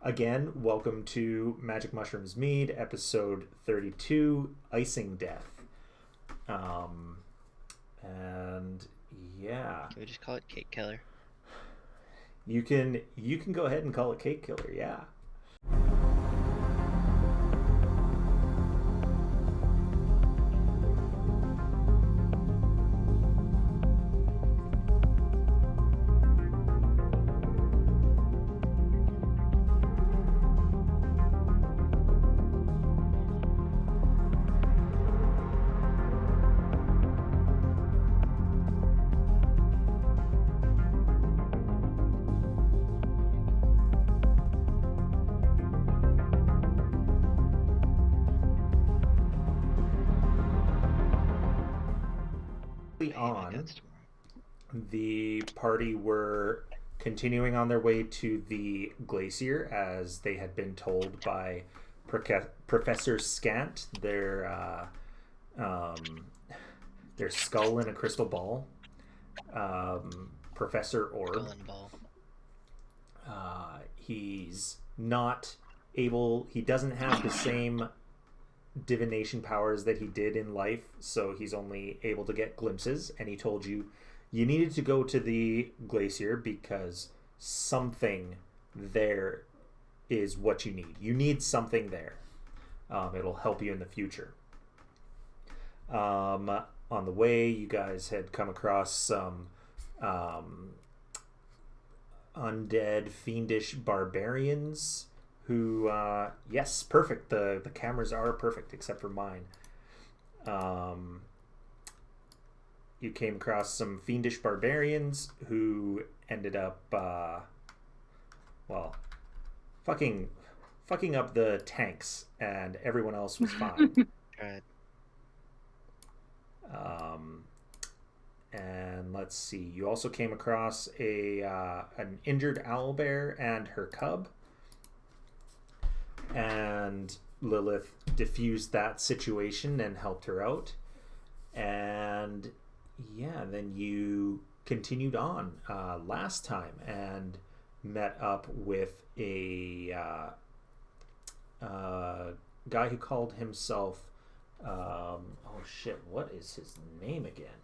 Again, welcome to Magic Mushrooms Mead, episode 32, Icingdeath. And yeah. Can we just call it Cake Killer? You can go ahead and call it Cake Killer, yeah. The party were continuing on their way to the glacier as they had been told by Professor Scant, their skull in a crystal ball, Professor Orb. He's not able, he doesn't have the same divination powers that he did in life, so he's only able to get glimpses, and he told you needed to go to the glacier because something there is what you need. You need something there. It'll help you in the future. On the way, you guys had come across some undead, fiendish barbarians who, yes, perfect. The cameras are perfect except for mine. You came across some fiendish barbarians who ended up, fucking up the tanks, and everyone else was fine. Right. And let's see. You also came across an injured owlbear and her cub, and Lilith diffused that situation and helped her out. And yeah, then you continued on last time and met up with a guy who called himself what is his name again?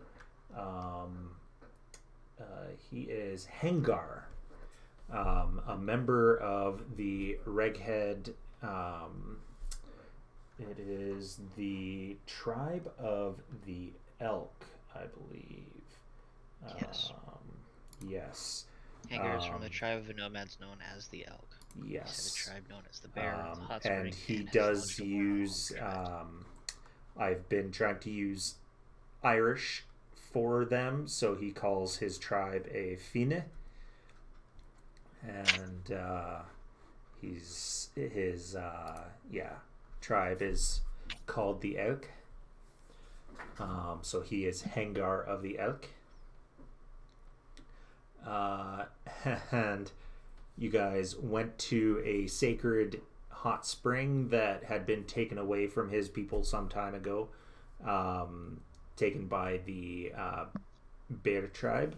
He is Hengar, a member of the Reghead. It is the tribe of the Elk, I believe. Yes. Yes. Hanger is from the tribe of nomads known as the Elk. Yes. The tribe known as the Bear, the Hot Spring, and he does use. I've been trying to use Irish for them, so he calls his tribe a Fine, and his tribe is called the Elk. So he is Hengar of the Elk. And you guys went to a sacred hot spring that had been taken away from his people some time ago, taken by the Bear tribe,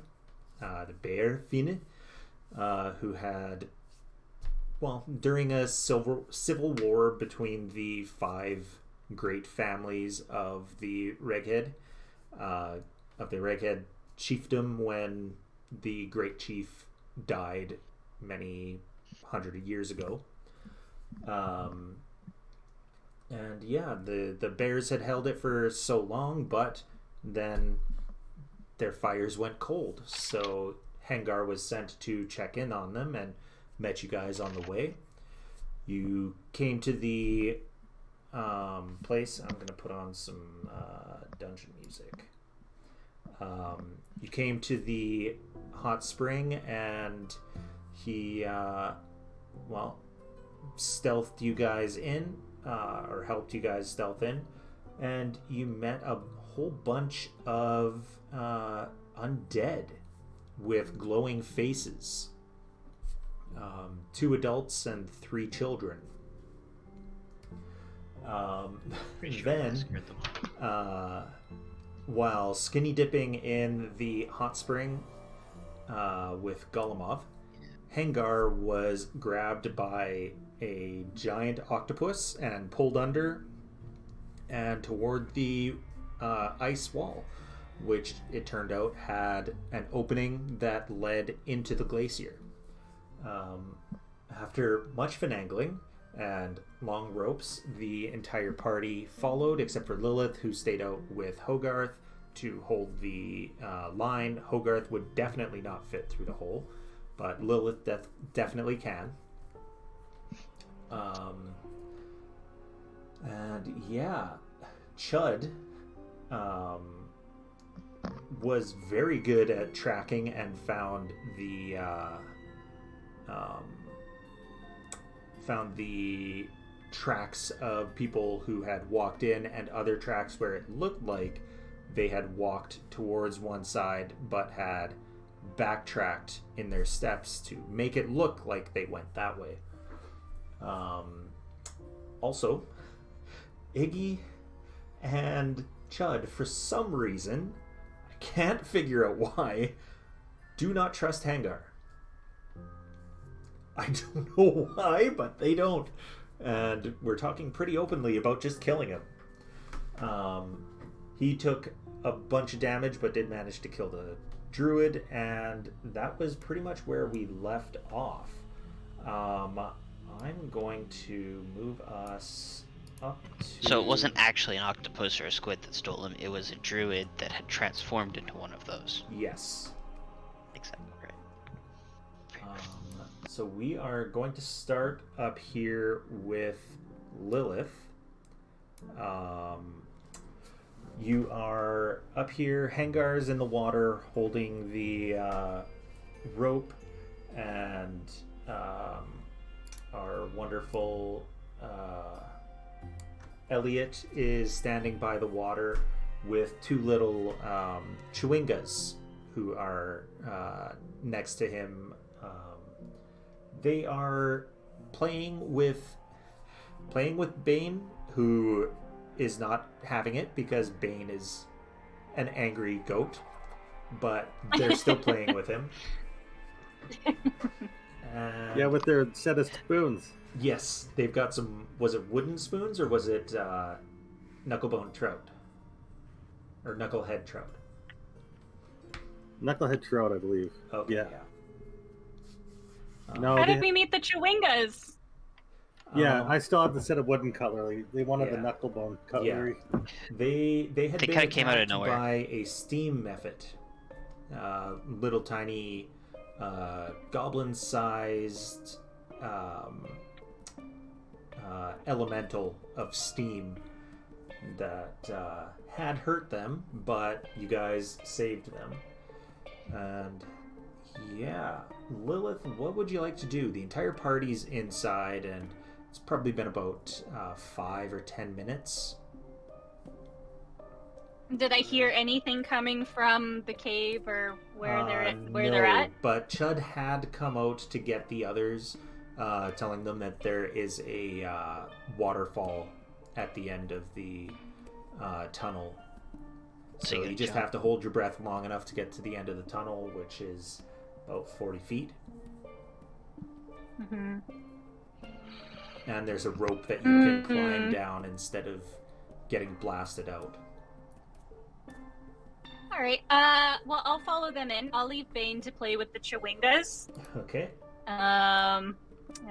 the Bear Fine, who had, during a civil war between the 5 great families of the Reghead, chiefdom, when the great chief died many hundred years ago. And yeah, the bears had held it for so long, but then their fires went cold. So Hengar was sent to check in on them and met you guys on the way. You came to the place. I'm going to put on some dungeon music. You came to the hot spring, and he stealthed you guys in, or helped you guys stealth in, and you met a whole bunch of undead with glowing faces. 2 adults and 3 children. Then, while skinny dipping in the hot spring with Golemov, Hangar was grabbed by a giant octopus and pulled under and toward the ice wall, which it turned out had an opening that led into the glacier. After much finagling and long ropes, the entire party followed except for Lilith, who stayed out with Hogarth to hold the line. Hogarth would definitely not fit through the hole, but Lilith definitely can. And yeah, Chud was very good at tracking and found the tracks of people who had walked in and other tracks where it looked like they had walked towards one side but had backtracked in their steps to make it look like they went that way. Also, Iggy and Chud, for some reason, I can't figure out why, do not trust Hangar. I don't know why, but they don't. And we're talking pretty openly about just killing him. He took a bunch of damage, but did manage to kill the druid, and that was pretty much where we left off. I'm going to move us up to... So it wasn't actually an octopus or a squid that stole him, it was a druid that had transformed into one of those. Yes. Exactly, right. So we are going to start up here with Lilith. You are up here. Hangar's in the water holding the rope, and our wonderful Elliot is standing by the water with two little chewingas who are next to him. They are playing with Bane, who is not having it because Bane is an angry goat, but they're still playing with him. Yeah, with their set of spoons. Yes, they've got some. Was it wooden spoons or was it knucklebone trout or knucklehead trout? Knucklehead trout, I believe. Okay, yeah. No, how did we meet the Chewingas? Yeah, I still have the set of wooden cutlery. They wanted the knucklebone cutlery. Yeah. They had They been kinda came out of attacked nowhere. by a steam mephit. Little tiny goblin-sized elemental of steam that had hurt them, but you guys saved them. And yeah, Lilith, what would you like to do? The entire party's inside, and it's probably been about 5 or 10 minutes. Did I hear anything coming from the cave or where No, they're at? But Chud had come out to get the others, telling them that there is a waterfall at the end of the tunnel. So you just have to hold your breath long enough to get to the end of the tunnel, which is about 40 feet. Mm-hmm. And there's a rope that you can climb down instead of getting blasted out. All right. Well, I'll follow them in. I'll leave Bane to play with the Chewingas. Okay. And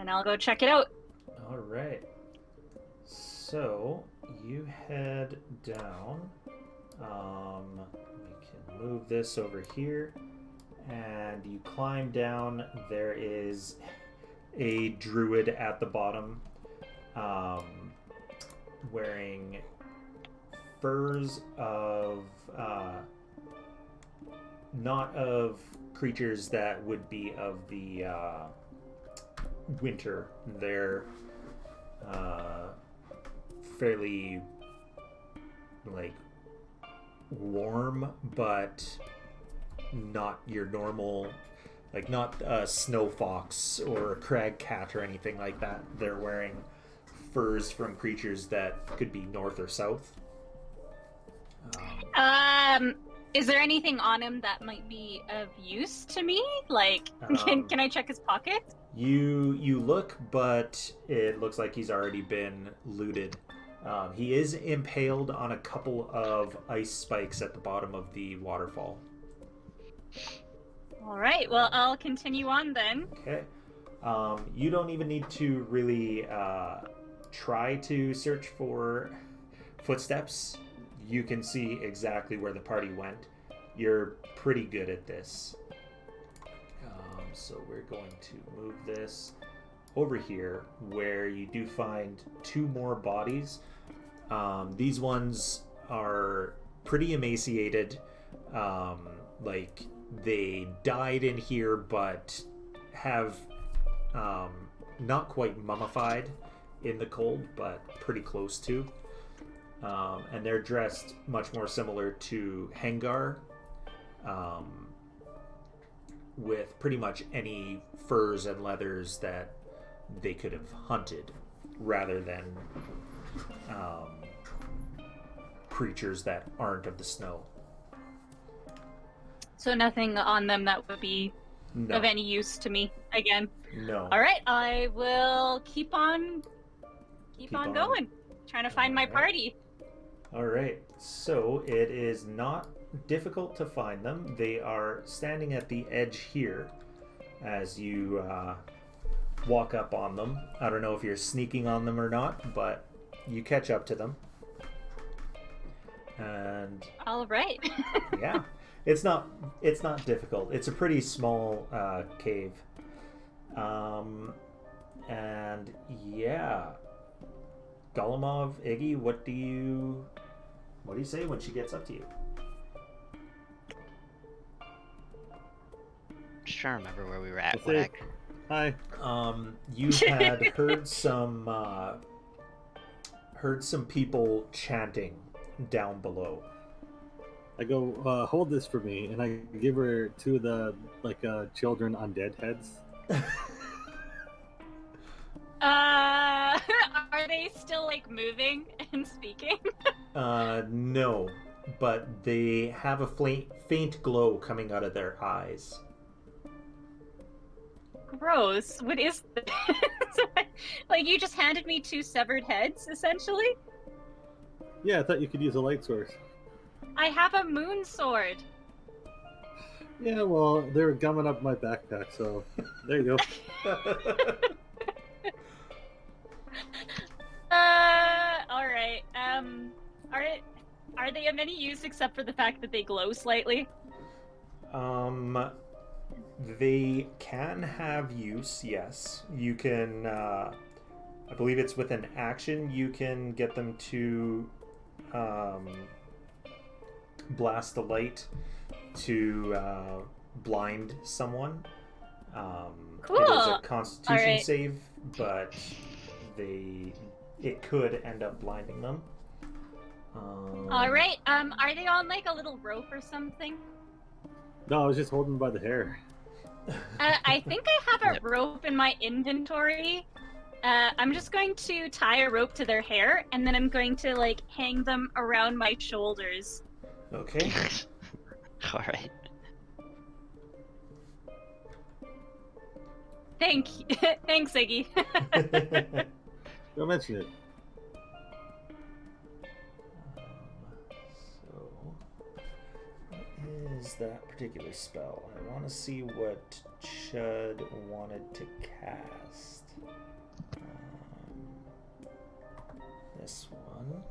I'll go check it out. All right. So you head down. We can move this over here, and you climb down. There is a druid at the bottom, wearing furs of not of creatures that would be of the winter. They're fairly like warm, but not your normal, like not a snow fox or a crag cat or anything like that. They're wearing furs from creatures that could be north or south. Is there anything on him that might be of use to me? Like, can I check his pockets? You look, but it looks like he's already been looted. He is impaled on a couple of ice spikes at the bottom of the waterfall. All right, well, I'll continue on then. Okay. You don't even need to really try to search for footsteps. You can see exactly where the party went. You're pretty good at this. So we're going to move this over here where you do find 2 more bodies. These ones are pretty emaciated. Like they died in here but have not quite mummified in the cold, but pretty close to. And they're dressed much more similar to Hengar, with pretty much any furs and leathers that they could have hunted, rather than creatures that aren't of the snow. So nothing on them that would be of any use to me again. No. All right, I will keep on going, trying to find my party. All right, so it is not difficult to find them. They are standing at the edge here as you walk up on them. I don't know if you're sneaking on them or not, but you catch up to them. And all right. Yeah, it's not difficult. It's a pretty small cave. And yeah, Golemov, Iggy, what do you say when she gets up to you? Just trying to remember where we were at. Hi. You had heard some people chanting down below. I go, hold this for me, and I give her 2 of the children undead heads. Are they still like moving and speaking? No, but they have a faint glow coming out of their eyes. Gross. What is this? Like, you just handed me 2 severed heads, essentially? Yeah, I thought you could use a light source. I have a moon sword. Yeah, well, they were gumming up my backpack, so there you go. Alright. Are they of any use except for the fact that they glow slightly? They can have use, yes. You can, I believe it's with an action, you can get them to blast the light to blind someone. Cool. It is a constitution right. save, but it could end up blinding them. Alright, are they on like a little rope or something? No, I was just holding by the hair. I think I have a rope in my inventory. I'm just going to tie a rope to their hair, and then I'm going to like hang them around my shoulders. Okay. Alright. Thanks, Iggy. Don't mention it. So, what is that particular spell? I want to see what Chud wanted to cast. This one.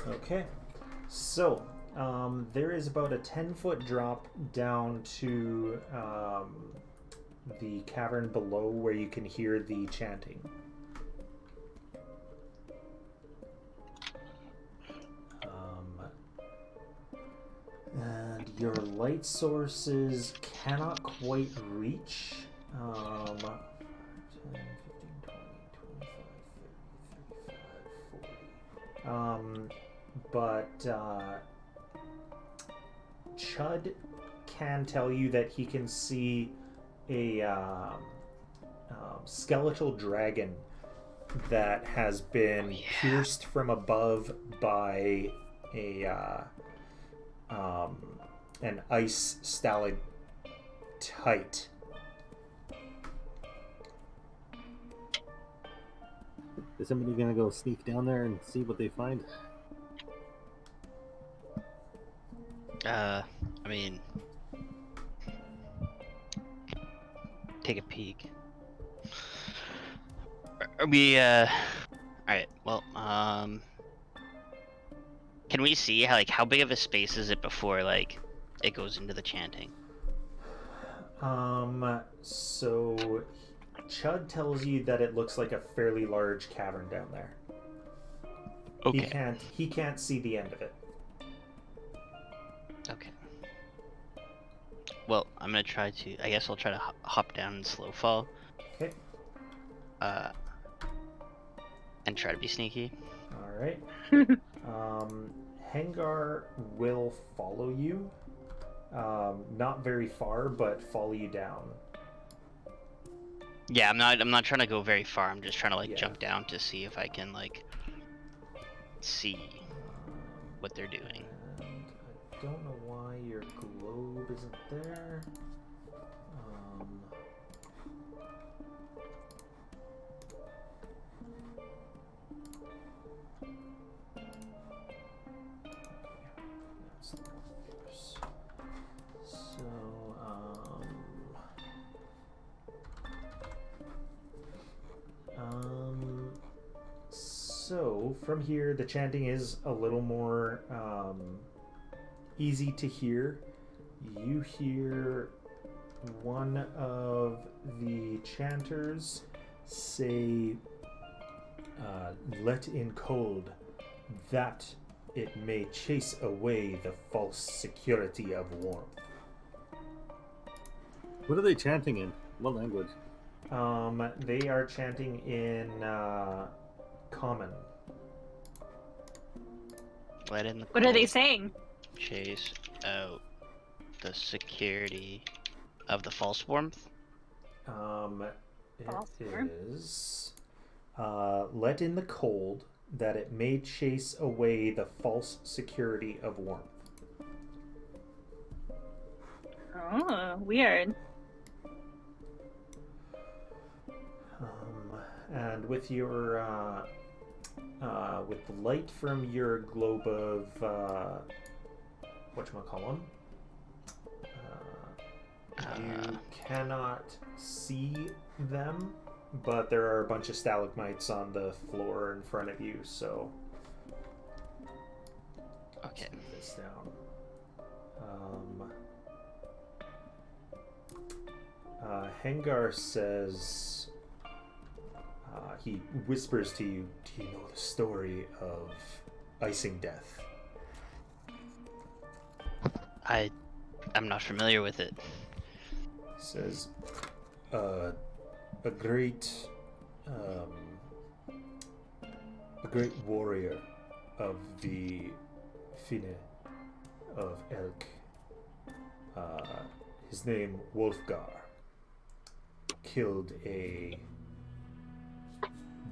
Okay, so there is about a 10-foot drop down to the cavern below where you can hear the chanting. And your light sources cannot quite reach. 10, 15, 20, 25, 30, 35, 40. But Chud can tell you that he can see a skeletal dragon that has been pierced from above by an ice stalactite. Is somebody gonna go sneak down there and see what they find? I mean, take a peek. Are we, alright, well, can we see how big of a space is it before, like, it goes into the chanting? So Chud tells you that it looks like a fairly large cavern down there. Okay. He can't see the end of it. Okay. Well, I'm gonna try to, I guess I'll try to hop down and slow fall. Okay. And try to be sneaky. Alright. Hengar will follow you. Not very far, but follow you down. Yeah, I'm not trying to go very far. I'm just trying to Yeah. jump down to see if I can see what they're doing. And I don't know why your globe isn't there. That's the course. So from here, the chanting is a little more easy to hear. You hear one of the chanters say, "Let in cold, that it may chase away the false security of warmth." What are they chanting in? What language? They are chanting in Common. Let in the What are they cold, saying? chase out the security of the false warmth. It False warmth? is let in the cold, that it may chase away the false security of warmth. Oh, weird. And with your with the light from your globe of whatchamacallem, you cannot see them, but there are a bunch of stalagmites on the floor in front of you, so Okay. let's move this down. Hengar says, he whispers to you, "Do you know the story of Icingdeath?" I'm not familiar with it. Says, a great warrior of the Finne of Elk. His name Wolfgar killed a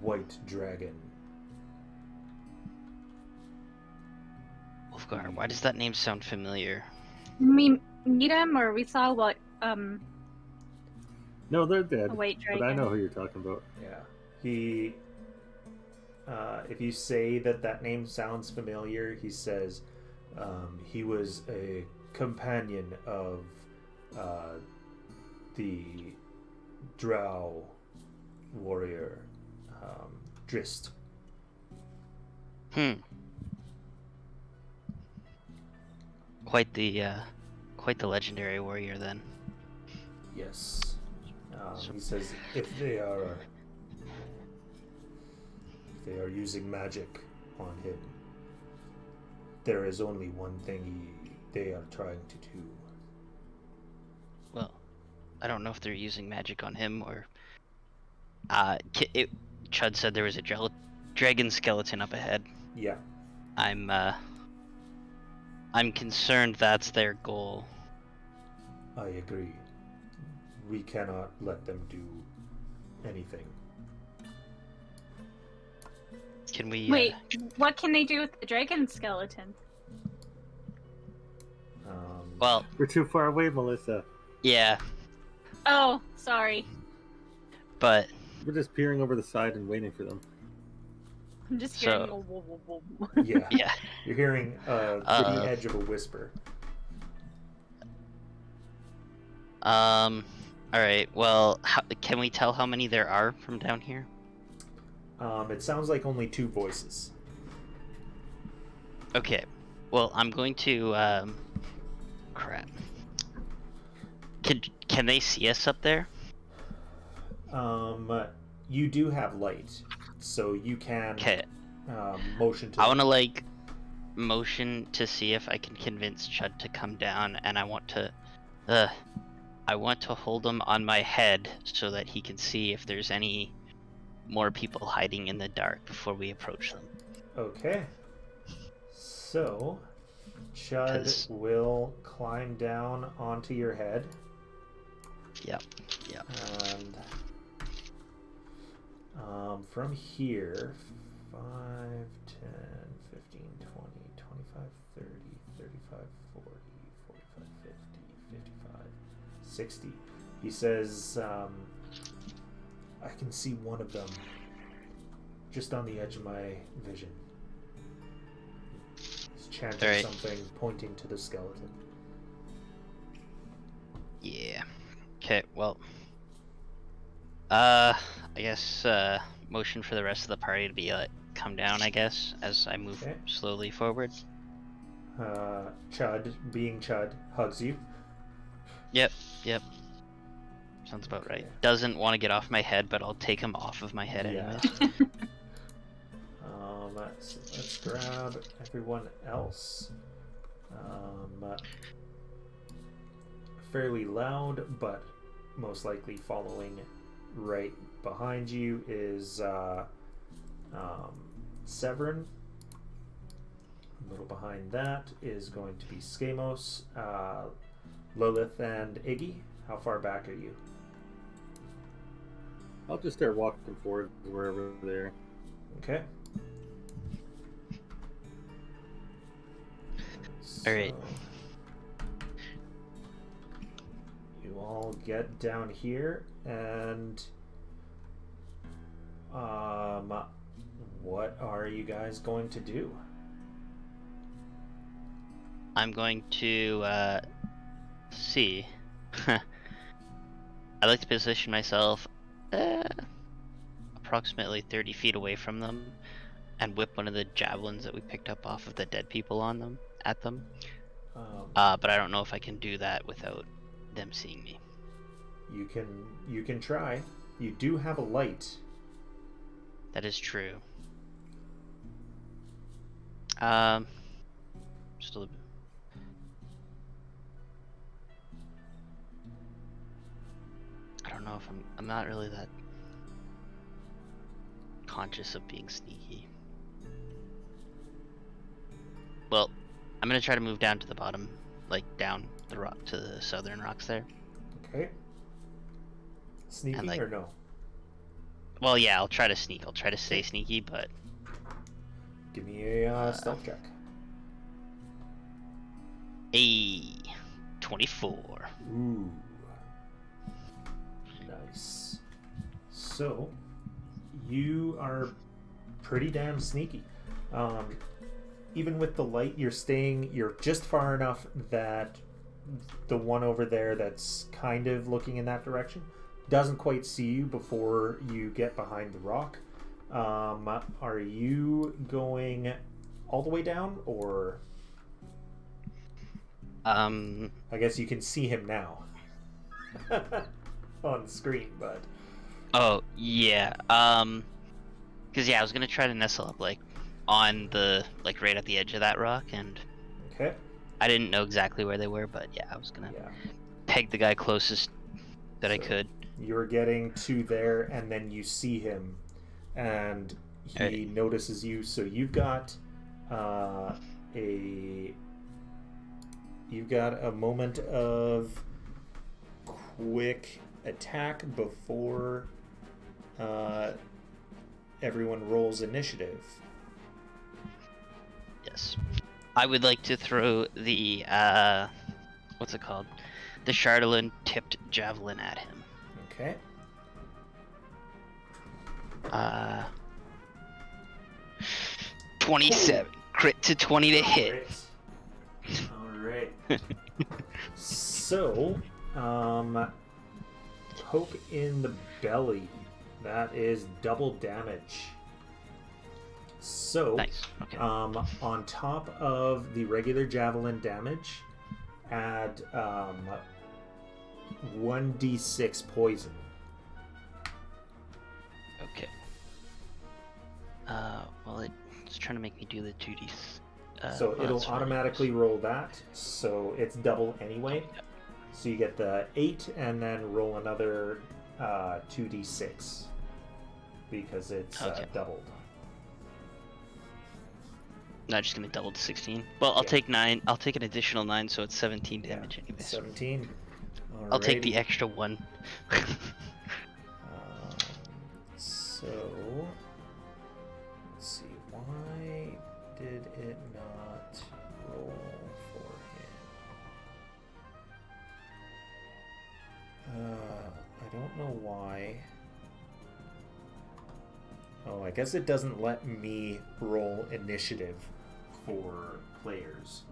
white dragon. Wolfgar, why does that name sound familiar? We meet him, or we saw what No, they're dead. a white dragon. But I know who you're talking about. Yeah. He, if you say that name sounds familiar, he says, he was a companion of the Drow warrior, Drist. Quite the legendary warrior then. Yes. He says if they are using magic on him, there is only one thing he they are trying to do? Well, I don't know if they're using magic on him or... Chud said there was a dragon skeleton up ahead. Yeah. I'm concerned that's their goal. I agree. We cannot let them do anything. Can we... Wait, what can they do with the dragon skeleton? Well... We're too far away, Melissa. Yeah. Oh, sorry. But... We're just peering over the side and waiting for them. I'm just hearing a whoa, whoa, whoa. Yeah. Yeah. You're hearing the edge of a whisper. Alright, well, can we tell how many there are from down here? It sounds like only 2 voices. Okay. Well, I'm going to, crap. Can they see us up there? You do have light, so you can motion to... I want to, like, motion to see if I can convince Chud to come down, and I want to hold him on my head so that he can see if there's any more people hiding in the dark before we approach them. Okay. So, Chud will climb down onto your head. Yep. And from here, 5, 10, 15, 20, 25, 30, 35, 40, 45, 50, 55, 60. He says, I can see one of them just on the edge of my vision. He's chanting something, pointing to the skeleton. Yeah. Okay, well... I guess, motion for the rest of the party to be, come down, I guess, as I move slowly forward. Chud, being Chud, hugs you. Yep. Sounds about right. Doesn't want to get off my head, but I'll take him off of my head anyways. So let's grab everyone else. Fairly loud, but most likely following right behind you is Severin. A little behind that is going to be Skamos, Lilith, and Iggy. How far back are you? I'll just start walking forward wherever they're. Okay. Alright. You all get down here, and what are you guys going to do? I'm going to, see. I like to position myself approximately 30 feet away from them and whip one of the javelins that we picked up off of the dead people at them. But I don't know if I can do that without them seeing me. You can try. You do have a light. That is true. Just a little bit. I don't know if I'm not really that conscious of being sneaky. Well, I'm gonna try to move down to the bottom, like down the rock to the southern rocks there. Okay. Sneaky or no? Well, yeah, I'll try to sneak. I'll try to stay sneaky, but... Give me a stealth check. 24. Ooh. Nice. So, you are pretty damn sneaky. Even with the light, you're just far enough that the one over there that's kind of looking in that direction doesn't quite see you before you get behind the rock. Are you going all the way down, or... I guess you can see him now on the screen, but... Oh, yeah. Because, yeah, I was going to try to nestle up, like, on the, like, right at the edge of that rock, and... Okay. I didn't know exactly where they were, but yeah, I was gonna Yeah. peg the guy closest that I So could. You're getting to there, and then you see him, and he notices you. So you've got a moment of quick attack before everyone rolls initiative. Yes. I would like to throw the what's it called? The Chardelin tipped javelin at him. Okay. 27. Crit to 20 to hit. All right. So, poke in the belly. That is double damage. So, Nice. Okay. on top of the regular javelin damage, add 1d6 poison. Okay. Well, it's trying to make me do the 2d. So it'll automatically roll that, so it's double anyway. Yep. So you get the 8 and then roll another 2d6 because it's doubled. No, just gonna double to 16. Well, I'll take 9. I'll take an additional 9, so it's 17 damage anyways. 17. I'll take the extra 1. So let's see, why did it not roll for him? I don't know why. Oh, I guess it doesn't let me roll initiative for players.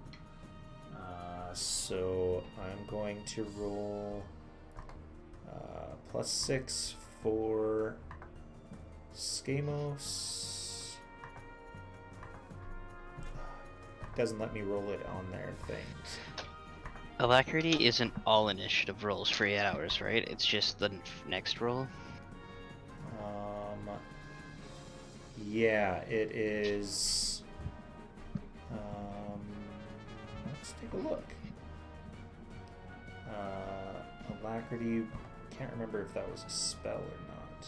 So I'm going to roll +6 for Skamos. Doesn't let me roll it on their things. Alacrity isn't all initiative rolls for 8 hours, right? It's just the next roll. Yeah, it is. Let's take a look. Alacrity, can't remember if that was a spell or not.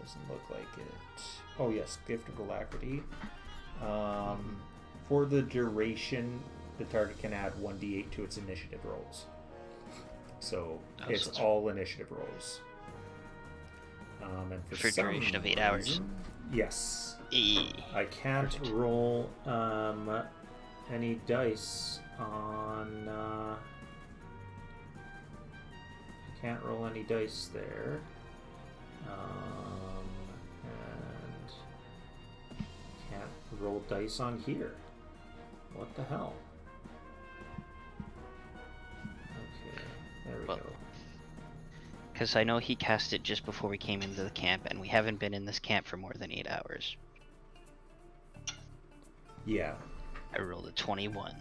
Doesn't look like it. Oh yes, Gift of Alacrity. For the duration, the target can add 1d8 to its initiative rolls. So it's all initiative rolls. And for a duration of 8 hours. Yes. I can't roll any dice on. Can't roll any dice there. And can't roll dice on here. What the hell? Okay, there we go. Because I know he cast it just before we came into the camp, and we haven't been in this camp for more than 8 hours. Yeah. I rolled a 21.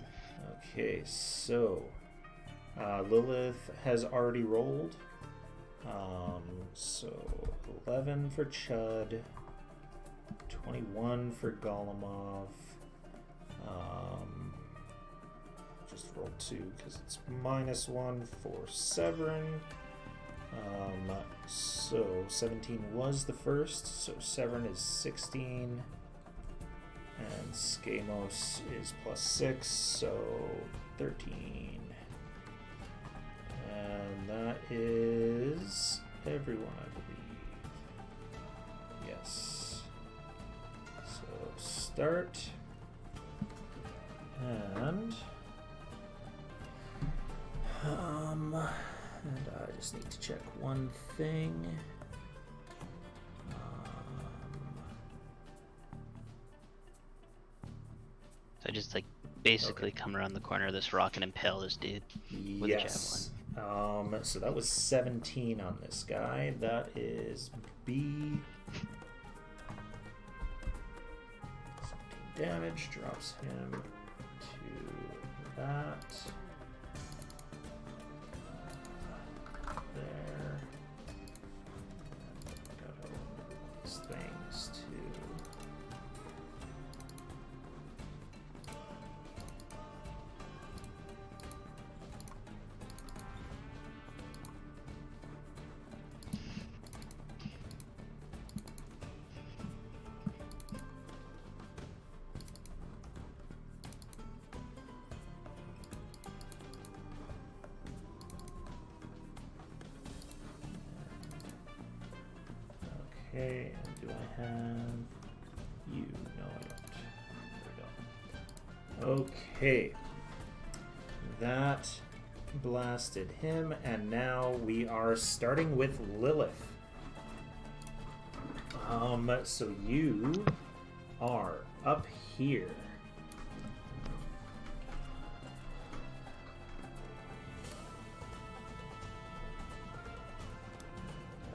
Okay, so Lilith has already rolled. So 11 for Chud, 21 for Golemov. Just roll 2 because it's -1 for Severin. So 17 was the first, so Severin is 16. And Skamos is +6, so 13. And that is everyone, I believe. Yes. So start. And I just need to check one thing. So I just basically come around the corner of this rock and impale this dude with a javelin. So that was 17 on this guy. That is B. 17 damage, drops him to that. There. Gotta remove these things. Okay, and do I have you? No, I don't. There we go. Okay. That blasted him, and now we are starting with Lilith. So you are up here.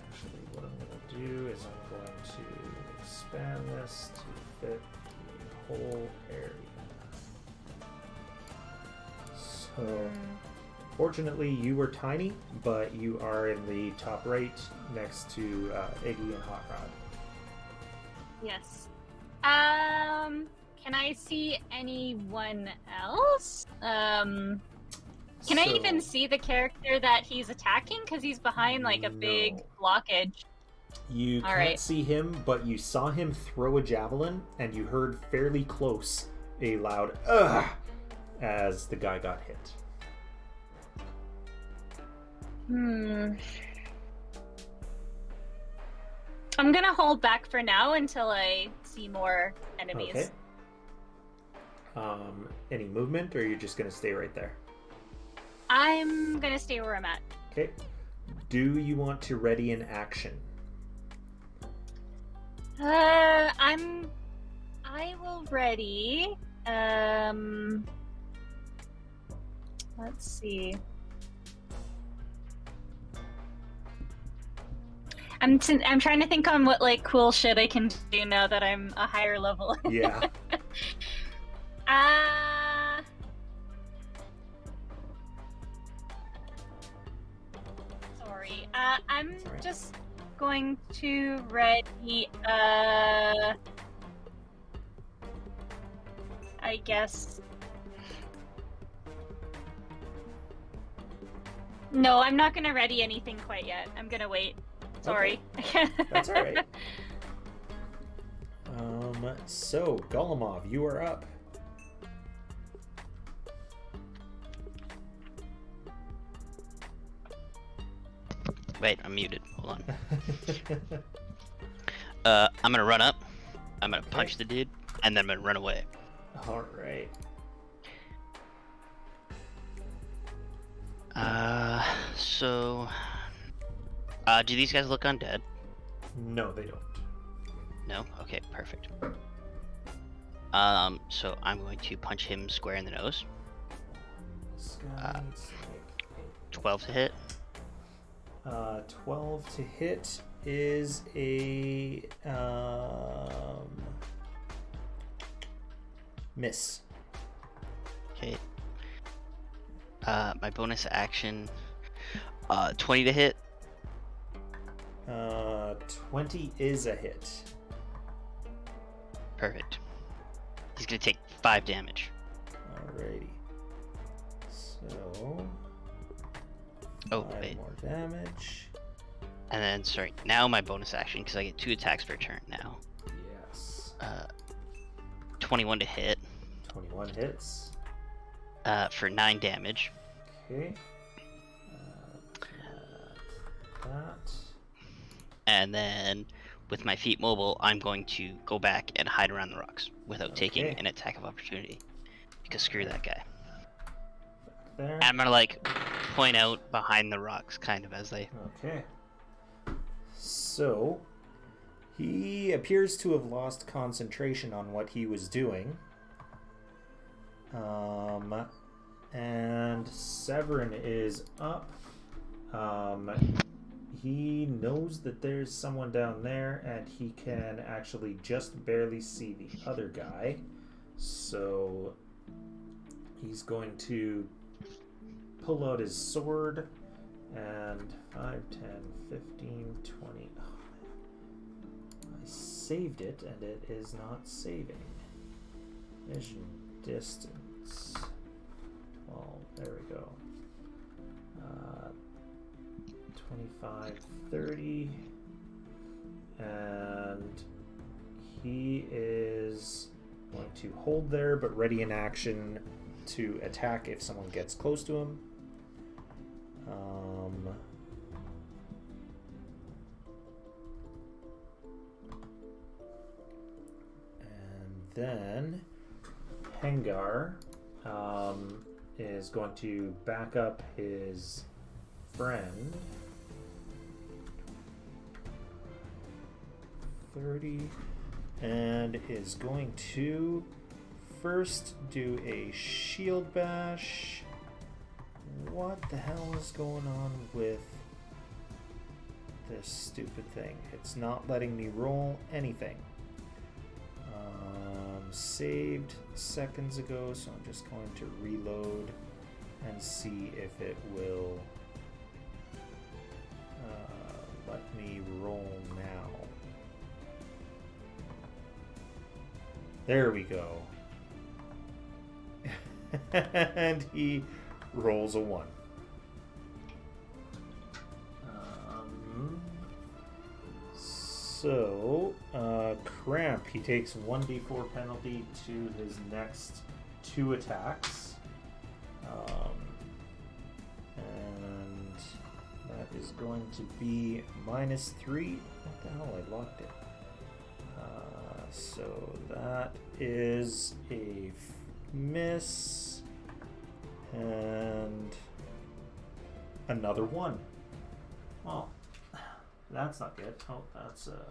Actually, what I'm going to do is I'm going to expand this to fit the whole area. So, fortunately, you were tiny, but you are in the top right next to Iggy and Hot Rod. Yes. Can I see anyone else? Can I even see the character that he's attacking? Because he's behind like a big blockage. You can't see him, but you saw him throw a javelin, and you heard fairly close a loud "ugh" as the guy got hit. I'm gonna hold back for now until I see more enemies. Okay. Any movement, or are you just gonna stay right there? I'm gonna stay where I'm at. Okay. Do you want to ready an action? I will ready. Let's see. I'm trying to think on what like cool shit I can do now that I'm a higher level. Yeah. Sorry. I'm just going to ready. I guess. No, I'm not gonna ready anything quite yet. I'm gonna wait. Sorry. Okay. That's all right. So Golemov, you are up. Wait, I'm muted. Hold on. I'm gonna run up. I'm gonna punch the dude, and then I'm gonna run away. All right. Do these guys look undead? No, they don't. No? Okay, perfect. So I'm going to punch him square in the nose. 12 to hit. 12 to hit is a miss. Okay. My bonus action, 20 to hit. 20 is a hit. Perfect. He's gonna take 5 damage. Alrighty. So. Oh, 5 wait. more damage. And then, sorry, now my bonus action, because I get 2 attacks per turn now. Yes. 21 to hit. 21 hits. For 9 damage. Okay. That. And then, with my feet mobile, I'm going to go back and hide around the rocks without taking an attack of opportunity. Because screw that guy. There. And I'm gonna, like, point out behind the rocks, kind of, as they... Okay. So, he appears to have lost concentration on what he was doing. And Severin is up. He knows that there's someone down there, and he can actually just barely see the other guy. So he's going to pull out his sword, and 5, 10, 15, 20. Oh, man. I saved it, and it is not saving. Vision distance. Well, there we go. 25, 30. And he is going to hold there, but ready in action to attack if someone gets close to him. then Hengar is going to back up his friend. 30. And is going to first do a shield bash. What the hell is going on with this stupid thing? It's not letting me roll anything. Saved seconds ago, so I'm just going to reload and see if it will let me roll now. There we go. And he rolls a 1. So, Cramp, he takes 1d4 penalty to his next 2 attacks. And that is going to be -3. What the hell? I locked it. So that is a miss. And another 1. Well, that's not good. Oh, that's a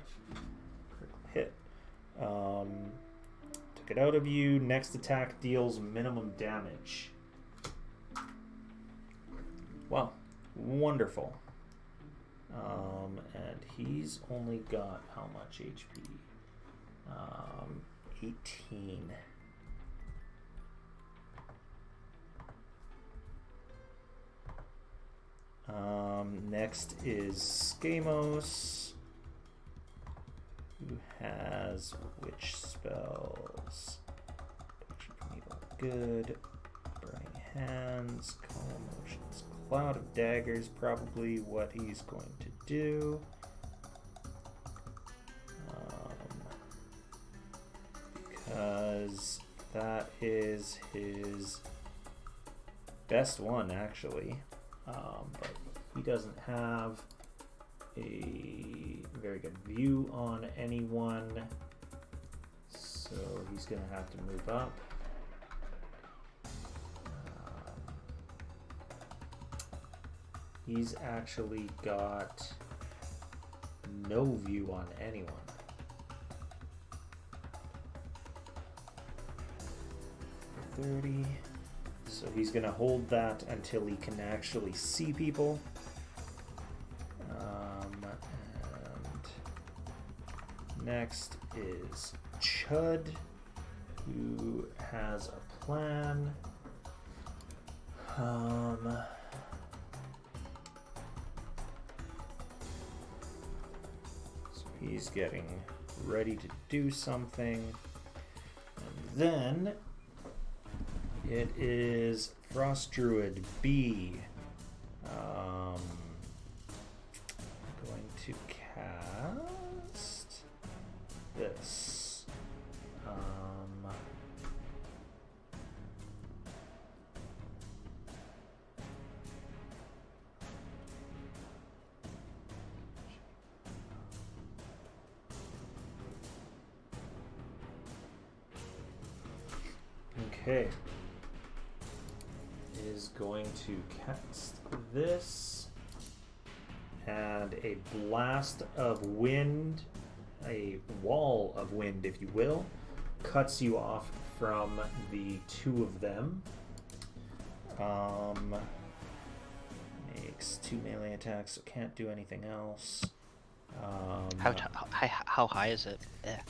critical hit. Took it out of you. Next attack deals minimum damage. Wow. Wonderful. And he's only got how much HP? 18. Next is Skamos, who has witch spells. Good. Burning Hands, Calm Motions, Cloud of Daggers, probably what he's going to do. Because that is his best one, actually. But he doesn't have a very good view on anyone, so he's going to have to move up. He's actually got no view on anyone. So he's going to hold that until he can actually see people. And next is Chud, who has a plan. So he's getting ready to do something. And then it is Frost Druid B. Going to cast this. Okay. Is going to cast this, and a blast of wind, a wall of wind, if you will, cuts you off from the 2 of them. Makes 2 melee attacks, so can't do anything else. How high is it?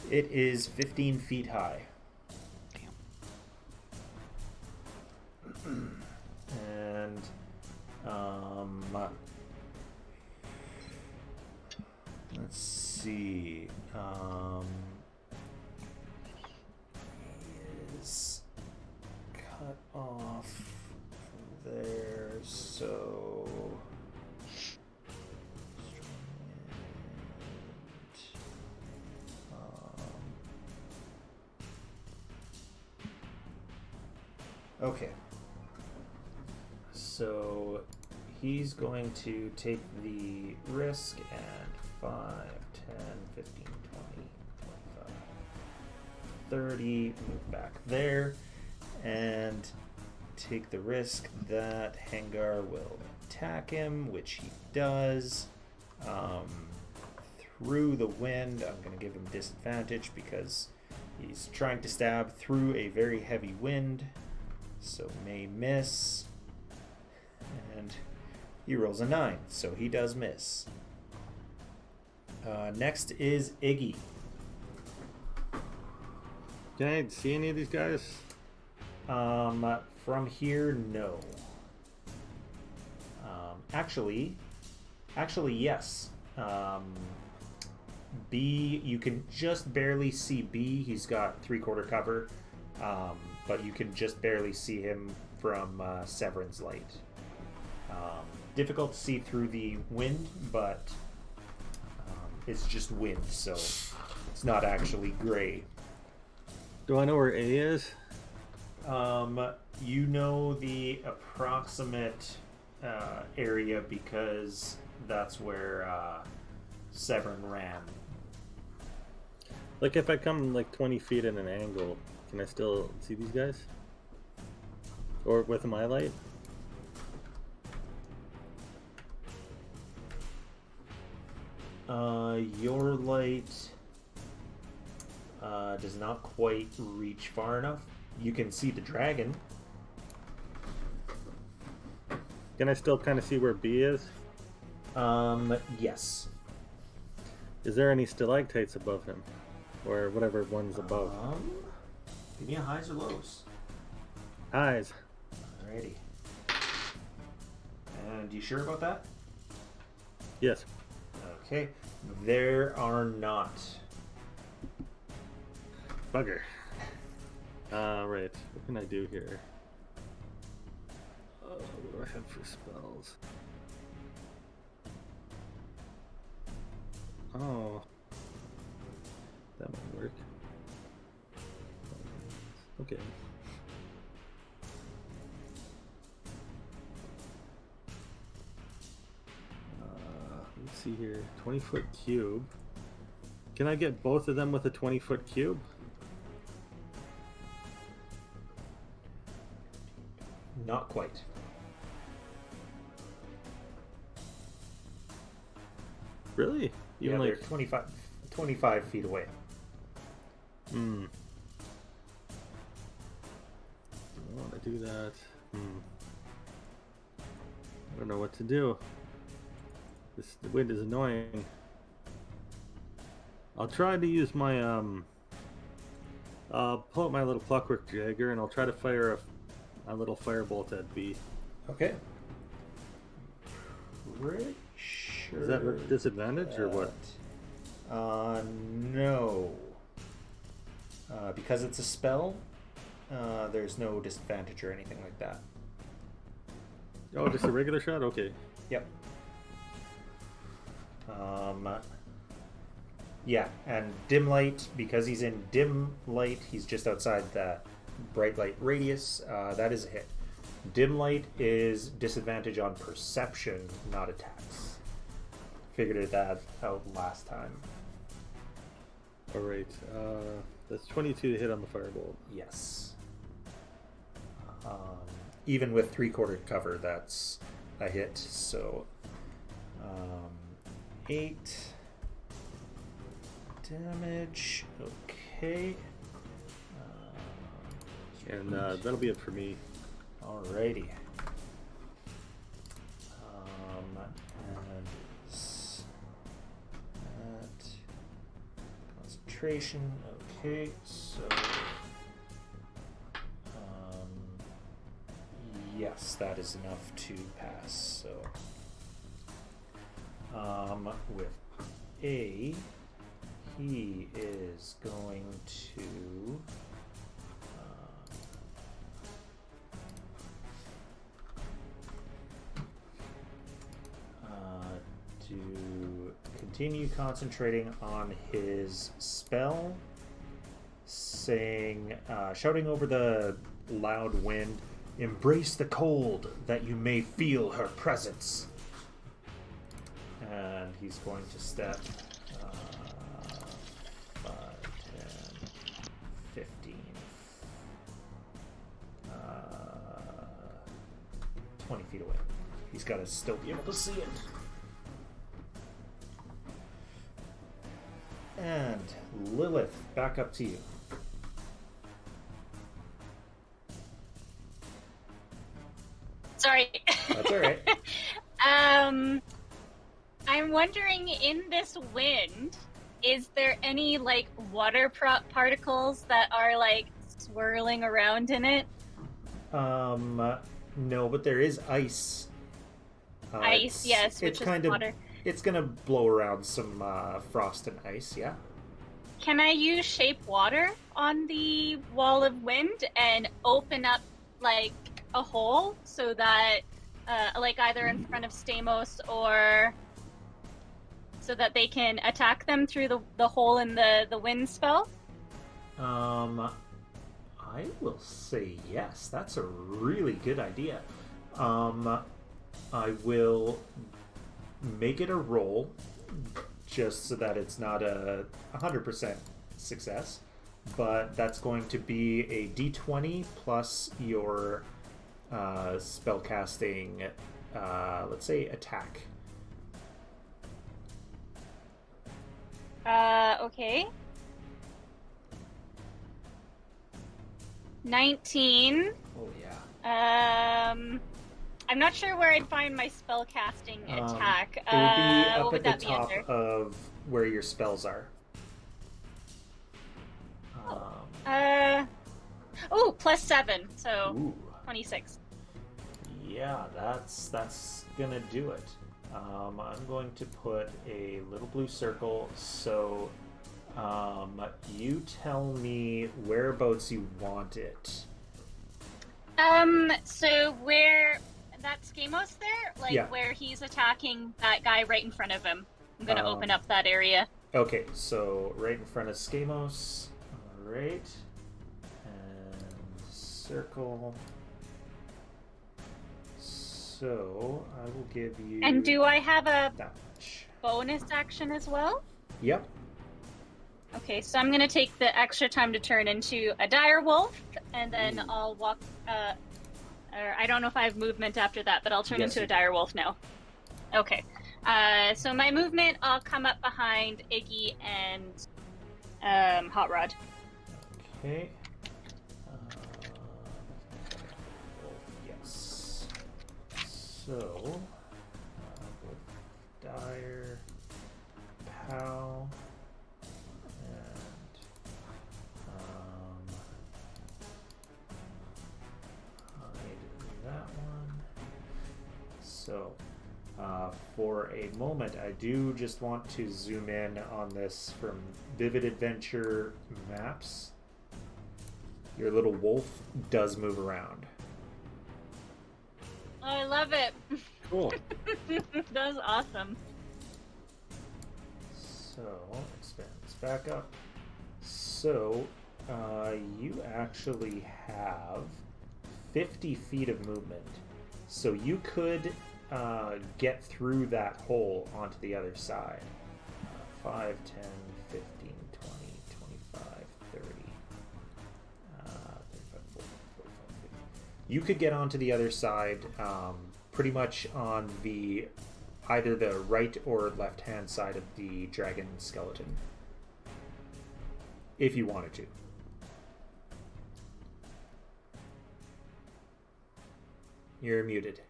It is 15 feet high. Damn. And let's see. He is cut off from there, so okay. So he's going to take the risk at 5, 10, 15, 20, 25, 30, move back there, and take the risk that Hengar will attack him, which he does. Through the wind, I'm going to give him disadvantage because he's trying to stab through a very heavy wind, so may miss. And he rolls a 9, so he does miss. Next is Iggy. Can I see any of these guys? From here, no. Actually, yes. B, you can just barely see B. He's got 3/4 cover, but you can just barely see him from Severin's light. Difficult to see through the wind, but it's just wind, so it's not actually gray. Do I know where A is? You know the approximate area because that's where Severin ran. Like if I come like 20 feet in an angle, can I still see these guys? Or with my light? Your light does not quite reach far enough. You can see the dragon. Can I still kind of see where B is? Yes. Is there any stalactites above him? Or whatever one's above? Give me a highs or lows. Highs. Alrighty. And you sure about that? Yes. Okay. There are not. Bugger. Right. What can I do here? What do I have for spells? Oh. That might work. Okay. Let's see here. 20-foot cube. Can I get both of them with a 20-foot cube? Not quite. Really? Even Yeah, like they're 25 feet away. I want to do that. I don't know what to do. The wind is annoying. I'll try to use my I'll pull out my little clockwork dagger and I'll try to fire a little firebolt at B. Okay. Pretty sure. Is that with disadvantage or what? No. Because it's a spell, there's no disadvantage or anything like that. Oh, just a regular shot? Okay. Yep. Yeah, and dim light, because he's in dim light, he's just outside the bright light radius. That is a hit. Dim light is disadvantage on perception, not attacks. Figured that out last time. Alright. That's 22 to hit on the firebolt. Yes. Even with 3/4 cover, that's a hit. So 8 damage. Okay. And that'll be it for me. Alrighty. And that concentration. Okay, so yes, that is enough to pass. So with A, he is going to continue concentrating on his spell, saying, shouting over the loud wind, "Embrace the cold, that you may feel her presence." And he's going to step 5, 10, 15. 20 feet away. He's got to still be able to see it. And Lilith, back up to you. Sorry. That's all right. I'm wondering, in this wind, is there any like water particles that are like swirling around in it? No, but there is ice. Ice, yes, which it's is kind water. of. It's gonna blow around some frost and ice. Yeah. Can I use shape water on the wall of wind and open up like a hole so that, like either in front of Stamos or so that they can attack them through the hole in the wind spell? I will say yes. That's a really good idea. I will make it a roll just so that it's not a 100% success, but that's going to be a d20 plus your spellcasting, let's say, attack. Okay. 19. Oh yeah. I'm not sure where I'd find my spellcasting attack. It would be up what would at the that be top under? of where your spells are. Plus 7, so Ooh. 26. Yeah, that's gonna do it. I'm going to put a little blue circle, so you tell me whereabouts you want it. So where that's Skamos there? Like Yeah. where he's attacking that guy right in front of him. I'm gonna open up that area. Okay, so right in front of Skamos. Alright. And circle. So I will give you. And do I have a that much? bonus action as well? Yep. Okay, so I'm gonna take the extra time to turn into a dire wolf, and then I'll walk. Or I don't know if I have movement after that, but I'll turn into a dire wolf now. Okay. So my movement, I'll come up behind Iggy and Hot Rod. Okay. Yes. So, with dire, pow, and I do that one. So, for a moment, I do just want to zoom in on this from Vivid Adventure Maps. Your little wolf does move around. Oh, I love it. Cool. That was awesome. So, expand this back up. So, you actually have 50 feet of movement. So you could get through that hole onto the other side. 5, 10, 15, 20, 25, 30, 35, 40, 45, 50. You could get onto the other side pretty much on the either the right or left hand side of the dragon skeleton if you wanted to. You're muted.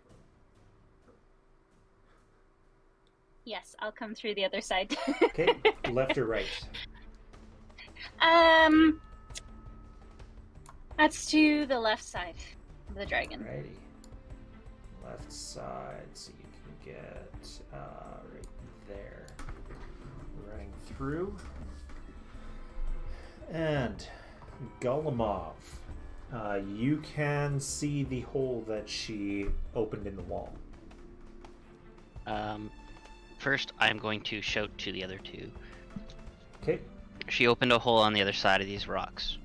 Yes, I'll come through the other side. Okay, left or right? Let's do the left side of the dragon. Alrighty. Left side, so you can get right there. Running through. And Golemov, you can see the hole that she opened in the wall. First, I'm going to shout to the other two. Okay. She opened a hole on the other side of these rocks.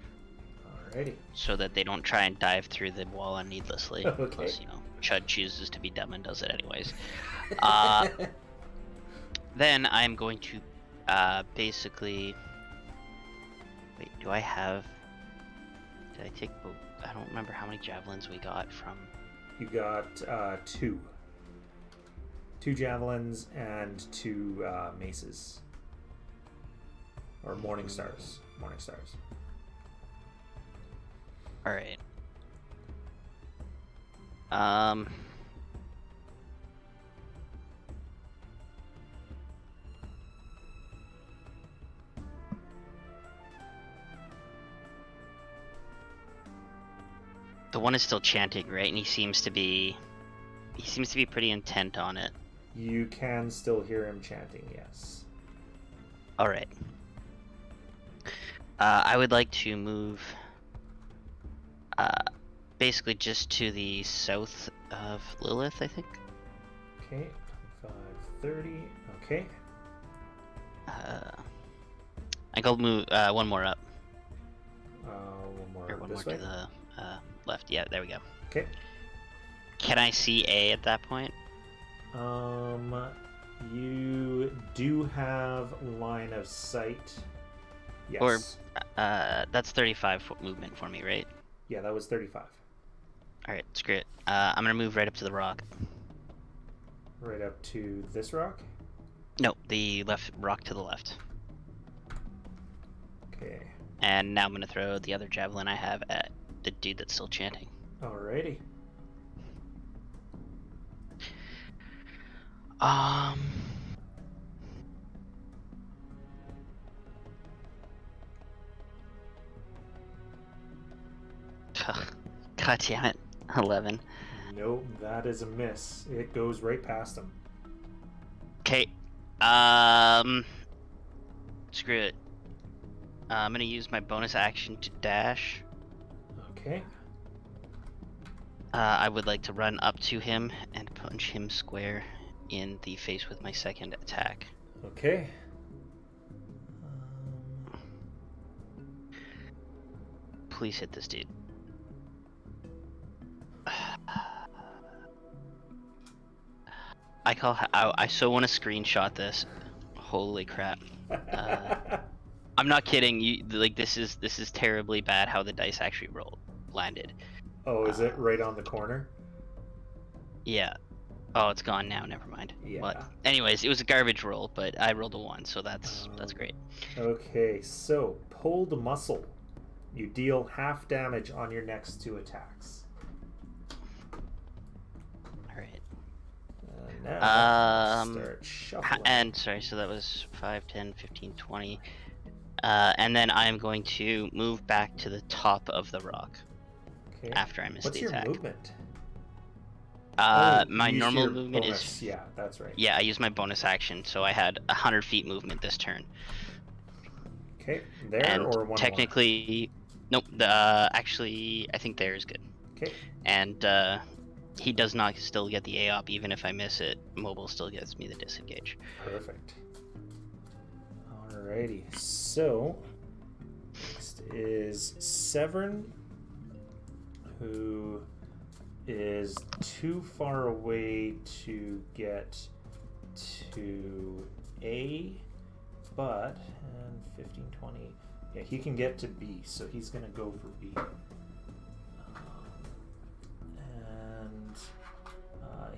Alrighty. So that they don't try and dive through the wall needlessly. Okay. Plus, Chud chooses to be dumb and does it anyways. Then I'm going to basically... Wait, do I have Did I take? I don't remember how many javelins we got from. You got 2. 2 javelins and 2 maces. Or morning stars. Morning stars. All right. The one is still chanting, right? And he seems to be pretty intent on it. You can still hear him chanting, yes. All right. I would like to move basically just to the south of Lilith, I think. Okay, 5:30. Okay. I think I'll move one more up. One more Or one this more way. to the left. Yeah, there we go. Okay. Can I see A at that point? You do have line of sight. Yes. Or that's 35-foot movement for me, right? Yeah, that was 35. All right, screw it. I'm gonna move right up to the rock. Right up to this rock? No, the left rock to the left. Okay. And now I'm gonna throw the other javelin I have at the dude that's still chanting. Alrighty. God damn it. 11. Nope, that is a miss. It goes right past him. Okay. Screw it. I'm gonna use my bonus action to dash. Okay. I would like to run up to him and punch him square in the face with my second attack. Okay. Please hit this dude. I so want to screenshot this. Holy crap. I'm not kidding. This is terribly bad how the dice actually landed. Oh, is it right on the corner? Yeah. Oh, it's gone now. Never mind. Yeah. But anyways, it was a garbage roll, but I rolled a 1, so that's great. Okay, so pulled muscle. You deal half damage on your next 2 attacks. All right. Now start shuffling. And sorry, so that was 5, 10, 15, 20. And then I'm going to move back to the top of the rock. Okay. After I miss What's the your attack. movement? My use normal your movement bonus. is... Yeah, that's right. Yeah, I used my bonus action, so I had 100 feet movement this turn. Okay, there And or one technically... Nope, actually, I think there is good. Okay. And he does not still get the AOP, even if I miss it. Mobile still gets me the disengage. Perfect. Alrighty, so next is Severn, who is too far away to get to A, but 15, 20. Yeah, he can get to B, so he's gonna go for B.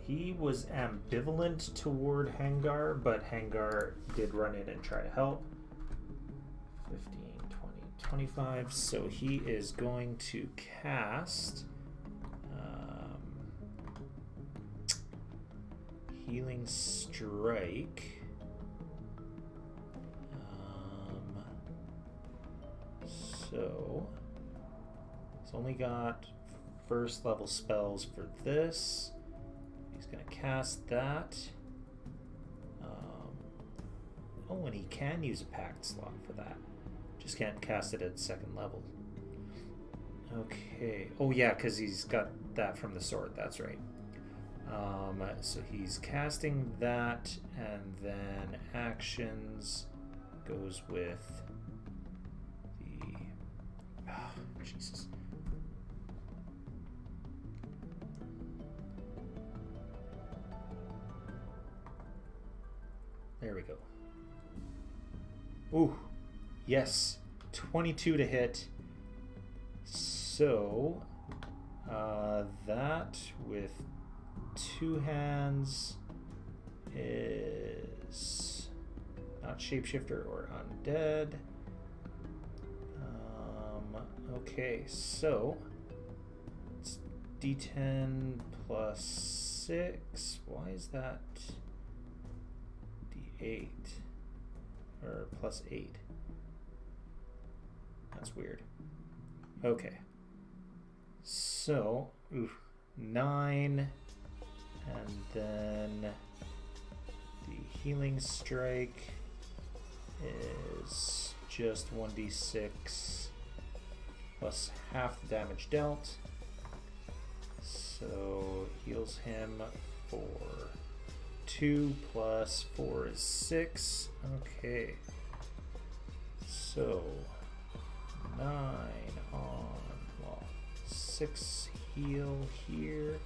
He was ambivalent toward Hangar, but Hangar did run in and try to help. 15, 20, 25. So he is going to cast Healing Strike. So he's only got first level spells for this. He's going to cast that. Oh, and he can use a pact slot for that. Just can't cast it at second level. Okay. Oh, yeah, because he's got that from the sword. That's right. So he's casting that, and then actions goes with the... Oh, Jesus. There we go. Ooh, yes, 22 to hit. So that with 2 hands is not shapeshifter or undead. Okay, so it's D10 plus 6. Why is that D8 or plus 8? That's weird. Okay, so 9, and then the healing strike is just 1d6 plus half the damage dealt. So heals him for 2 plus 4 is 6. Okay. So 9 on, well, 6 heal here,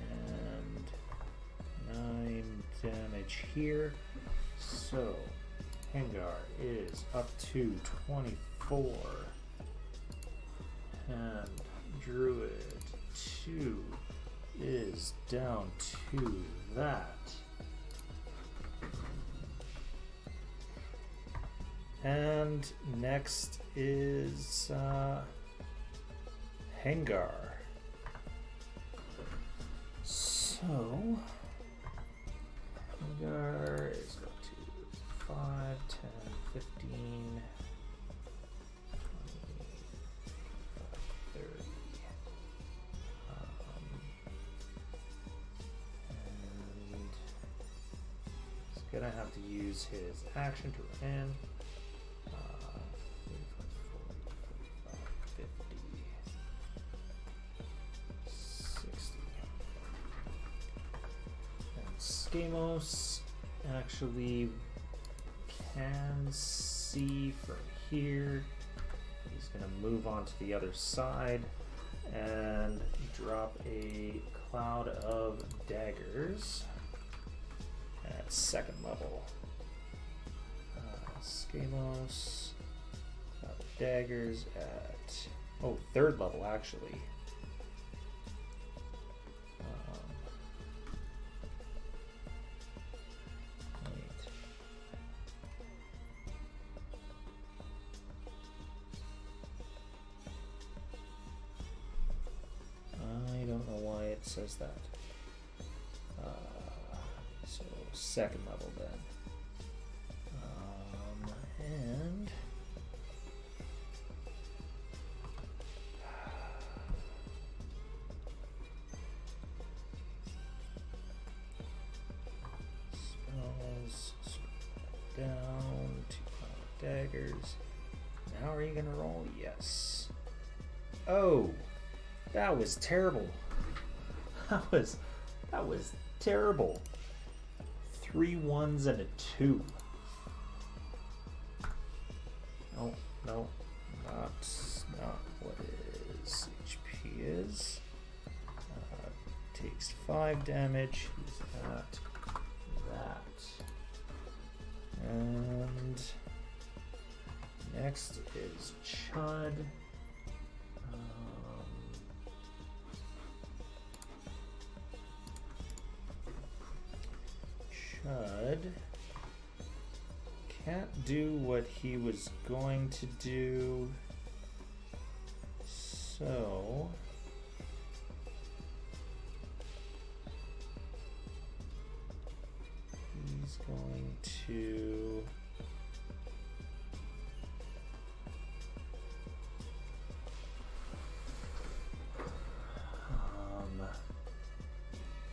and 9 damage here. So Hengar is up to 24. And Druid 2 is down to that. And next is Hengar. So Hengar is up to 5, 10, 15, 30. And he's gonna have to use his action to run in. 45, 50, 60. And Skamos actually can see from here. He's going to move on to the other side and drop a cloud of daggers at 2nd level. Skamos, cloud of daggers at 3rd level actually. Says that. So 2nd level then. And spells down, 2 daggers. Now are you gonna roll? Yes. Oh, that was terrible. That was terrible. 3 1s and a 2. No, not what his HP is. Takes 5 damage. He's at that. And next is Chud. Chud can't do what he was going to do, so he's going to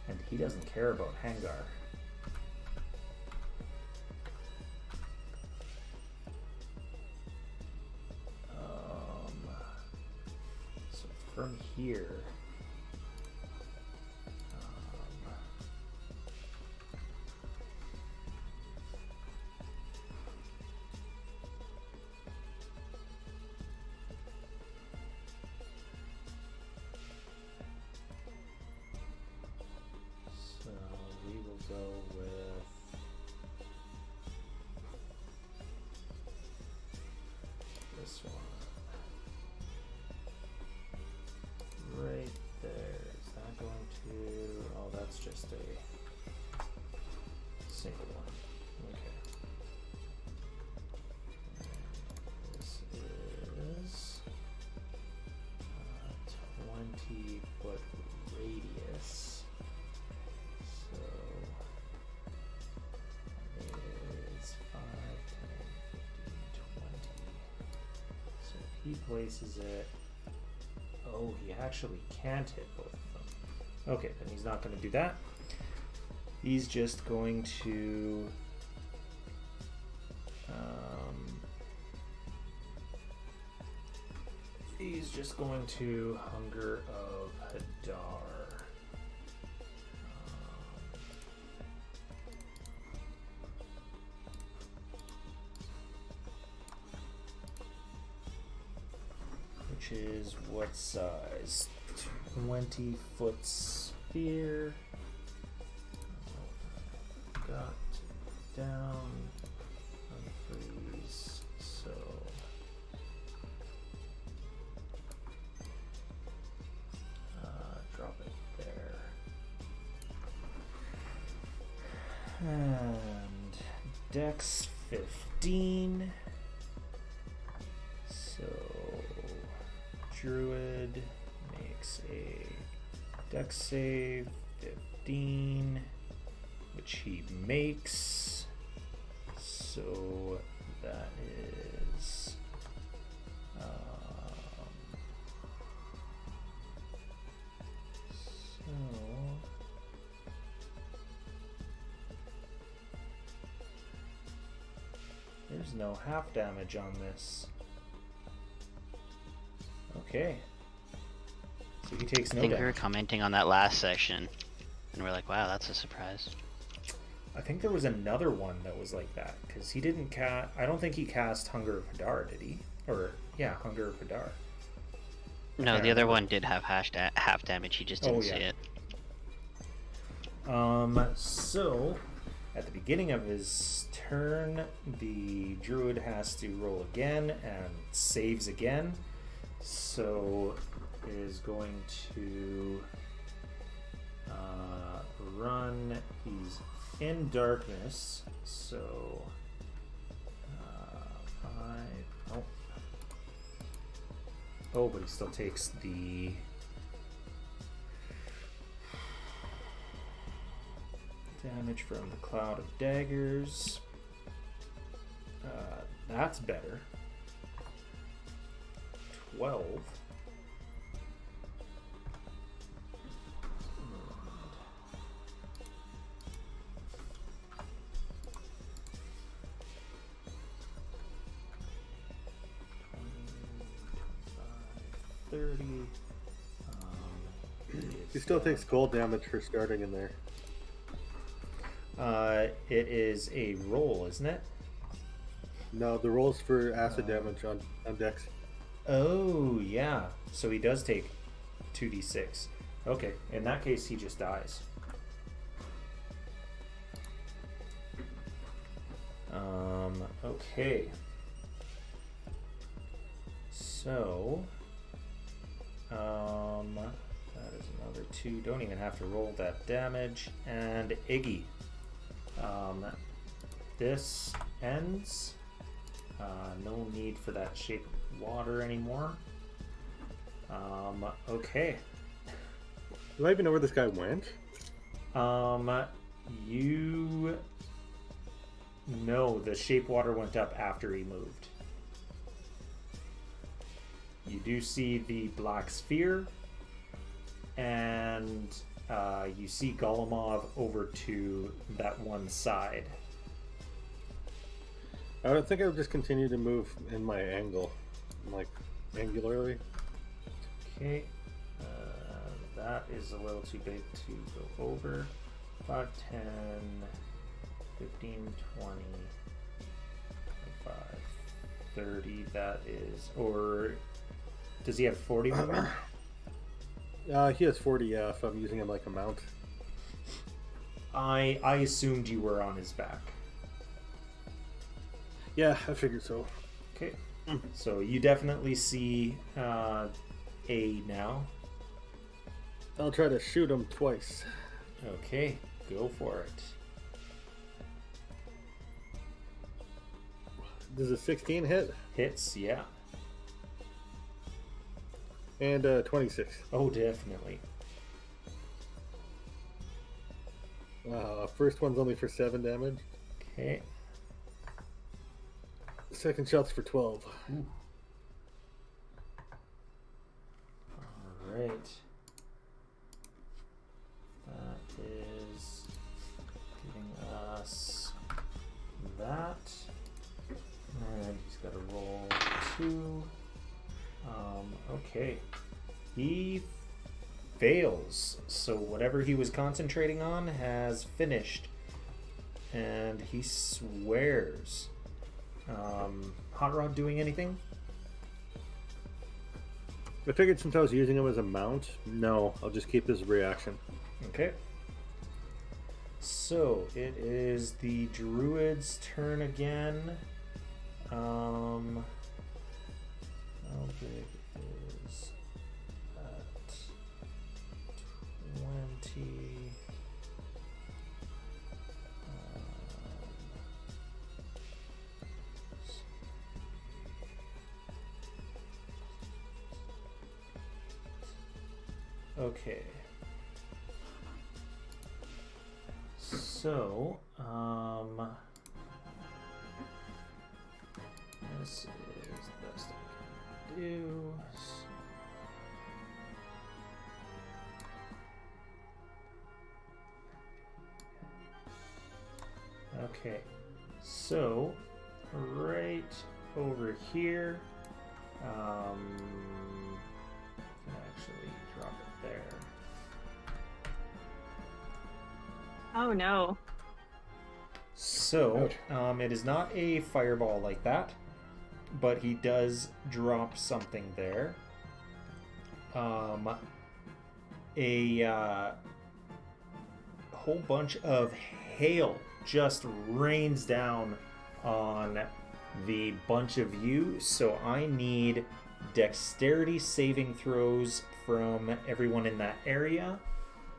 and he doesn't care about Hengar. From here, so we will go with this one. he places it... Oh, he actually can't hit both of them. Okay, then he's not going to do that. He's just going to... he's just going to Hunger of Hadar. Which is what size? 20-foot sphere. Got down. Unfreeze. So. Drop it there. And Dex 15. So. Druid makes a Dex save 15, which he makes. So that is there's no half damage on this. Okay. So he takes no damage. I think we were commenting on that last section, and we're like, wow, that's a surprise. I think there was another one that was like that, because he didn't cast... I don't think he cast Hunger of Hadar, did he? Or, yeah, Hunger of Hadar. No, the other one did have half damage, he just didn't see it. So, at the beginning of his turn, the druid has to roll again and saves again. So it is going to run. He's in darkness, so 5. Oh, but he still takes the damage from the cloud of daggers. That's better. 12. He still takes cold damage for starting in there. It is a roll, isn't it? No, the rolls for acid damage on Dex. Oh, yeah. So he does take 2d6. Okay, in that case, he just dies. Okay. So, that is another 2. Don't even have to roll that damage. And Iggy. This ends. No need for that shape of water anymore. Okay. Do I even know where this guy went? You know the shape water went up after he moved. You do see the black sphere, and you see Golemov over to that one side. I don't think I would just continue to move in my angle, like angularly. Okay, that is a little too big to go over. 5, 10, 15, 20, 25, 30. That is, or does he have 40 movement? He has 40, yeah, if I'm using him like a mount. I assumed you were on his back. Yeah, I figured so. Okay, so you definitely see A now. I'll try to shoot him twice. Okay, go for it. Does a 16 hit? Hits, yeah. And 26. Oh, definitely. First one's only for 7 damage. Okay. 2nd shot's for 12. Ooh. right. That is giving us that. And he's got to roll 2. Okay. He fails. So whatever he was concentrating on has finished. And he swears. Hot Rod doing anything? I figured since I was using him as a mount, no, I'll just keep this reaction. Okay. So it is the druid's turn again. How big is that? 20. Okay. So, this is the best I can do. Okay. So, right over here, actually drop it there. Oh no. So, it is not a fireball like that, but he does drop something there. A whole bunch of hail just rains down on the bunch of you, so I need dexterity saving throws from everyone in that area.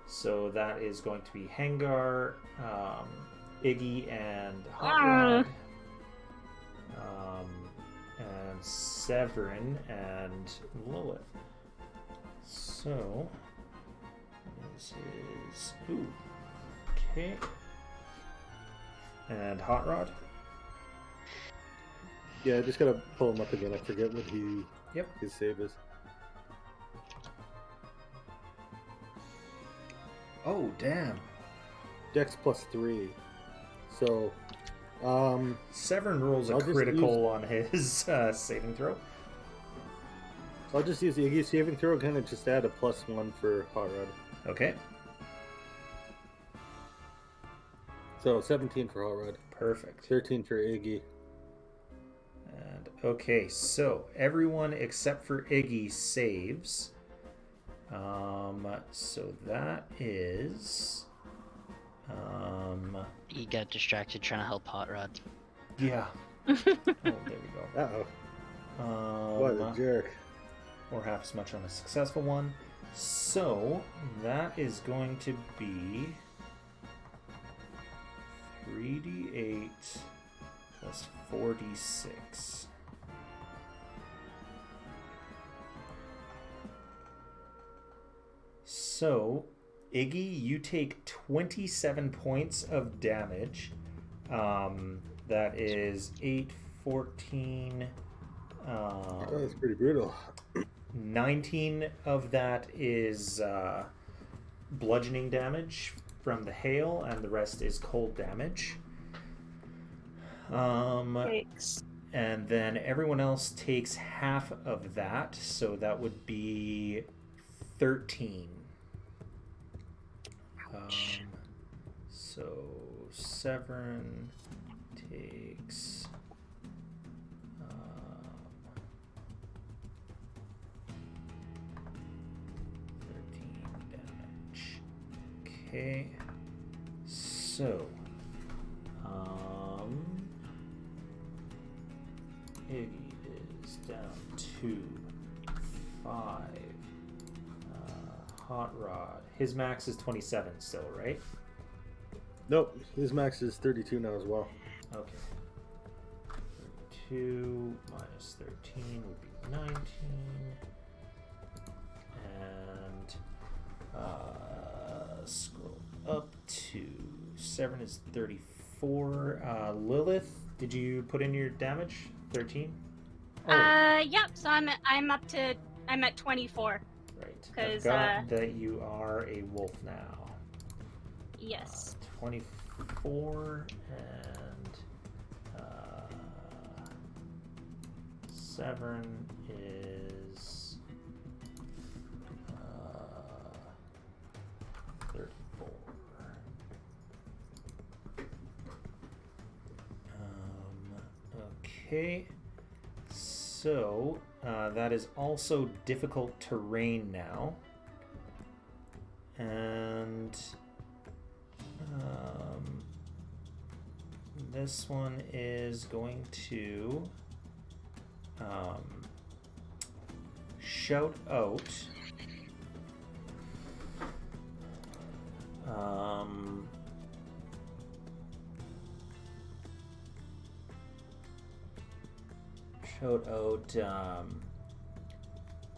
So that is going to be Hengar, Iggy, and Hot Rod, and Severin, and Lilith. So this is okay. And Hot Rod. Yeah, I just gotta pull him up again. I forget what his save is. Oh, damn. Dex +3. So, Severin rolls a critical on his saving throw. I'll just use the Iggy saving throw, kind of just add a +1 for Hot Rod. Okay. So 17 for Hot Rod. Perfect. 13 for Iggy. And okay, so everyone except for Iggy saves. So that is He got distracted trying to help Hot Rod. yeah. Oh, there we go. Uh-oh. What a jerk. Or half as much on a successful one. So that is going to be 3d8 plus 4d6. So, Iggy, you take 27 points of damage. That is 8, 14... that's pretty brutal. 19 of that is bludgeoning damage from the hail, and the rest is cold damage. Thanks. And then everyone else takes half of that, so that would be 13. So Severin takes 13 damage. Okay, so Iggy is down to 5. Hot Rod, his max is 27 still, right? Nope, his max is 32 now as well. Okay. 32 minus 13 would be 19. And scroll up to Severin is 34. Lilith, did you put in your damage? 13? Yep. So I'm at 24. Right. I've 'Cause, got that you are a wolf now. Yes. 24 and Severn is 34. Okay, so that is also difficult terrain now, and this one is going to shout out. Shout out,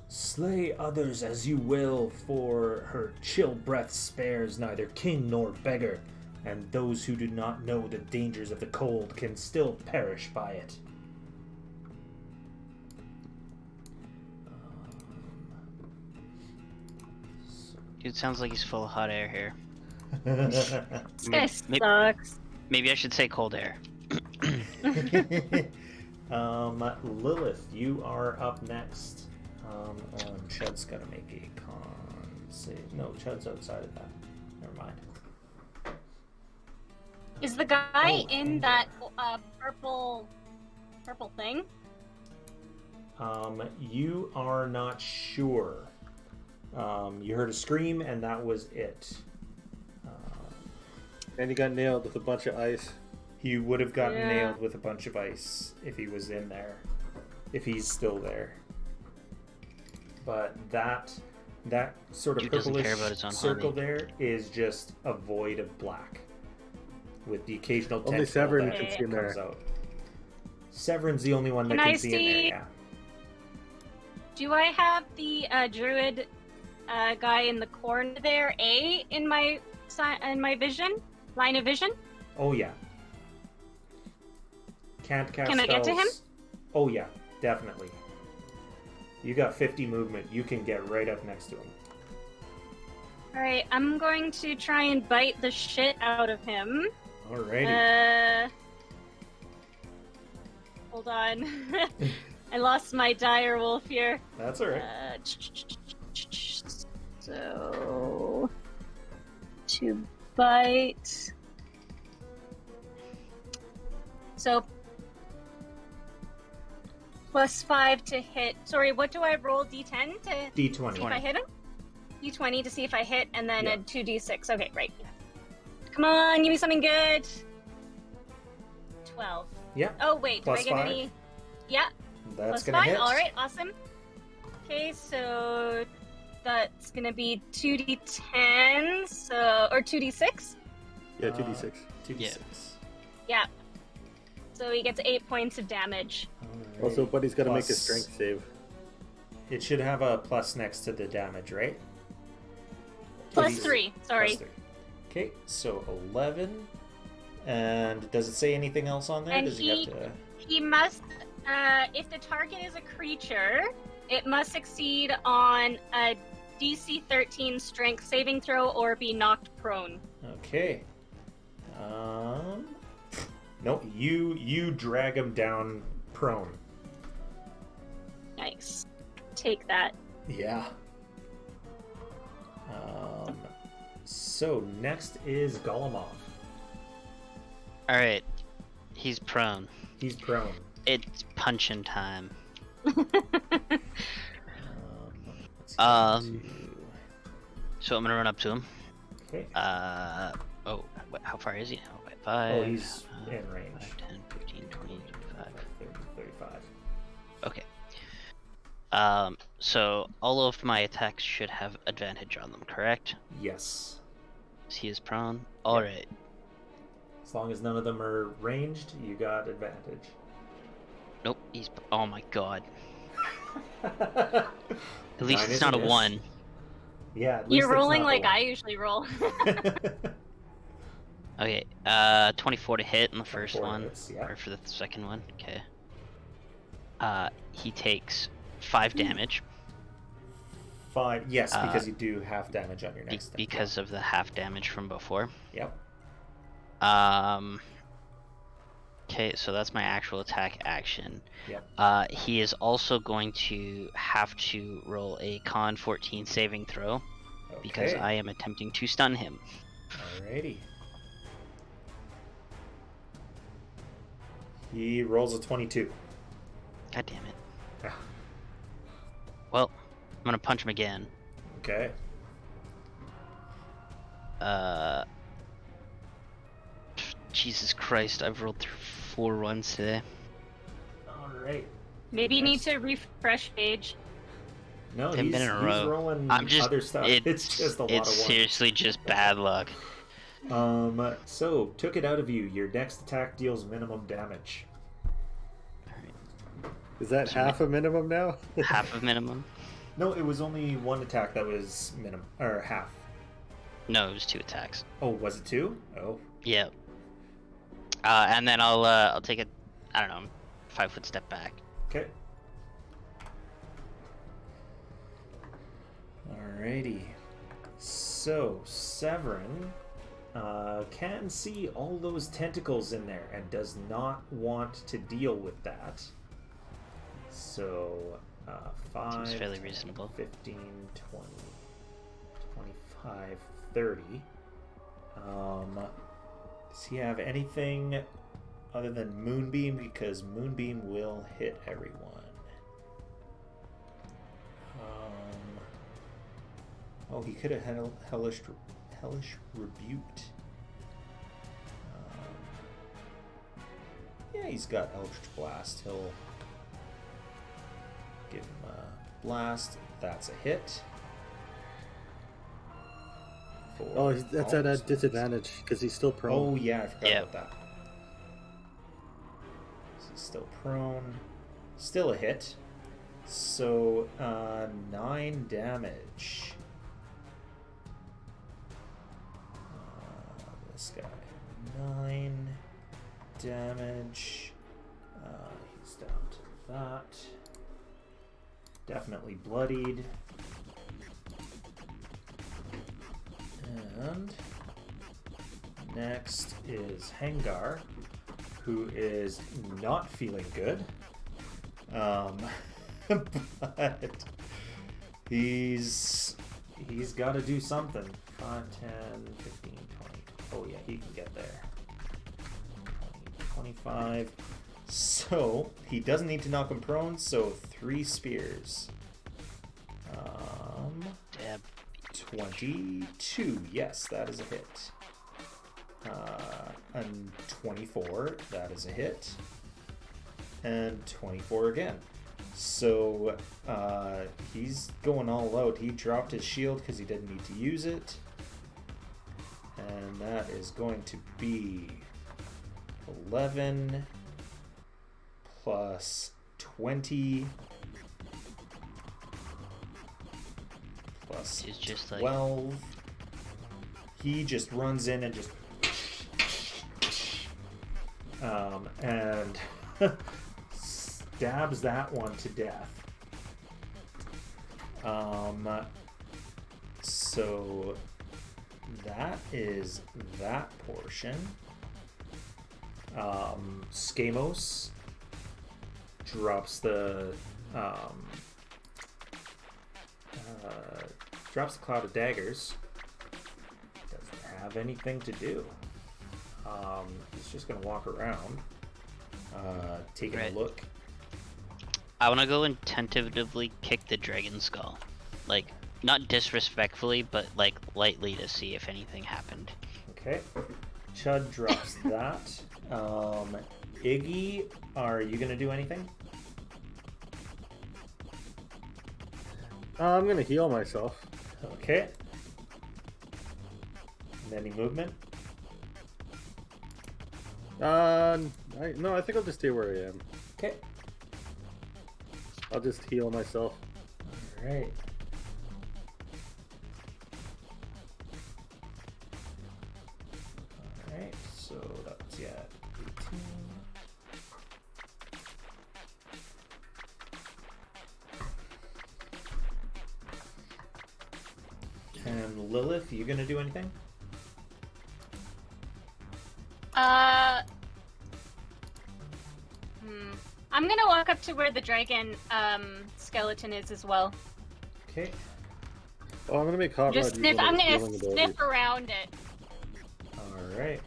slay others as you will, for her chill breath spares neither king nor beggar, and those who do not know the dangers of the cold can still perish by it. Dude, sounds like he's full of hot air here. This guy sucks. Maybe I should say cold air. Lilith, you are up next. Chud's gotta make a con save. No, Chud's outside of that. Never mind. Is the guy in that purple thing? You are not sure. You heard a scream, and that was it. And he got nailed with a bunch of ice. He would have gotten nailed with a bunch of ice if he was in there, if he's still there. But that sort of purplish circle there is just a void of black, with the occasional only Severn that can see in there. comes out. Severn's the only one that Can can I see in there. see- Yeah. Do I have the druid guy in the corner there, in my vision, line of vision? Oh yeah. Can't cast Can I get to him? spells. Oh yeah, definitely. You got 50 movement. You can get right up next to him. Alright, I'm going to try and bite the shit out of him. Alrighty. Hold on. I lost my dire wolf here. That's alright. So... to bite... So... +5 to hit. Sorry, what do I roll? D10 to D20. see if I hit him? D20 to see if I hit, and then a 2d6. Okay, right. Come on, give me something good. 12. Yeah. Oh, wait, Plus do I get 5? any? Yeah, That's plus gonna 5. hit. Alright, awesome. Okay, so that's gonna be 2d10, so, or 2d6? Yeah, 2d6. 2d6. Yeah. So he gets 8 points of damage. Alright. Also, Buddy's got to make a Plus- strength save. It should have a plus next to the damage, right? Plus 3, sorry. Plus 3. Okay, so 11. And does it say anything else on there? And Does he have to... He must, if the target is a creature, it must succeed on a DC 13 strength saving throw or be knocked prone. Okay. No, you drag him down prone. Nice. Take that. Yeah. So next is Golemov. Alright. He's prone. He's prone. It's punching time. Let's go So I'm gonna run up to him. Okay. Oh, how far is he now? 5. Oh, he's in range. 5, 10, 15, 20, 25. 30, 35. Okay. So all of my attacks should have advantage on them, correct? Yes. He is prone. Alright. As long as none of them are ranged, you got advantage. Nope, he's... Oh my god. At At least it's not a 1. Yeah, at least You're it's rolling not like the I usually roll. Okay, 24 to hit in the first 24 one. hits, yeah. Or for the second one, okay. He takes 5 damage. 5. Yes, because you do half damage on your next attack. Because of the half damage from before. Yep. Okay, so that's my actual attack action. Yep. He is also going to have to roll a Con 14 saving throw because I am attempting to stun him. Alrighty. He rolls a 22. God damn it. Well, I'm gonna punch him again. Okay. Jesus Christ, I've rolled through 4 runs today. Alright. Maybe you need to refresh page. No, They've been in a row. Rolling I'm just, other stuff. It's just a lot of It's ones. seriously just bad luck. So, took it out of you. Your next attack deals minimum damage. Is that half a minimum now? Half of minimum? No, it was only one attack that was minimum, or half. No, it was 2 attacks. Oh, was it 2? Oh. Yeah. And then I'll take a, I don't know, 5-foot step back. Okay. Alrighty. So, Severin can see all those tentacles in there and does not want to deal with that. So, 5, Seems fairly reasonable. 15, 20, 25, 30. Does he have anything other than Moonbeam? Because Moonbeam will hit everyone. Oh, he could have had Hellish Rebuked. Yeah, he's got Eldritch Blast. He'll give him a blast. That's a hit. Oh, that's at a disadvantage because he's still prone. Oh, yeah, I forgot about that. So he's still prone. Still a hit. So, 9 damage. This guy. 9 damage. He's down to that. Definitely bloodied. And next is Hengar, who is not feeling good. But he's got to do something. 5, 10, 15, 20. Oh yeah, he can get there. 20, 25. So he doesn't need to knock him prone. So 3 spears. Damn. 22. Yes, that is a hit. And 24. That is a hit. And 24 again. So he's going all out. He dropped his shield because he didn't need to use it. And that is going to be 11 plus 20 plus He's just 12. He just runs in and just and stabs that one to death. So that is that portion. Skamos drops the cloud of daggers. Doesn't have anything to do. He's just gonna walk around, taking a look. I want to go and tentatively kick the dragon skull, like not disrespectfully, but like lightly to see if anything happened. Okay, Chud drops that. Iggy, are you gonna do anything? I'm gonna heal myself. Okay. And any movement? No, I think I'll just stay where I am. Okay. I'll just heal myself. All right. All right. So that's 18. then Lilith, you gonna do anything? I'm gonna walk up to where the dragon skeleton is as well. Okay. Oh, I'm gonna make Hot Just Rod sniff. use one I'm of his gonna healing sniff abilities. around it. All right.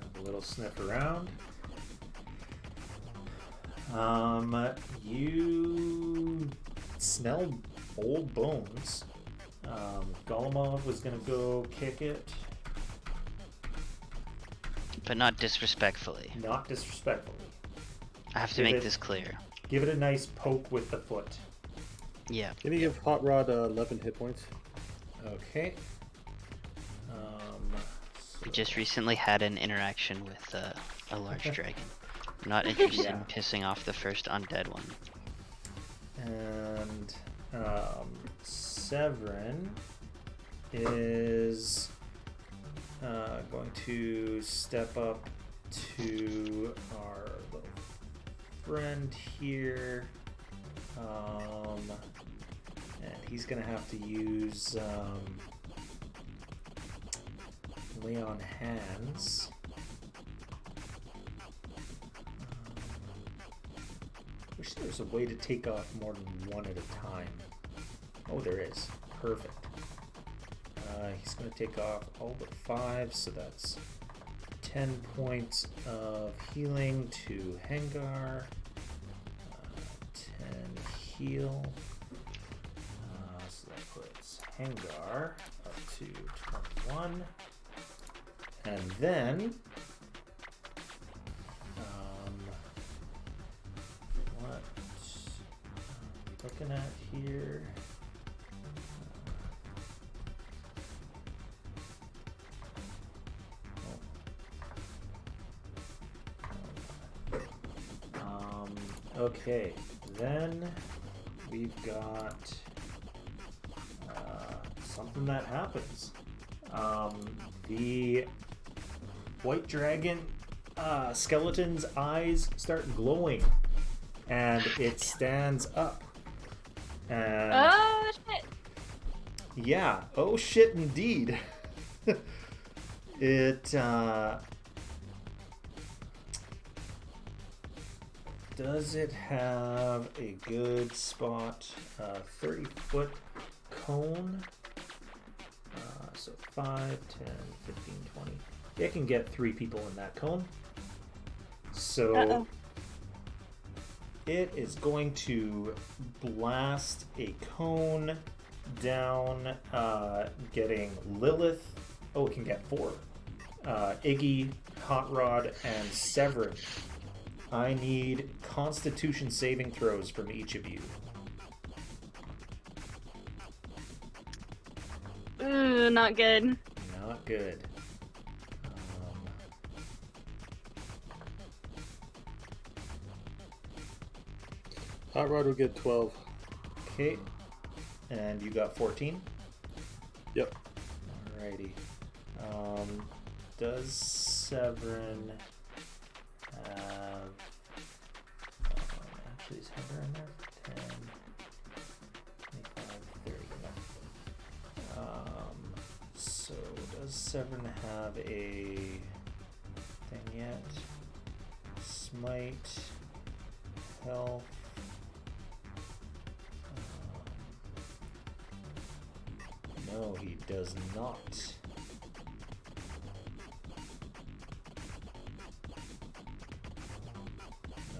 Have a little sniff around. You smell old bones. Golemov was gonna go kick it. But not disrespectfully. Not disrespectfully. I have to Give make it- this clear. Give it a nice poke with the foot. Yeah. Can you give Hot Rod 11 hit points? Okay. We just recently had an interaction with a large dragon. I'm not interested in Yeah. pissing off the first undead one. And Severin is going to step up to our little friend here, and he's gonna have to use lay on hands. Wish there was a way to take off more than one at a time. Oh, there is. Perfect. He's going to take off all but 5, so that's 10 points of healing to Hengar. 10 heal. So that puts Hengar up to 21. And then what are we looking at here? Okay, then we've got something that happens. The white dragon skeleton's eyes start glowing, and it stands up. And Oh shit! yeah, oh shit, indeed. It does it have a good spot? 30-foot cone. So 5, 10, 15, 20. It can get 3 people in that cone. So Uh-oh. it is going to blast a cone down, getting Lilith. Oh, it can get 4. Iggy, Hot Rod, and Severin. I need Constitution saving throws from each of you. Ooh, not good. Not good. Hot Rod will get 12. Okay. And you got 14? Yep. Alrighty. Does Severin have... actually, is Heather in there? 10, 25, 30. So does Severin have a thing yet? Smite, health. No, he does not.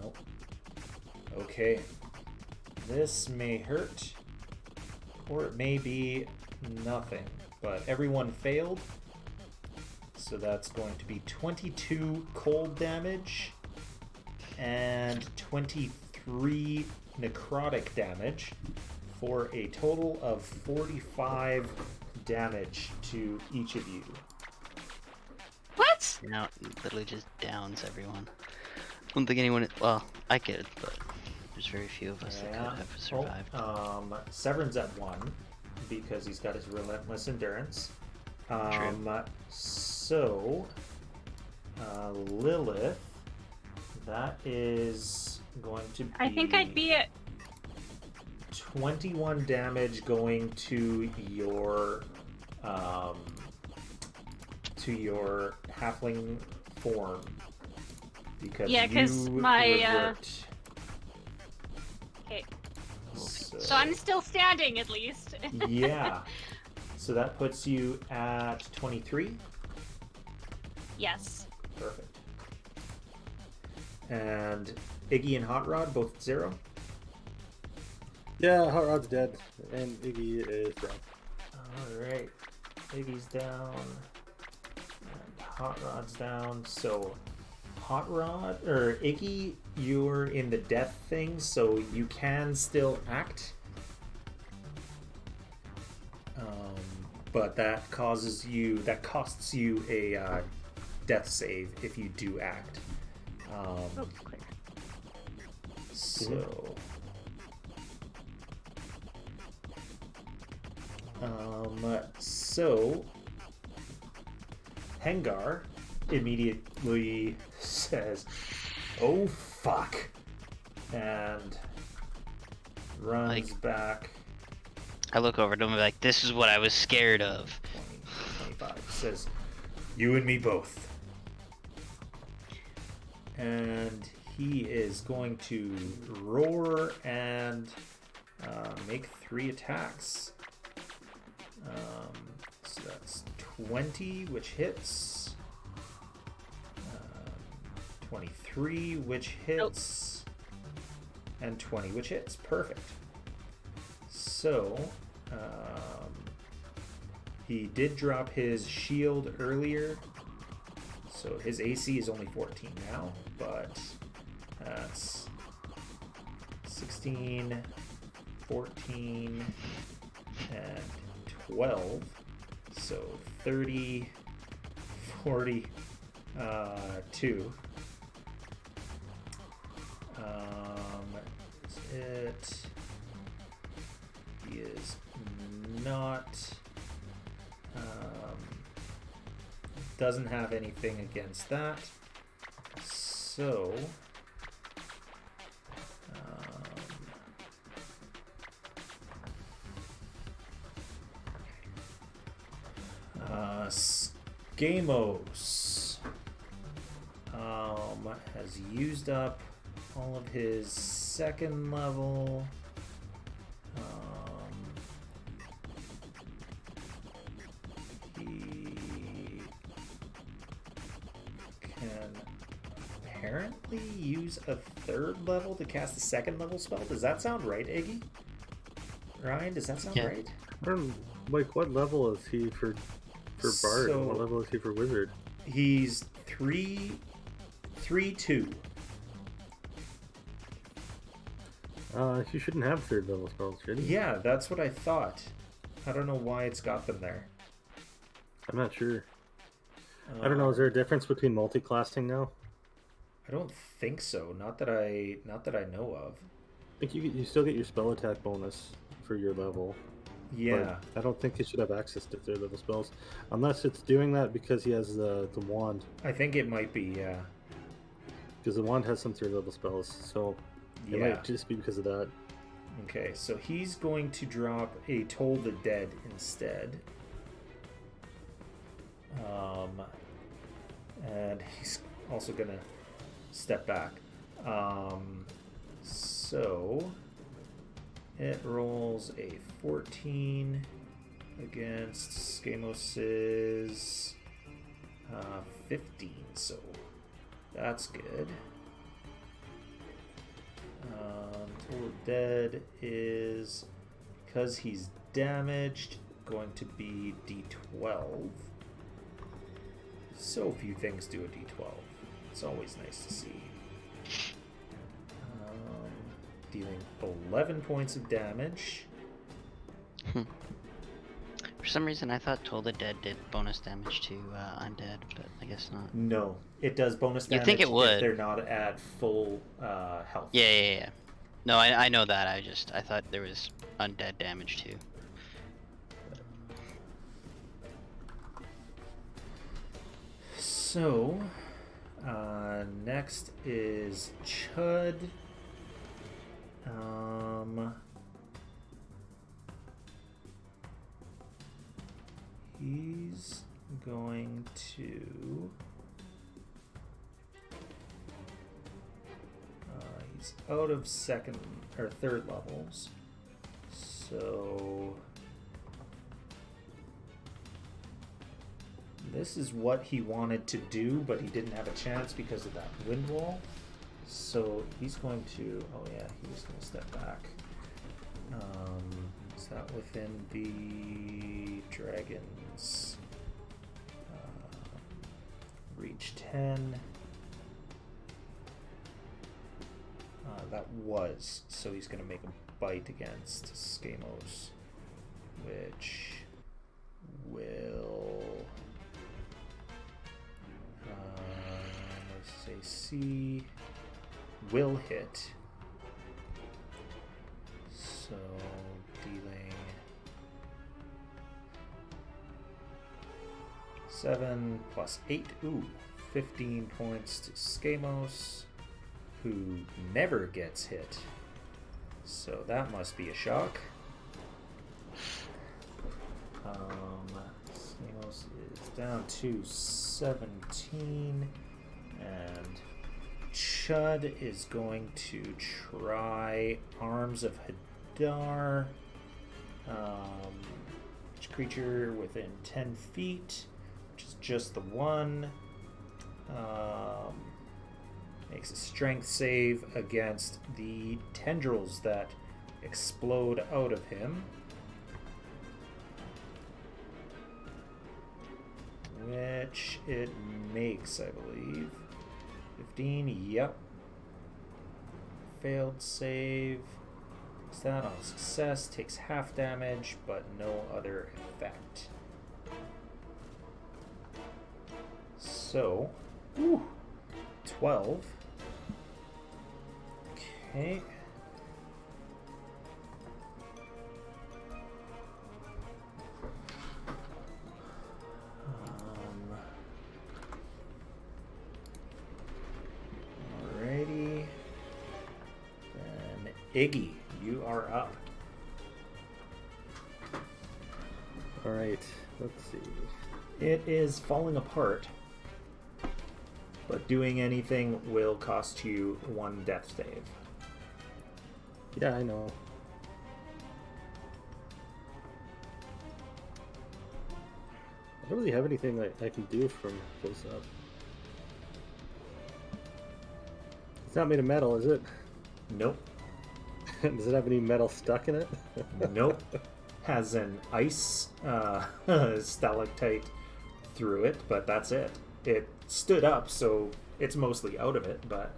Nope. Okay. This may hurt, or it may be nothing, but everyone failed. So that's going to be 22 cold damage and 23 necrotic damage for a total of 45 damage to each of you. What? Now it literally just downs everyone. I don't think anyone. Well, I could, but there's very few of us that could have survived. Severin's at 1 because he's got his relentless endurance. True. So, Lilith, that is going to be... I think I'd be at. 21 damage going to your halfling form. Because my okay. So I'm still standing at least. Yeah. So that puts you at 23? Yes. Perfect. And Iggy and Hot Rod both at 0? Yeah, Hot Rod's dead, and Iggy is down. Alright. Iggy's down. And Hot Rod's down. So Hot Rod, or Iggy, you're in the death thing, so you can still act. But that costs you a death save if you do act. So Hengar immediately says, "Oh fuck," and runs back. I look over to him and be like, "This is what I was scared of." 25 says, "You and me both." And he is going to roar and make 3 attacks. So that's 20, which hits. 23, which hits. And 20, which hits. Perfect. So, he did drop his shield earlier. So his AC is only 14 now, but that's 16, 14, and 12. So 30, 42. That's it. He is not... doesn't have anything against that. So... Skamos has used up all of his 2nd level. He can apparently use a 3rd level to cast a 2nd level spell. Does that sound right, Iggy? Ryan, does that sound right? Like, what level is he for Bard? So, what level is he for Wizard? He's 3-2. He shouldn't have 3rd level spells, should he? Yeah, that's what I thought. I don't know why it's got them there. I'm not sure. I don't know. Is there a difference between multi-classing now? I don't think so. Not that I know of. I think you still get your spell attack bonus for your level. Yeah. But I don't think he should have access to 3rd level spells, unless it's doing that because he has the wand. I think it might be, yeah. Because the wand has some 3rd level spells, so it might just be because of that. Okay, so he's going to drop a Toll the Dead instead. And he's also gonna step back. So it rolls a 14 against Skamos' 15, so that's good. Total Dead is, because he's damaged, going to be D12. So few things do a D12. It's always nice to see. Dealing 11 points of damage. For some reason, I thought Toll the Dead did bonus damage to undead, but I guess not. No, it does bonus damage. You'd think it would. If they're not at full health. Yeah. No, I know that. I thought there was undead damage too. So, next is Chud. he's going to... he's out of second or third levels. So... this is what he wanted to do, but he didn't have a chance because of that wind wall. So he's going to... oh yeah, he's going to step back. Is that within the dragon's reach 10? That was. So he's going to make a bite against Skamos, which will... let's say C will hit. So dealing 7 plus 8, 15 points to Skamos, who never gets hit. So that must be a shock. Skamos is down to 17, and Chud is going to try Arms of Hadar. Each creature within 10 feet, which is just the one, makes a strength save against the tendrils that explode out of him. Which it makes, I believe. 15, yep. Failed save. Is that on success? Takes half damage, but no other effect. So, 12. Okay. Alrighty. Then Iggy, you are up. Alright, let's see. It is falling apart, but doing anything will cost you 1 death save. Yeah, I know. I don't really have anything I can do from close up. It's not made of metal, is it? Nope. Does it have any metal stuck in it? Nope. Has an ice stalactite through it, but that's it. It stood up, so it's mostly out of it, but...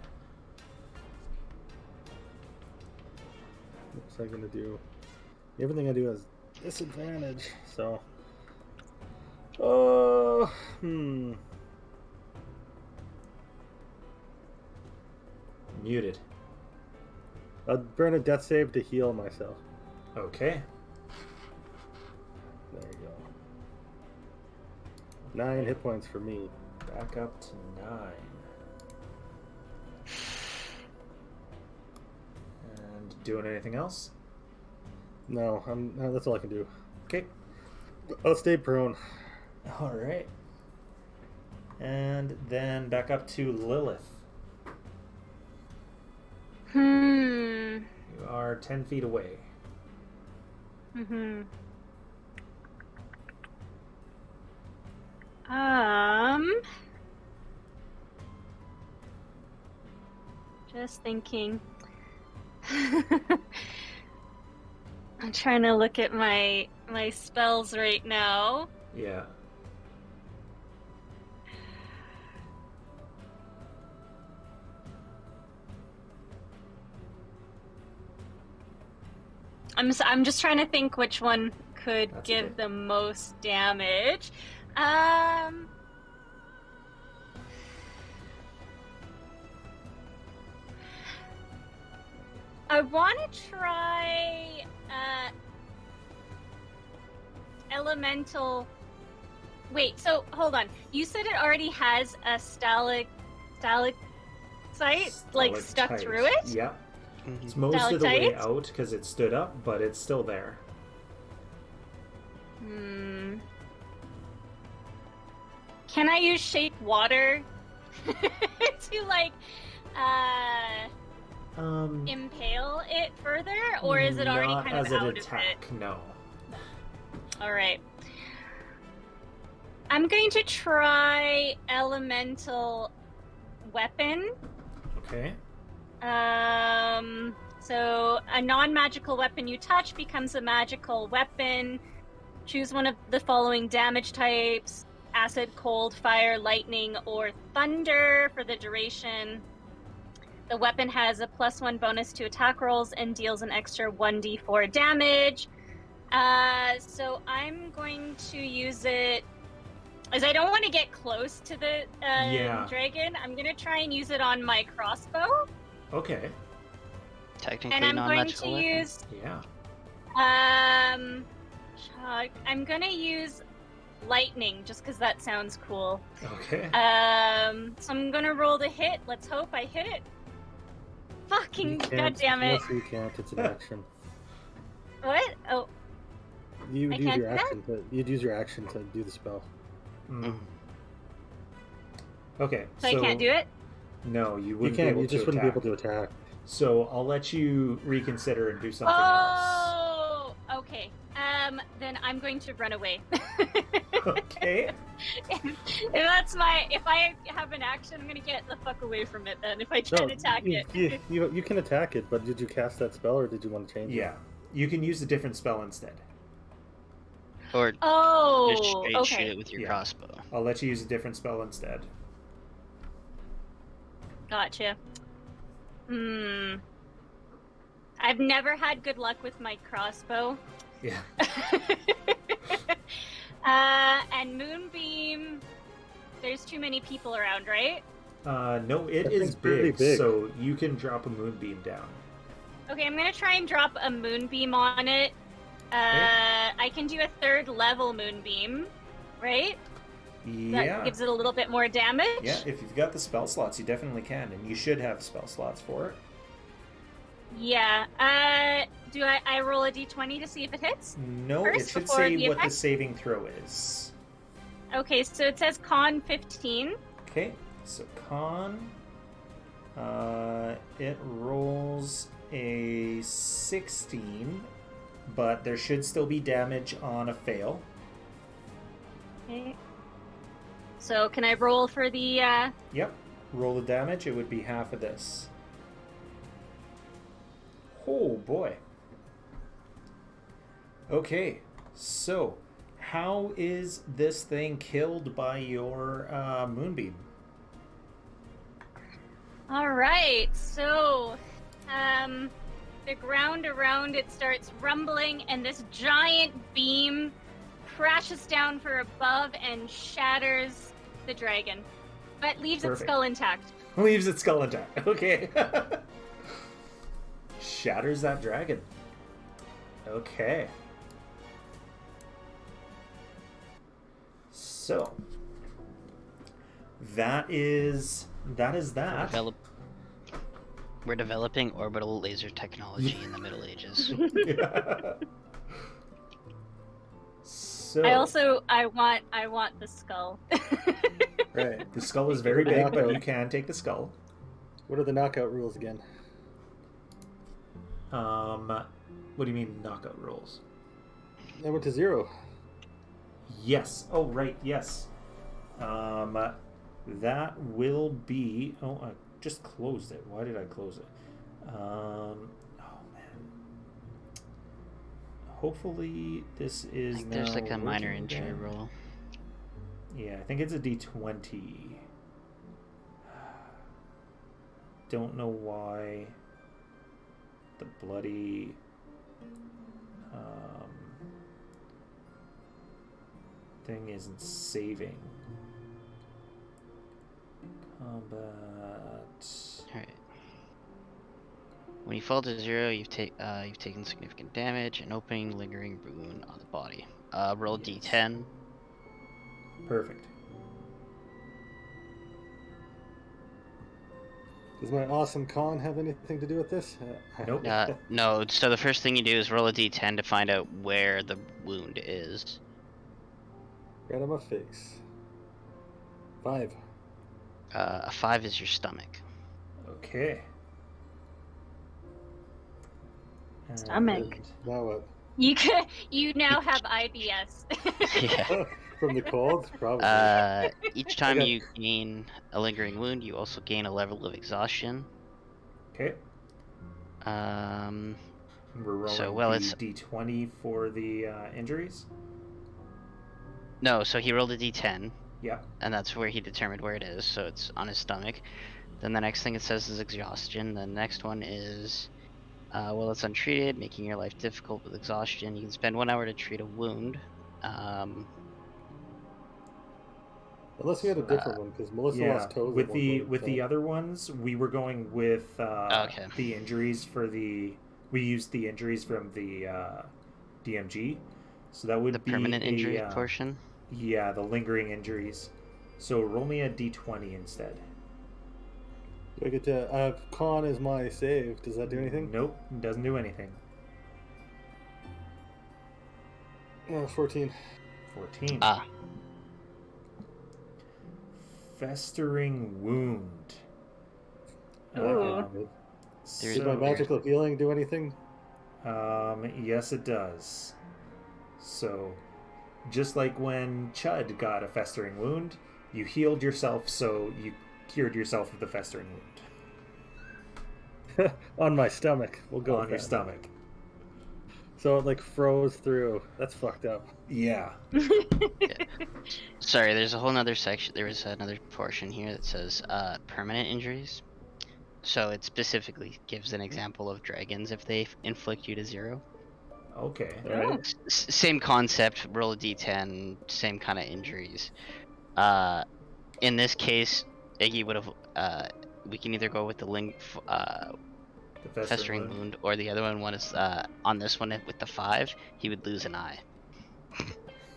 what's I gonna do? Everything I do has disadvantage, so... Muted. I'll burn a death save to heal myself. Okay. There you go. 9 hit points for me. Back up to 9. And doing anything else? No, that's all I can do. Okay. I'll stay prone. Alright. And then back up to Lilith. You are 10 feet away. Just thinking. I'm trying to look at my spells right now. Yeah. I'm just trying to think which one could give okay. the most damage. I want to try elemental. Wait, so hold on. You said it already has a stalactite like stuck through it? Yeah. It's most of the way out because it stood up, but it's still there. Can I use shape water to like impale it further, or is it already not kind of as an out attack? of it? No. All right. I'm going to try elemental weapon. Okay. So a non-magical weapon you touch becomes a magical weapon. Choose one of the following damage types: acid, cold, fire, lightning, or thunder for the duration. The weapon has a +1 bonus to attack rolls and deals an extra 1d4 damage. So I'm going to use it, as I don't want to get close to the dragon. I'm going to try and use it on my crossbow. Okay. Technically And I'm going non-magical to weapon. use... Yeah. I'm going to use lightning, just because that sounds cool. Okay. So I'm going to roll the hit. Let's hope I hit it. Fucking goddammit. No, you can't. It's an action. What? Oh. You'd I use can't your do that? action to. You'd use your action to do the spell. Mm. Okay. So I can't do it? No, you You wouldn't can't. be able You just to wouldn't be attack. able to attack. So I'll let you reconsider and do something else. Oh, okay. Then I'm going to run away. Okay. if I have an action, I'm gonna get the fuck away from it then, if I can't attack it. You can attack it, but did you cast that spell or did you want to change it? Yeah. You can use a different spell instead. Or just straight okay. shoot it with your Yeah. crossbow. I'll let you use a different spell instead. Gotcha. I've never had good luck with my crossbow. Yeah. And Moonbeam, there's too many people around, right? No, it That is thing's pretty big, big. so you can drop a moonbeam down. Okay, I'm gonna try and drop a Moonbeam on it. I can do a 3rd level Moonbeam, right? Yeah. That gives it a little bit more damage? Yeah, if you've got the spell slots, you definitely can, and you should have spell slots for it. Yeah. Do I roll a d20 to see if it hits? No, First, it should before say the what the effect? saving throw is. Okay, so it says con 15. Okay, so con, it rolls a 16, but there should still be damage on a fail. Okay. So can I roll for the Yep, roll the damage, it would be half of this. Oh boy. Okay, so how is this thing killed by your moonbeam? Alright, so the ground around it starts rumbling and this giant beam crashes down from above and shatters the dragon, but leaves its Perfect. skull intact. Leaves its skull intact. Okay. Shatters that dragon. Okay. So that is that. We're developing orbital laser technology in the Middle Ages. Yeah. So I want the skull. Right. the skull is very big, but you can take the skull. What are the knockout rules again? What do you mean knockout rules? I went to 0. Yes. Oh, right. Yes. That will be. Oh, I just closed it. Why did I close it? Oh man. Hopefully this is now. There's like a minor working injury again. roll. Yeah, I think it's a D20. Don't know why the bloody thing isn't saving. Combat. Alright. When you fall to 0, you've taken significant damage, an opening lingering wound on the body. Roll Yes. D10. Perfect. Does my awesome con have anything to do with this? Nope. No, so the first thing you do is roll a D10 to find out where the wound is. Right on my face. 5. A 5 is your stomach. Okay. Stomach. And- Now what? You now have IBS. Yeah. From the cold? Probably. Each time Okay. you gain a lingering wound, you also gain a level of exhaustion. Okay. Um, We're rolling So, well, the it's- d20 for the injuries. no, so he rolled a d10, Yeah. and that's where he determined where it is, so it's on his stomach. Then the next thing it says is exhaustion. The next one is, well, it's untreated, making your life difficult with exhaustion. You can spend 1 hour to treat a wound. Unless we had a different one, because Melissa Yeah. lost toes. With at one the point, with so- the other ones, we were going with Okay. the injuries for the. We used the injuries from the DMG, so that would the be permanent injury a, portion. Yeah, the lingering injuries. So roll me a d20 instead. Do I get to... Kahn is my save. Does that do anything? Nope, doesn't do anything. 14. 14. Ah, Festering wound. Ooh. There's Did my no- magical healing do anything? Yes, it does. So, just like when Chud got a festering wound, you healed yourself, so you cured yourself of the festering wound On my stomach. We'll go on with your that. stomach. So it like froze through. That's fucked up. Yeah. sorry, there's a whole nother section. There was another portion here that says permanent injuries. So it specifically gives an example of dragons if they inflict you to 0. Okay. Alright. Same concept, roll a d10, same kind of injuries. In this case, Iggy would have. We can either go with the The festering wound, or the other one is on this one with the 5. He would lose an eye.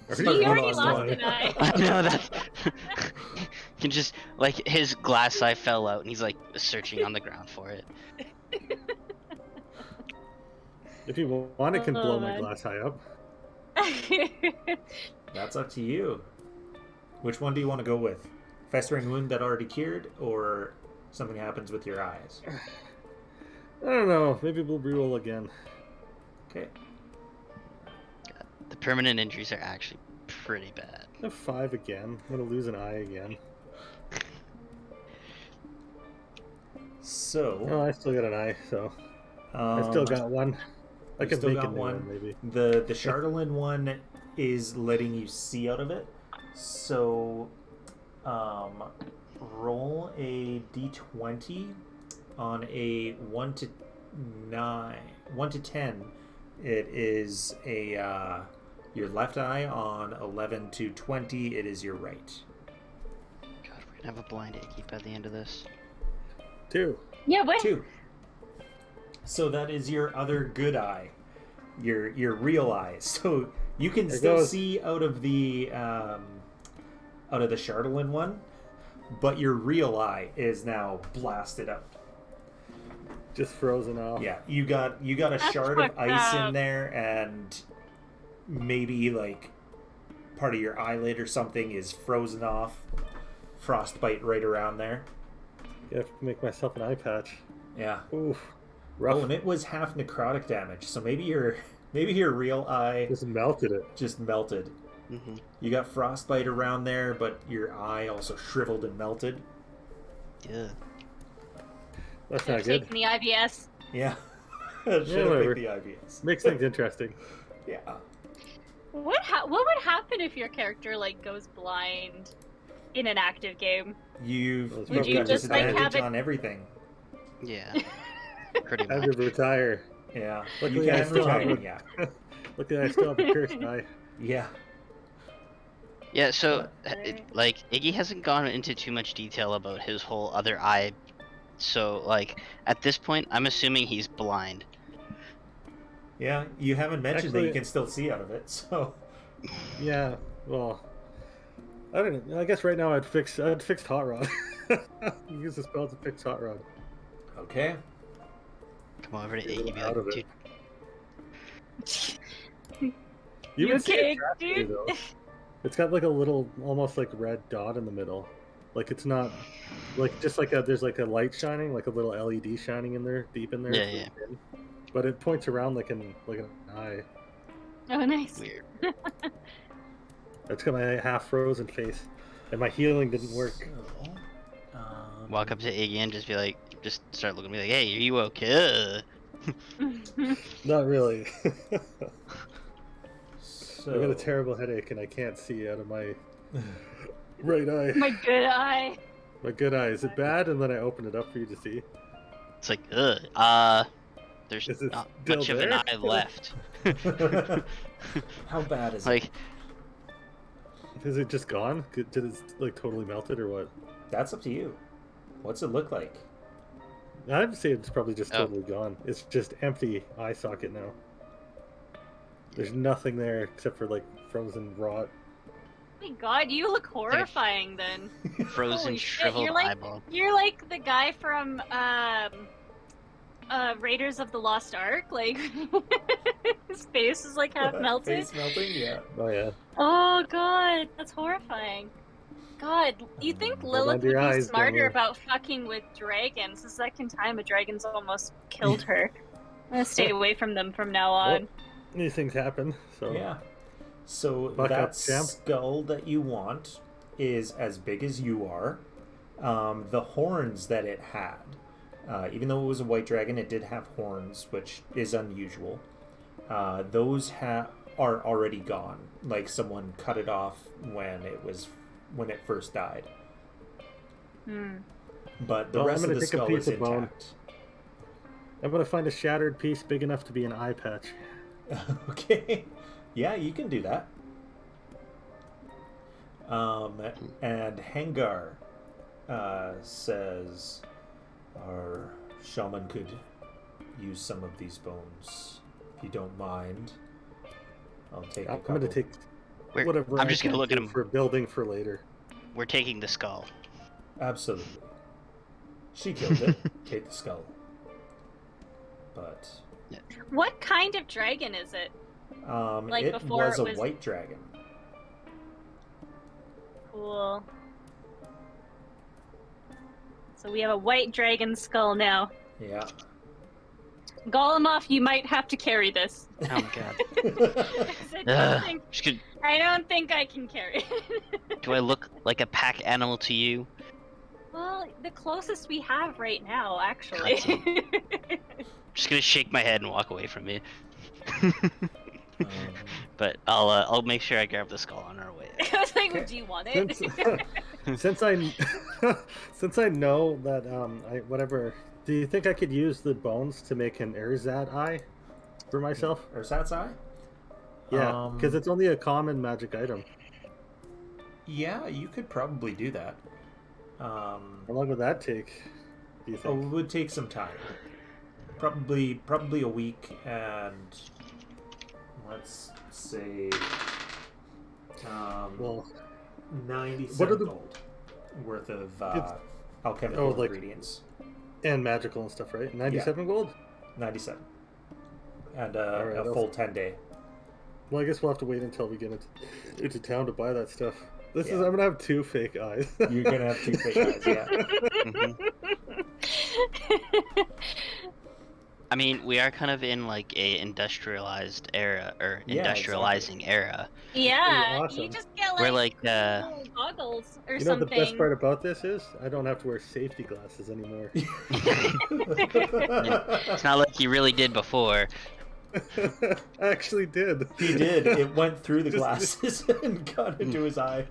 Or He just already lost lost one. an eye. I know that. You can just like his glass eye fell out, and he's like searching on the ground for it. If you want, it can Oh, blow my man. glass eye up. That's up to you. Which one do you want to go with? Festering wound that already cured, or something happens with your eyes? I don't know. Maybe we'll reroll again. Okay. The permanent injuries are actually pretty bad. I have 5 again. I'm gonna lose an eye again. So, Oh, I still got an eye, so I still got one. I you could still make a got new one? one, maybe. the Charlatan one is letting you see out of it. So, roll a d20 on a 1 to 9, 1 to 10. It is a your left eye. On 11 to 20, it is your right. God, we're gonna have a blind Iggy by the end of this. 2. Yeah, what? 2. So that is your other good eye, your real eye. So you can There still goes. see out of the Charlatan one, but your real eye is now blasted out. Just frozen off. Yeah, you got a That's shard of fucked ice up. in there, and maybe like part of your eyelid or something is frozen off. Frostbite right around there. I have to make myself an eye patch. Yeah. Oof. Rough. Oh, and it was half necrotic damage, so maybe your real eye Just melted it. just melted. Mm-hmm. You got frostbite around there, but your eye also shriveled and melted. Yeah. That's Should've not good. taken the IBS. Yeah. Should have whatever. picked the IBS. Makes things interesting. Yeah. What would happen if your character like goes blind in an active game? You've Would you got just, like, disadvantage have it- on everything. Yeah. Pretty I much. would retire. Yeah. Luckily, you I can still have retire. a- Yeah. Look at I still have a cursed eye. Yeah. Yeah, so Right. like Iggy hasn't gone into too much detail about his whole other eye. So like at this point, I'm assuming he's blind. Yeah. You haven't mentioned that you Actually- can still see out of it, so. Yeah. Well, I don't know. I guess right now I'd fix Hot Rod. Use the spell to fix Hot Rod. Okay. Come over to Get Iggy, be out of like, it. dude, You You can see okay, it drastically, dude? though. It's got like a little, almost like red dot in the middle. Like it's not like just like there's like a light shining, like a little LED shining in there, deep in there. Yeah, yeah. But it points around like an eye. Oh, nice. Weird. That's got my half frozen face, and my healing didn't work. So, Walk up to Iggy and just be like, just start looking at me like, hey, are you okay? Not really. so I got a terrible headache, and I can't see out of my right eye. My good eye. My good eye. Is it bad? And then I open it up for you to see. It's like, there's Is it not still much of an there? eye left. how bad is it? Like, Is it just gone? Did it like totally melted or what? That's up to you. What's it look like? I'd say it's probably just Oh. totally gone. It's just empty eye socket now. There's nothing there except for like frozen rot. Oh my god, you look horrifying then. frozen, Holy shit, shriveled you're like- eyeball. You're like the guy from Raiders of the Lost Ark. Like his face is like half melted. Face melting, yeah. Oh yeah. Oh god, that's horrifying. God, you think Hold Lilith on to your would be eyes, smarter Bella. about fucking with dragons? The second time a dragon's almost killed her. I'm gonna stay away from them from now on. These things happen. So Yeah. So Buck that up, champ. skull that you want is as big as you are. The horns that it had, even though it was a white dragon, it did have horns, which is unusual. Those are already gone. Like someone cut it off when it first died. Hmm. But the Well, I'm rest of gonna the take a skull piece is of bone. intact. I'm gonna find a shattered piece big enough to be an eye patch. Okay. Yeah, you can do that. And Hangar says our shaman could use some of these bones. If you don't mind, I'll take a I'm couple. gonna take We're- whatever. I'm I just gonna can look at do him. for building for later. We're taking the skull. Absolutely. She killed it. Take the skull. But What kind of dragon is it? Like it before was it a was- white dragon. Cool. So we have a white dragon skull now. Yeah. Golemoff, you might have to carry this. Oh my god. 'Cause Just I don't think I can carry it. do I look like a pack animal to you? Well, the closest we have right now, actually. Just gonna shake my head and walk away from you. Um, But I'll make sure I grab the skull on our way. I was like, do you want it? Since I since I know that whatever. Do you think I could use the bones to make an Erzat eye for myself? Ersatz eye? Yeah, because it's only a common magic item. Yeah, you could probably do that. How long would that take? Do you Oh, think? it would take some time. Probably a week, and let's say Well, 97 what are the- gold worth of It's- alchemical like- ingredients. and magical and stuff, right? 97 gold. 97, and Alright, a I'll- full 10 day. Well, I guess we'll have to wait until we get into town to buy that stuff. This is Yeah. I'm gonna have 2 fake eyes. You're gonna have 2 fake eyes, yeah. I mean, we are kind of in like a industrialized era, or Yeah, industrializing era. Yeah, Awesome. you just get We're like like, little goggles or You know something. the best part about this is I don't have to wear safety glasses anymore. It's not like you really did before. I actually did. He did. It went through the Just- glasses and got into his eye.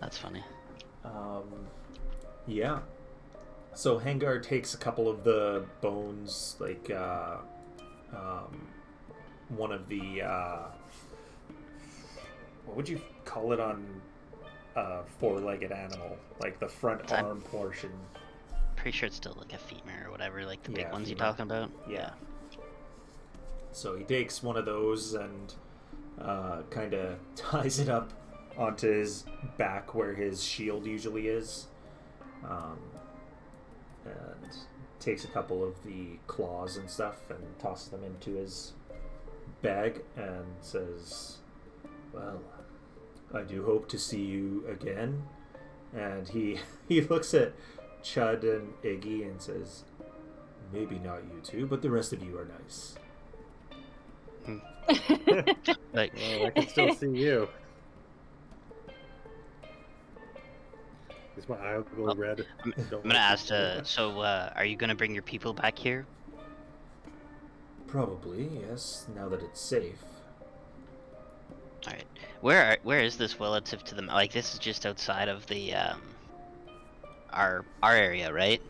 That's funny. Yeah. So Hangar takes a couple of the bones, like one of the what would you call it on a 4-legged animal, like the front I'm- arm portion. Pretty sure it's still like a femur or whatever, like the big Yeah, ones you're femur. talking about. Yeah. So he takes one of those and kind of ties it up onto his back where his shield usually is, and takes a couple of the claws and stuff and tosses them into his bag and says, "Well, I do hope to see you again. And he looks at Chud and Iggy and says, "Maybe not you two, but the rest of you are nice." Like, Well, I can still see you. Is my eye go red? I'm gonna ask. So, are you gonna bring your people back here? Probably, yes. Now that it's safe. All right. Where is this relative to the like? This is just outside of the our area, right?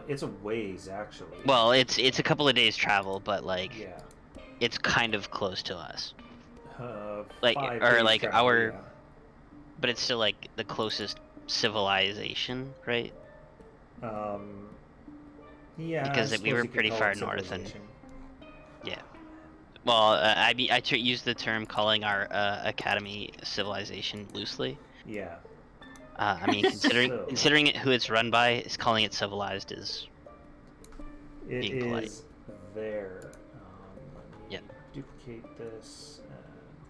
It's a ways actually. Well, it's a couple of days travel, but like Yeah. it's kind of close to us. Like 5 or days like travel, our, yeah. but it's still like the closest civilization, right? Yeah. Because I we suppose were you could pretty call far it north and- civilization. Yeah. Well, I mean, use the term calling our academy civilization loosely. Yeah. I mean, So- considering who it's run by, is calling it civilized is It being polite. is there. Let me Yep. duplicate this.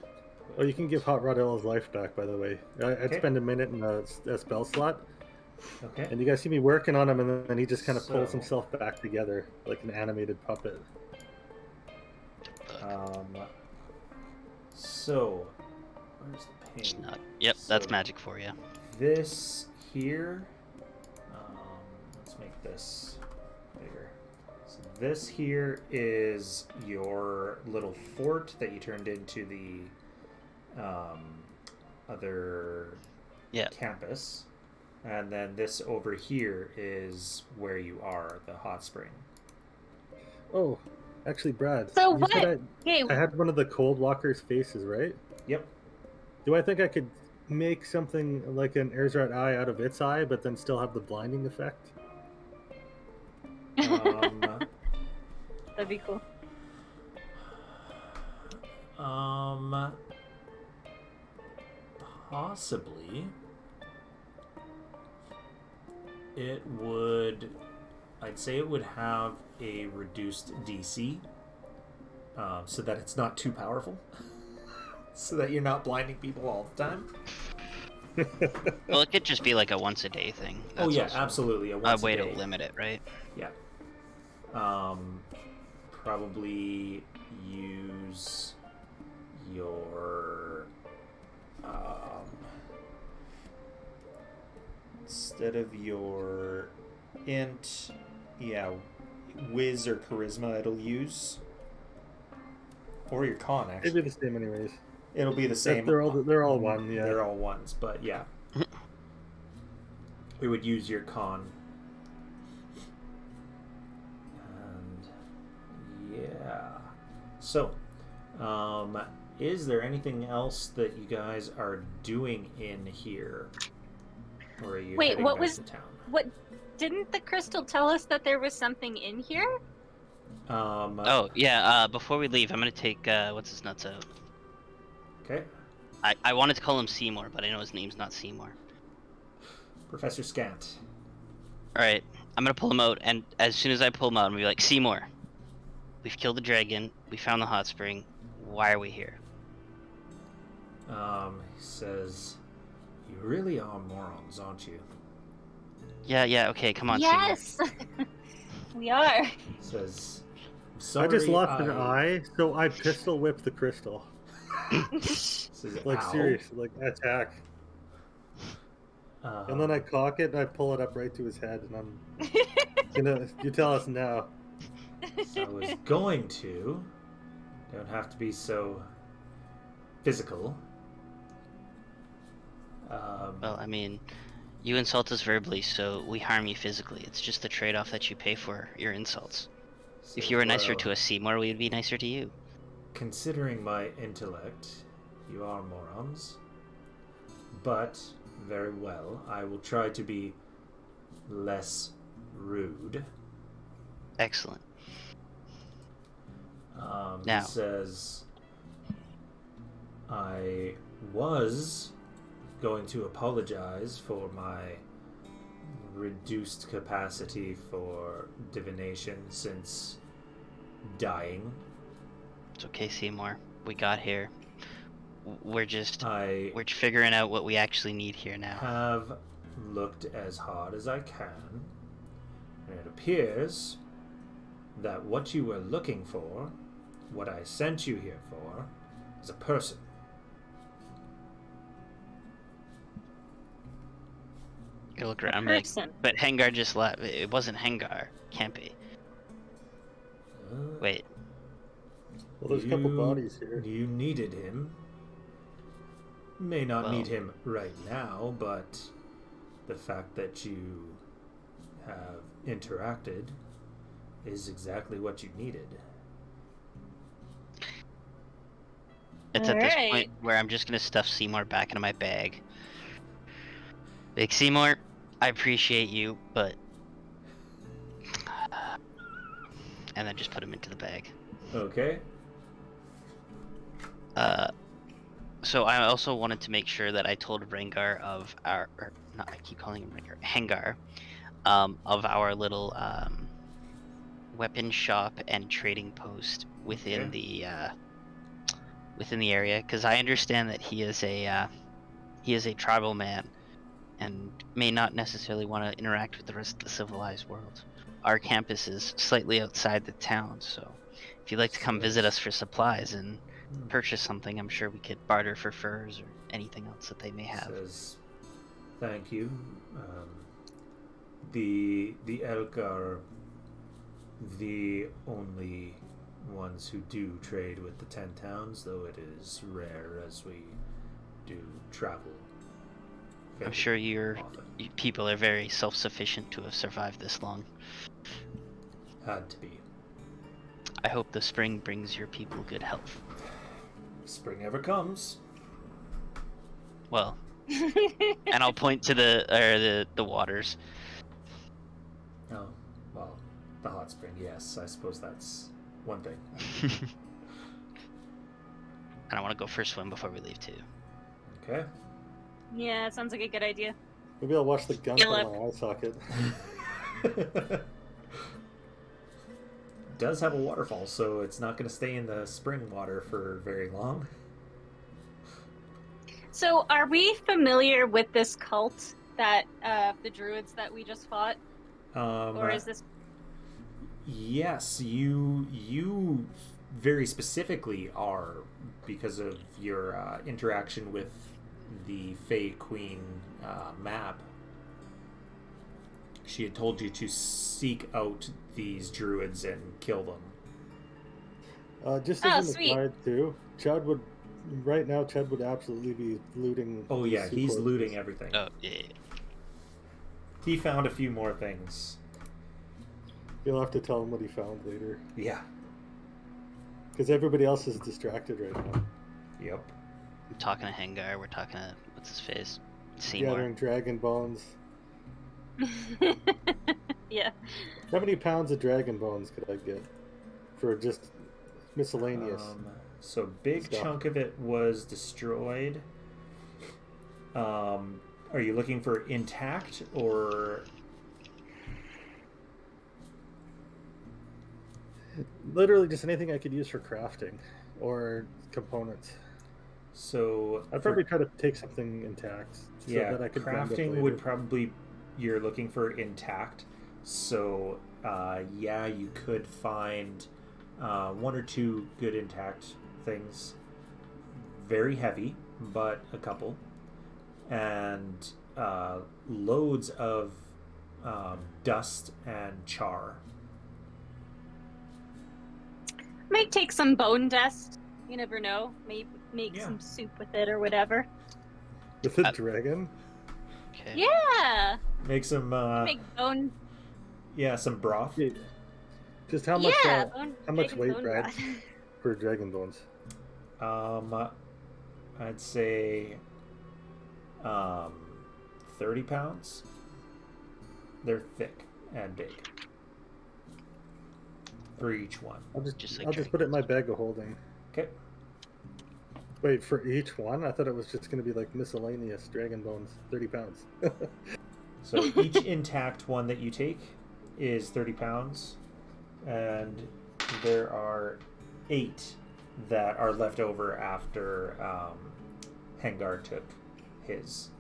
And Oh, you can give Hot Rod Ella's life back, by the way. I'd Okay. spend a minute in a spell slot, Okay. and you guys see me working on him, and then he just kind of pulls So- himself back together like an animated puppet. So, where's the It's pain? not. Yep, that's So- magic for you. This here, let's make this bigger. So this here is your little fort that you turned into the other Yeah. campus. And then this over here is where you are, the hot spring. Oh, actually, Brad. So you what? said Okay, I had one of the Cold Walker's faces, right? Yep. Do I think I could make something like an Erzrat eye out of its eye, but then still have the blinding effect? that'd be cool. Possibly. It would. I'd say it would have a reduced DC, so that it's not too powerful, so that you're not blinding people all the time. Well, it could just be like a once a day thing. Oh That's yeah, also absolutely. a Once way day. to limit it, right? Yeah. Probably use your instead of your int, yeah, whiz or charisma. It'll use, or your con It'd actually. be the same anyways. It'll be the same. They're all one, yeah. They're all ones, but yeah. We would use your con. And yeah. So, is there anything else that you guys are doing in here? Or are you Wait, heading what back was- to town? What? Didn't the crystal tell us that there was something in here? Oh yeah. Before we leave, I'm gonna take what's his nuts out. Okay. I wanted to call him Seymour, but I know his name's not Seymour. Professor Scant. All right, I'm gonna pull him out, and as soon as I pull him out, I'm gonna be like, Seymour, we've killed the dragon. We found the hot spring. Why are we here? He says, "You really are morons, aren't you?" Yeah. Okay, come on, Seymour. Yes, we are. He says, "I'm I sorry, just lost an eye, so I pistol whip the crystal. Says, Like "Ow." seriously, like attack. And then I cock it and I pull it up right to his head, and I'm you tell us now. I was going to. Don't have to be so physical. Well, I mean, you insult us verbally, so we harm you physically. It's just the trade-off that you pay for your insults. If you were nicer to us, Seymour, we would be nicer to you. Considering my intellect, you are morons. But, very well, I will try to be less rude. Excellent. He says, I was going to apologize for my reduced capacity for divination since dying. It's okay, Seymour. We got here. we're just I we're figuring out what we actually need here now. have looked as hard as I can, and it appears that what you were looking for, what I sent you here for, is a person. I look around, I'm like, Person. but Hengar just left. It wasn't Hengar. Can't be. Wait. Well, there's a couple bodies here. You needed him. May not Well- need him right now, but the fact that you have interacted is exactly what you needed. It's at this Alright. point where I'm just gonna stuff Seymour back into my bag. Big Seymour, I appreciate you, but... And then just put him into the bag. Okay. So I also wanted to make sure that I told Rengar of our... Or, not, I keep calling him Rengar. Hengar. Of our little weapon shop and trading post within the area, because I understand that he is a tribal man and may not necessarily want to interact with the rest of the civilized world. Our campus is slightly outside the town, so if you'd like to come visit us for supplies and purchase something, I'm sure we could barter for furs or anything else that they may have. Says, thank you. The elk are the only ones who do trade with the 10 towns, though it is rare as we do travel. I'm sure you often. people are very self-sufficient to have survived this long. Had to be. I hope the spring brings your people good health. Spring ever comes. Well, and I'll point to the waters. Oh, well, the hot spring, yes. I suppose that's one thing. And I want to go for a swim before we leave too. Okay. Yeah, it sounds like a good idea. Maybe I'll watch the gun You'll from my eye socket. Does have a waterfall, so it's not going to stay in the spring water for very long. So, are we familiar with this cult that the druids that we just fought, or is this? Yes, you very specifically are, because of your interaction with the Fey Queen map. She had told you to seek out these druids and kill them. Just Oh, as an sweet. aside too, Chad would absolutely be looting. Oh these yeah, he's sequels. looting everything. Oh yeah. He found a few more things. You'll have to tell him what he found later, Yeah. because everybody else is distracted right now. Yep. I'm talking to Hengar. We're talking to what's his face, Seymour. Gathering dragon bones. Yeah. How many pounds of dragon bones could I get for just miscellaneous? So big stuff? chunk of it was destroyed. Are you looking for intact or? Literally just anything I could use for crafting or components. So I'd probably try to take something intact so yeah, that I could grind up crafting later. would probably, you're looking for intact. So yeah, you could find one or two good intact things. Very heavy, but a couple, and loads of dust and char. Might take some bone dust. You never know. Maybe make Yeah. some soup with it or whatever. With a dragon? Okay. Yeah. Make some Make bone. some broth. Yeah. Just how much? Yeah. how much dragon weight, bone Brad, broth. for dragon bones? I'd say 30 pounds. They're thick and big for each one. I'll just Just like I'll just put it in my bag of holding. Okay. Wait, for each one? I thought it was just going to be like miscellaneous dragon bones, 30 pounds. So each intact one that you take is 30 pounds, and there are 8 that are left over after Hengar took his.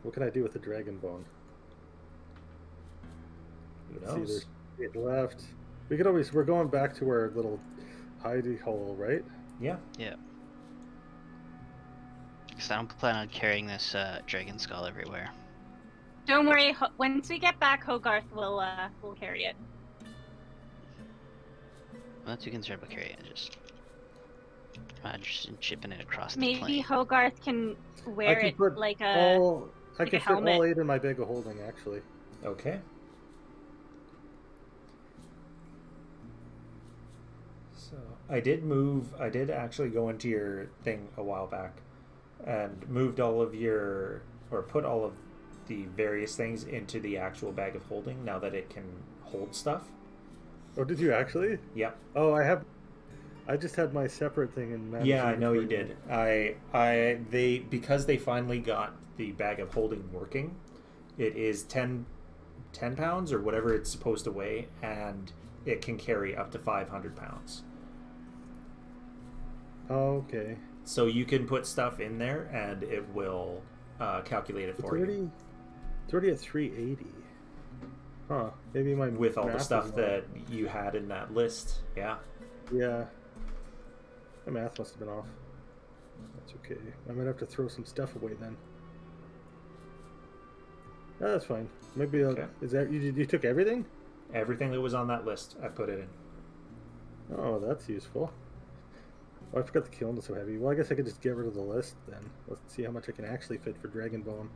What can I do with the dragon bone? Who Let's see, knows? there's 8 left. We could always. We're going back to our little hidey hole, right? Yeah. Yeah. Because I don't plan on carrying this dragon skull everywhere. Don't worry. Once we get back, Hogarth will carry it. I'm not too concerned about carrying it. Just shipping it across the Maybe plane. Hogarth can wear I can it put like all. I like can a fit all helmet. 8 in my bag of holding, actually. Okay. So I did actually go into your thing a while back and moved all of your, or put all of the various things into the actual bag of holding now that it can hold stuff. Oh, did you actually? Yep. Oh, I just had my separate thing in managing Yeah, I know you inventory. did. They because they finally got the bag of holding working, it is 10 pounds or whatever it's supposed to weigh, and it can carry up to 500 pounds. Oh, okay. So you can put stuff in there and it will calculate it It's for you. already at 380. Huh. Maybe my With all the math stuff is that you had in that list. Yeah. off. Yeah. My math must have been off. That's okay. I might have to throw some stuff away then. Oh, that's fine. Maybe Okay. Is that you took everything? Everything that was on that list, I put it in. Oh, that's useful. Oh, I forgot the kiln is so heavy. Well, I guess I could just get rid of the list then. Let's see how much I can actually fit for dragon bone.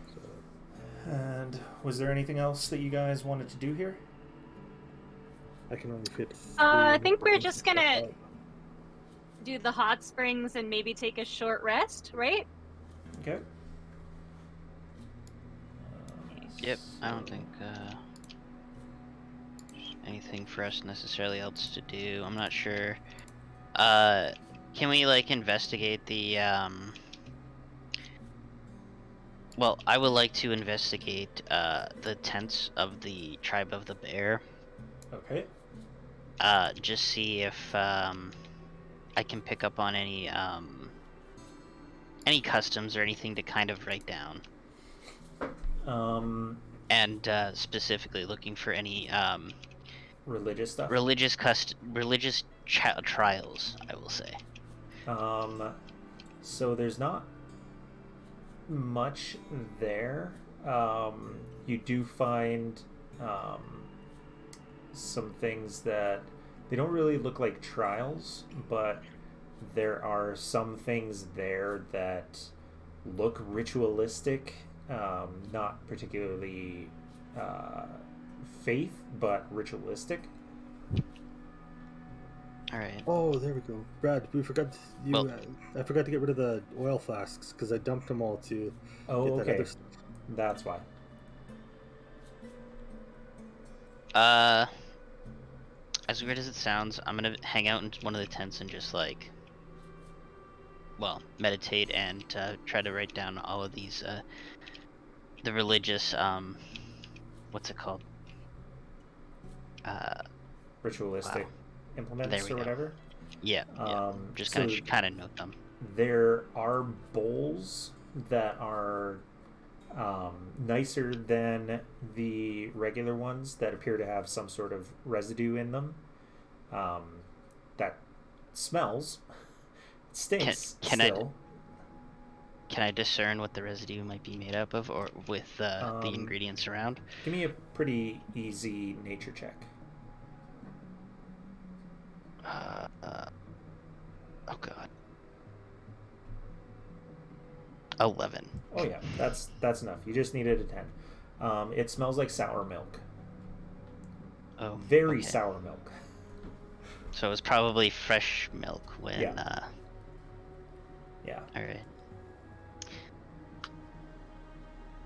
So And was there anything else that you guys wanted to do here? I can only fit. I 3 think we're things just to gonna stuff do the hot springs and maybe take a short rest, right? Okay. Yep, I don't think anything for us necessarily else to do. I'm not sure. Can we like investigate the Well, I would like to investigate the tents of the tribe of the bear. Okay. Just see if I can pick up on any customs or anything to kind of write down. And specifically looking for any Religious stuff. religious trials, I will say. So there's not much there. You do find some things that they don't really look like trials, but there are some things there that look ritualistic, not particularly faith, but ritualistic. All right. Oh, there we go. Brad, we forgot you. Well- I forgot to get rid of the oil flasks because I dumped them all to Oh, get that okay. other stuff. That's why. As weird as it sounds, I'm gonna hang out in one of the tents and just like, well, meditate and try to write down all of these, the religious, what's it called? Ritualistic Wow. implements There we or go. whatever. Yeah, just so kind of note them. there are bowls that are nicer than the regular ones that appear to have some sort of residue in them. That smells. It stinks. Can still. Can I discern what the residue might be made up of, or with the ingredients around? Give me a pretty easy nature check. Oh god. 11. Oh yeah, that's enough. You just needed a 10. It smells like sour milk. Oh, Very okay. sour milk. So it was probably fresh milk when. Yeah. Yeah. All right.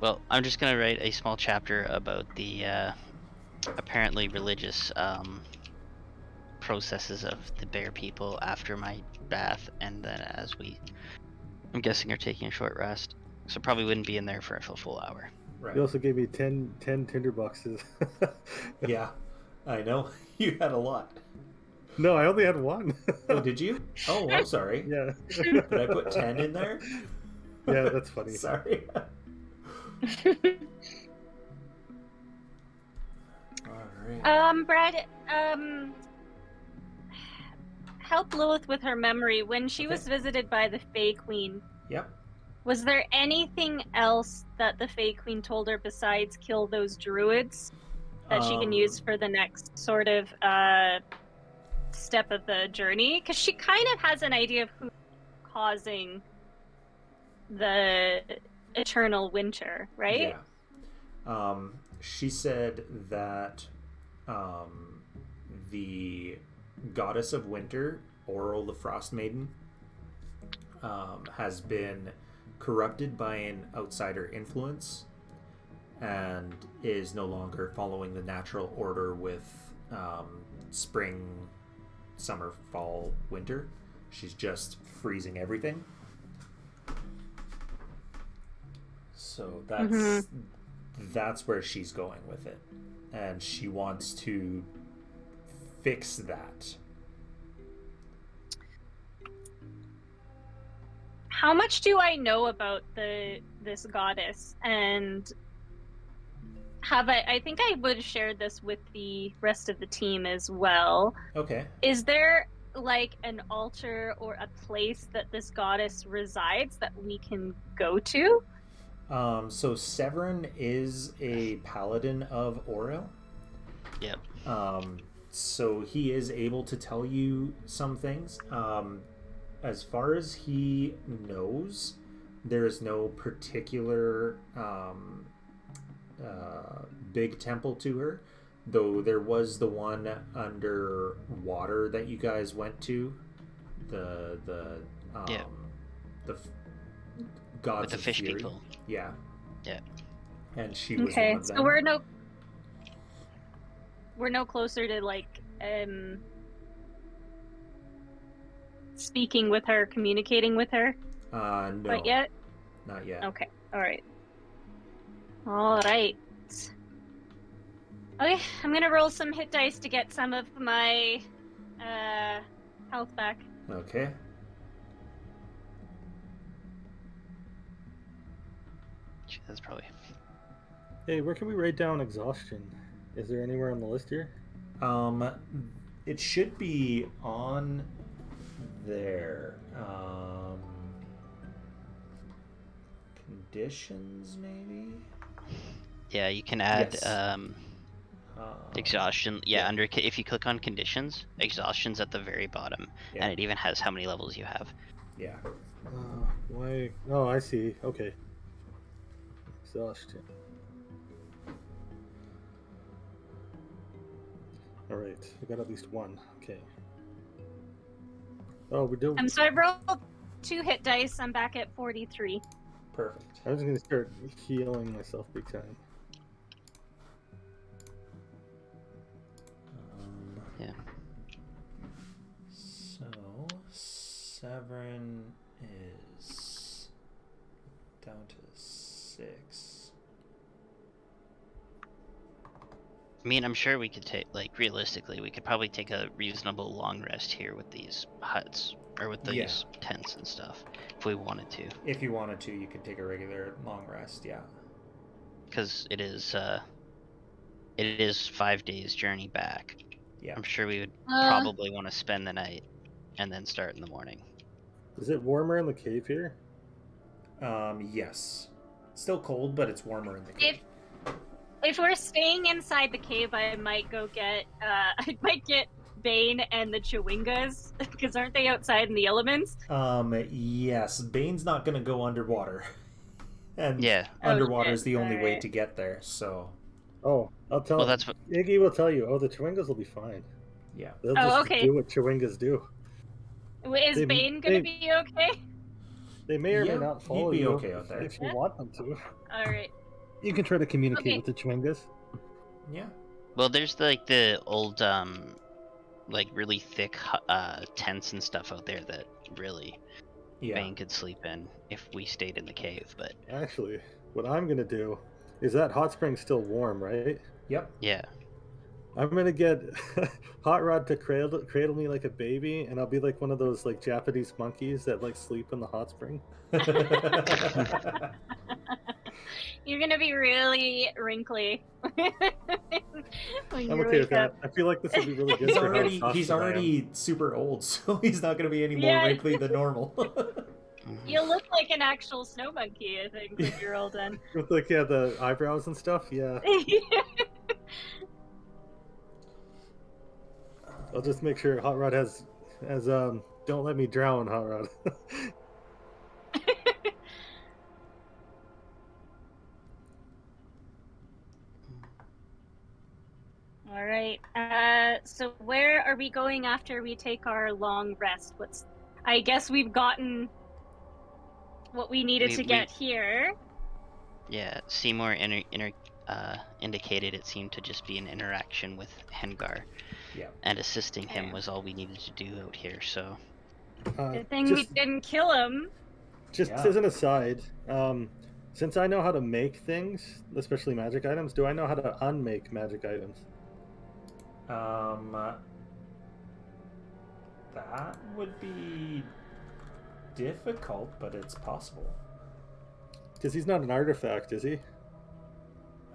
Well, I'm just gonna write a small chapter about the apparently religious processes of the bear people after my bath, and then as I'm guessing are taking a short rest, so probably wouldn't be in there for a full hour. Right. You also gave me 10 tinder boxes. Yeah. I know. You had a lot. No, I only had one. Oh, did you? Oh, I'm sorry. Yeah. Did I put 10 in there? Yeah, that's funny. Sorry. Alright. Brad, help Lilith with her memory. When she was visited by the Fae Queen, Yep. was there anything else that the Fae Queen told her besides kill those druids that she can use for the next sort of step of the journey? Because she kind of has an idea of who's causing the eternal winter, right? Yeah. She said that the goddess of winter, Oral the Frostmaiden, has been corrupted by an outsider influence and is no longer following the natural order with spring, summer, fall, winter. She's just freezing everything. So that's where she's going with it, and she wants to fix that. How much do I know about this goddess? And I think I would have shared this with the rest of the team as well. Okay. Is there like an altar or a place that this goddess resides that we can go to? So Severin is a paladin of Orel. Yep. So he is able to tell you some things. As far as he knows, there is no particular big temple to her, though there was the one under water that you guys went to. The gods with the of fish fury. people. Yeah. Yeah. And she was okay. one of them. So we're no closer to like speaking with her, communicating with her. No. Not yet. Not yet. Okay. All right. Okay, I'm gonna roll some hit dice to get some of my health back. Okay. That's probably. Hey, where can we write down exhaustion? Is there anywhere on the list here? It should be on there. Conditions, maybe? Yeah, you can add Yes. exhaustion. Yeah, under if you click on conditions, exhaustion's at the very bottom, Yeah. and it even has how many levels you have. Yeah. Why? Oh, I see. Okay. Exhaustion. All right, we got at least one. Okay. Oh, we do. So I rolled 2 hit dice. I'm back at 43. Perfect. I was gonna start healing myself big time. Yeah. So Severin is down to 6. I mean, I'm sure we could take, like, realistically, we could probably take a reasonable long rest here with these huts, or with these tents and stuff, if we wanted to. If you wanted to, you could take a regular long rest, yeah. Because it is 5 days journey back. Yeah. I'm sure we would probably want to spend the night, and then start in the morning. Is it warmer in the cave here? Yes. Still cold, but it's warmer in the cave. If we're staying inside the cave, I might go get Bane and the Chewingas, because aren't they outside in the elements? Yes. Bane's not going to go underwater. And Yeah. underwater is the only way Alright. to get there, so... Oh, I'll tell. Well, that's what. Iggy will tell you. Oh, the Chewingas will be fine. Yeah. They'll Oh, just okay. do what Chewingas do. Is They- Bane gonna be okay? They may or Yeah, may not follow he'd be you okay out there. if you Yeah. want them to. Alright. You can try to communicate Okay. with the Chewingas. Yeah. Well, there's like the old, like really thick tents and stuff out there that really Yeah. Bane could sleep in if we stayed in the cave. But Actually, what I'm gonna do is that hot spring's still warm, right? Yep. yeah, I'm gonna get Hot Rod to cradle me like a baby, and I'll be like one of those like Japanese monkeys that like sleep in the hot spring. You're gonna be really wrinkly when I'm you okay wake with that. up. I feel like this will be really good he's for how already exhausted super old, so he's not going to be any more Yeah. wrinkly than normal. You look like an actual snow monkey, I think, when you're all done. With like the eyebrows and stuff. Yeah, I'll just make sure Hot Rod has don't let me drown, Hot Rod. All right. So where are we going after we take our long rest? I guess we've gotten what we needed to get here. Yeah, Seymour indicated it seemed to just be an interaction with Hengar. Yeah. And assisting him Yeah. was all we needed to do out here, so... Good thing we didn't kill him. Just as an aside, since I know how to make things, especially magic items, do I know how to unmake magic items? That would be difficult, but it's possible. Because he's not an artifact, is he?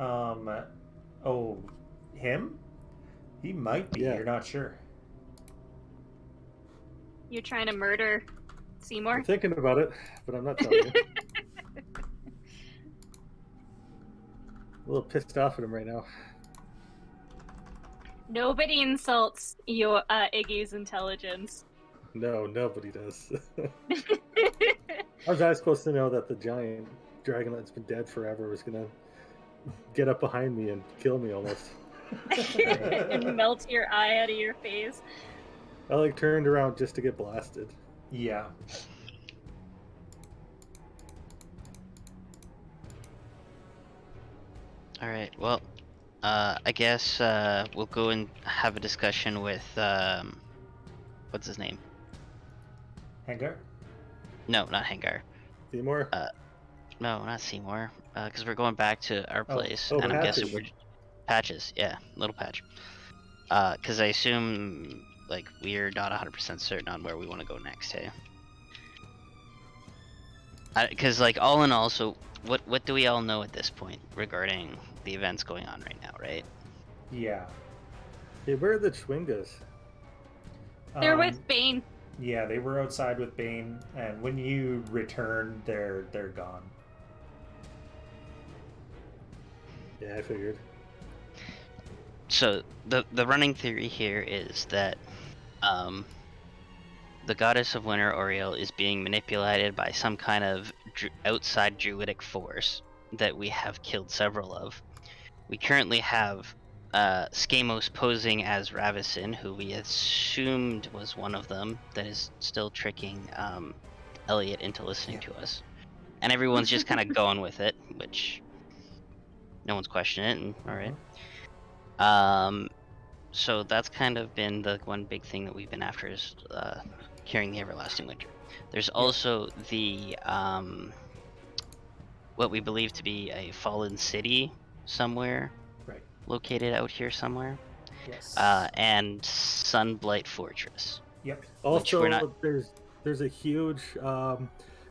Oh, him? He might be. Yeah. You're not sure. You're trying to murder Seymour? I'm thinking about it, but I'm not telling you. A little pissed off at him right now. Nobody insults your Iggy's intelligence. No, nobody does. How was I supposed to know that the giant dragon that's been dead forever was gonna get up behind me and kill me almost? And melt your eye out of your face. I like turned around just to get blasted. Yeah. Alright, well, I guess we'll go and have a discussion with, what's his name? Hengar? No, not Hengar. Seymour? No, not Seymour, because we're going back to our place, and I'm Patches. guessing we're... Patches, yeah, little patch. Because I assume, like, we're not 100% certain on where we want to go next, hey? Because, like, all in all, so what do we all know at this point regarding the events going on right now, right? Yeah. Hey, where are the Chwingas? They're with Bane. Yeah, they were outside with Bane, and when you return, they're gone. Yeah, I figured. So the running theory here is that the goddess of winter, Oriel, is being manipulated by some kind of outside druidic force that we have killed several of. We currently have Skamos posing as Ravison, who we assumed was one of them, that is still tricking Elliot into listening to us. And everyone's just kind of going with it, which no one's questioning it, and alright. So that's kind of been the one big thing that we've been after is curing the everlasting winter. There's also the what we believe to be a fallen city somewhere, located out here somewhere. Yes. And Sunblight Fortress. Yep. Also, there's a huge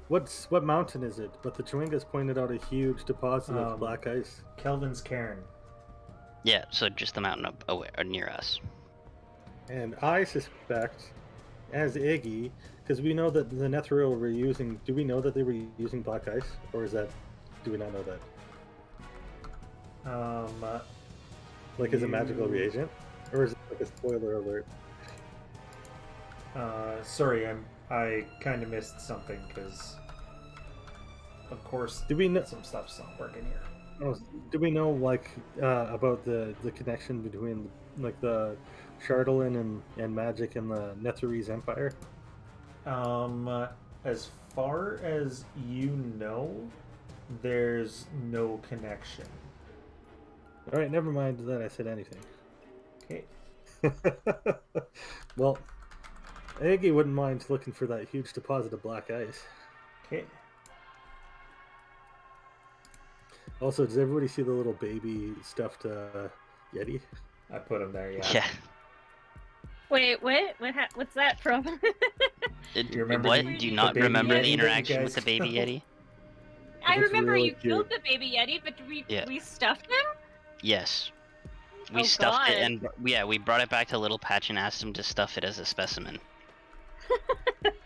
what mountain is it? But the Chwingas pointed out a huge deposit of black ice. Kelvin's Cairn. Yeah, so just the mountain up near us. And I suspect, as Iggy, because we know that the Netheril were using. Do we know that they were using black ice, or do we not know that? Like, is it magical reagent, or is it like a spoiler alert? Sorry, I kind of missed something because, of course, Do we know? some stuff's not working here. Oh, do we know about the connection between like the Chardalin and magic and the Netherese Empire? As far as you know, there's no connection. All right, never mind that I said anything. Okay. Well, Iggy wouldn't mind looking for that huge deposit of black ice. Okay. Also, does everybody see the little baby stuffed Yeti? I put him there, yeah. Yeah. Wait, what? What's that from? You remember what? the- Do you the not baby remember yeti the that you interaction guys with the baby killed? yeti? I looks remember really you killed cute. the baby yeti, but Yeah. we stuffed him? Yes. We Oh, stuffed it, God. and we brought it back to Little Patch and asked him to stuff it as a specimen.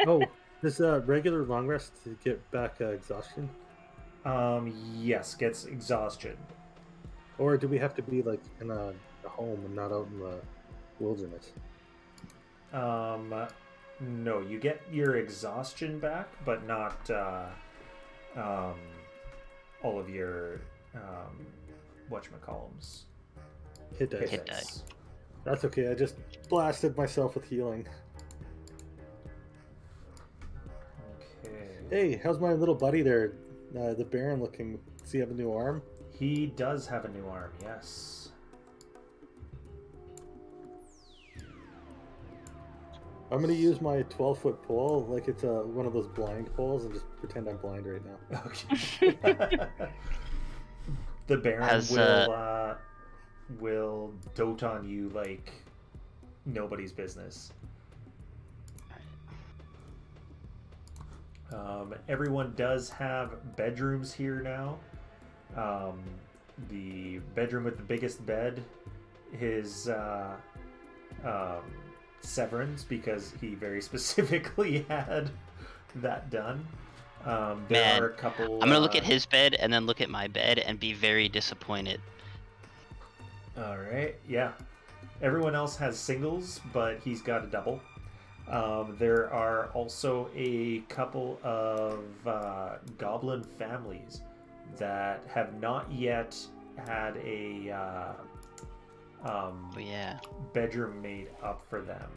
Oh, does regular long rest get back exhaustion? Yes, gets exhaustion. Or do we have to be like in a home and not out in the wilderness? No, you get your exhaustion back, but not all of your whatchamacallums. Hit dice. Hit dice. That's okay. I just blasted myself with healing. Okay. Hey, how's my little buddy there? The Baron looking. Does he have a new arm? He does have a new arm, yes. I'm gonna use my 12-foot pole like it's one of those blind poles and just pretend I'm blind right now. Okay. The Baron will dote on you like nobody's business. Everyone does have bedrooms here now. The bedroom with the biggest bed is Severin's, because he very specifically had that done. There Man, are a couple. I'm gonna look at his bed and then look at my bed and be very disappointed. All right, yeah. Everyone else has singles, but he's got a double. There are also a couple of goblin families that have not yet had a bedroom made up for them,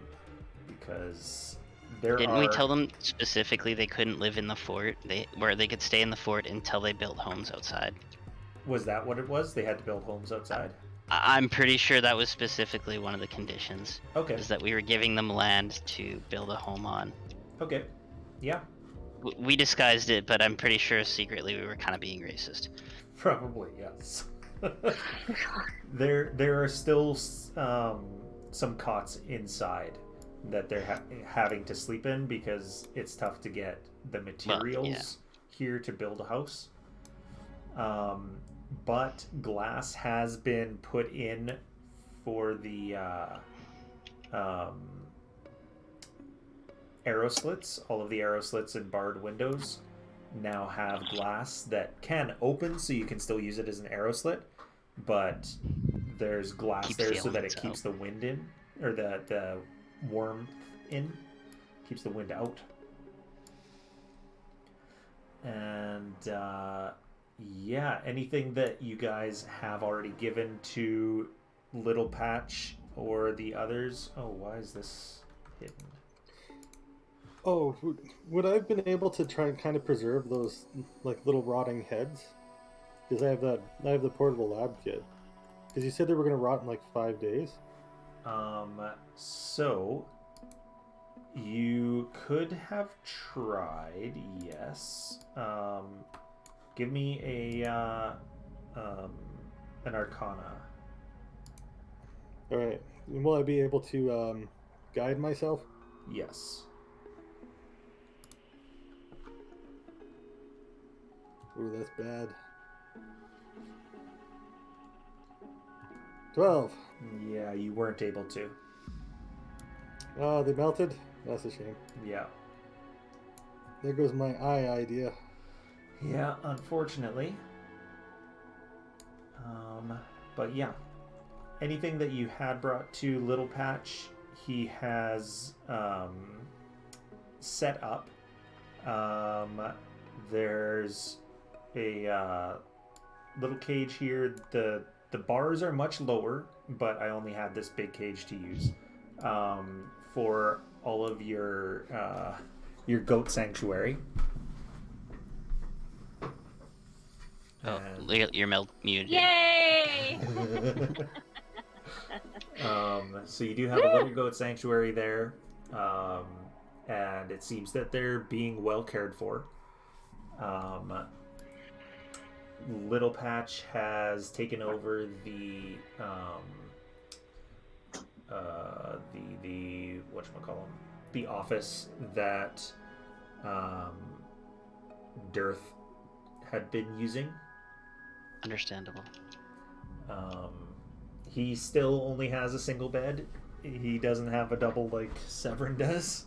because Didn't we tell them specifically they couldn't live in the fort? Where they could stay in the fort until they built homes outside. Was that what it was? They had to build homes outside? I'm pretty sure that was specifically one of the conditions. Okay. Is that we were giving them land to build a home on. Okay. Yeah. We disguised it, but I'm pretty sure secretly we were kind of being racist. Probably, yes. There are still some cots inside that they're having to sleep in, because it's tough to get the materials here to build a house. But glass has been put in for the arrow slits. All of the arrow slits and barred windows now have glass that can open, so you can still use it as an arrow slit, but there's glass Keeps there the so that it elements keeps out. the wind in, or the warmth in, keeps the wind out. And yeah, anything that you guys have already given to Little Patch or the others? Oh, why is this hidden? Oh, would I have been able to try and kind of preserve those like little rotting heads? Because I have the portable lab kit. Because you said they were going to rot in like 5 days. So you could have tried, yes. Give me an Arcana. All right. Will I be able to guide myself? Yes. Ooh, that's bad. 12. Yeah, you weren't able to. Oh, they melted? That's a shame. Yeah. There goes my eye idea. Yeah, unfortunately. But yeah. Anything that you had brought to Little Patch, he has set up. There's a little cage here. The bars are much lower, but I only had this big cage to use for all of your goat sanctuary. Oh, And- you're muted. Yay! So you do have a little goat sanctuary there, and it seems that they're being well cared for. Little Patch has taken over the the whatchamacallem, the office that Dearth had been using. Understandable. He still only has a single bed. He doesn't have a double like Severin does.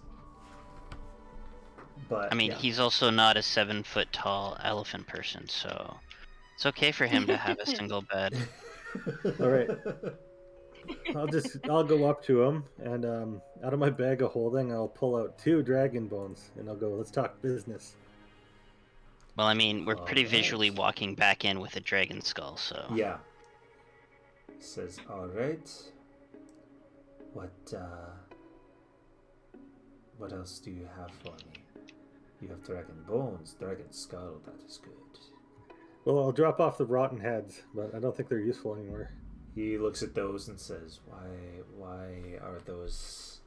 But I mean, yeah. he's also not a 7-foot tall elephant person, so it's okay for him to have a single bed. All right. I'll go up to him, and out of my bag of holding, I'll pull out 2 dragon bones, and I'll go, let's talk business. Well, I mean, we're pretty Alright. visually walking back in with a dragon skull, so... Yeah. Says, all right. What else do you have for me? You have dragon bones, dragon skull. That is good. Well, I'll drop off the rotten heads, but I don't think they're useful anymore. He looks at those and says, "Why are those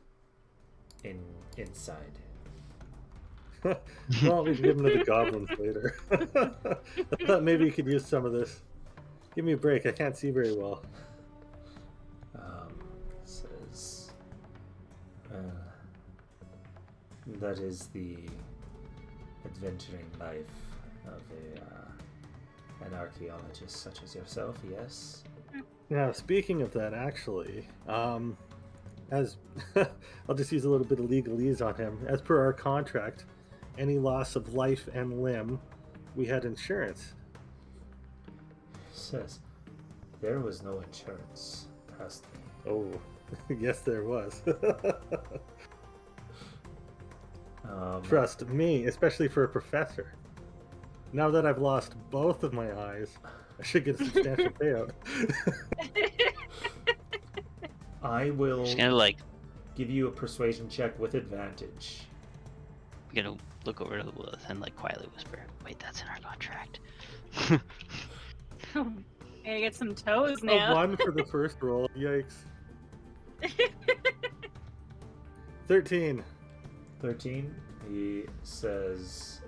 inside?" Well, we can give them to the goblins later. I thought maybe you could use some of this. Give me a break. I can't see very well. Says, that is the adventuring life of an archaeologist such as yourself. Yes. Now, speaking of that, actually, as I'll just use a little bit of legalese on him. As per our contract, any loss of life and limb, we had insurance. Says, there was no insurance. Trust me. Oh, yes, there was. Trust me, especially for a professor. Now that I've lost both of my eyes, I should get a substantial payout. I will Just gonna, give you a persuasion check with advantage. gonna look over to the Wilith and, quietly whisper, wait, that's in our contract. I gotta get some toes A now. 1 for the first roll. Yikes. 13. 13. He says,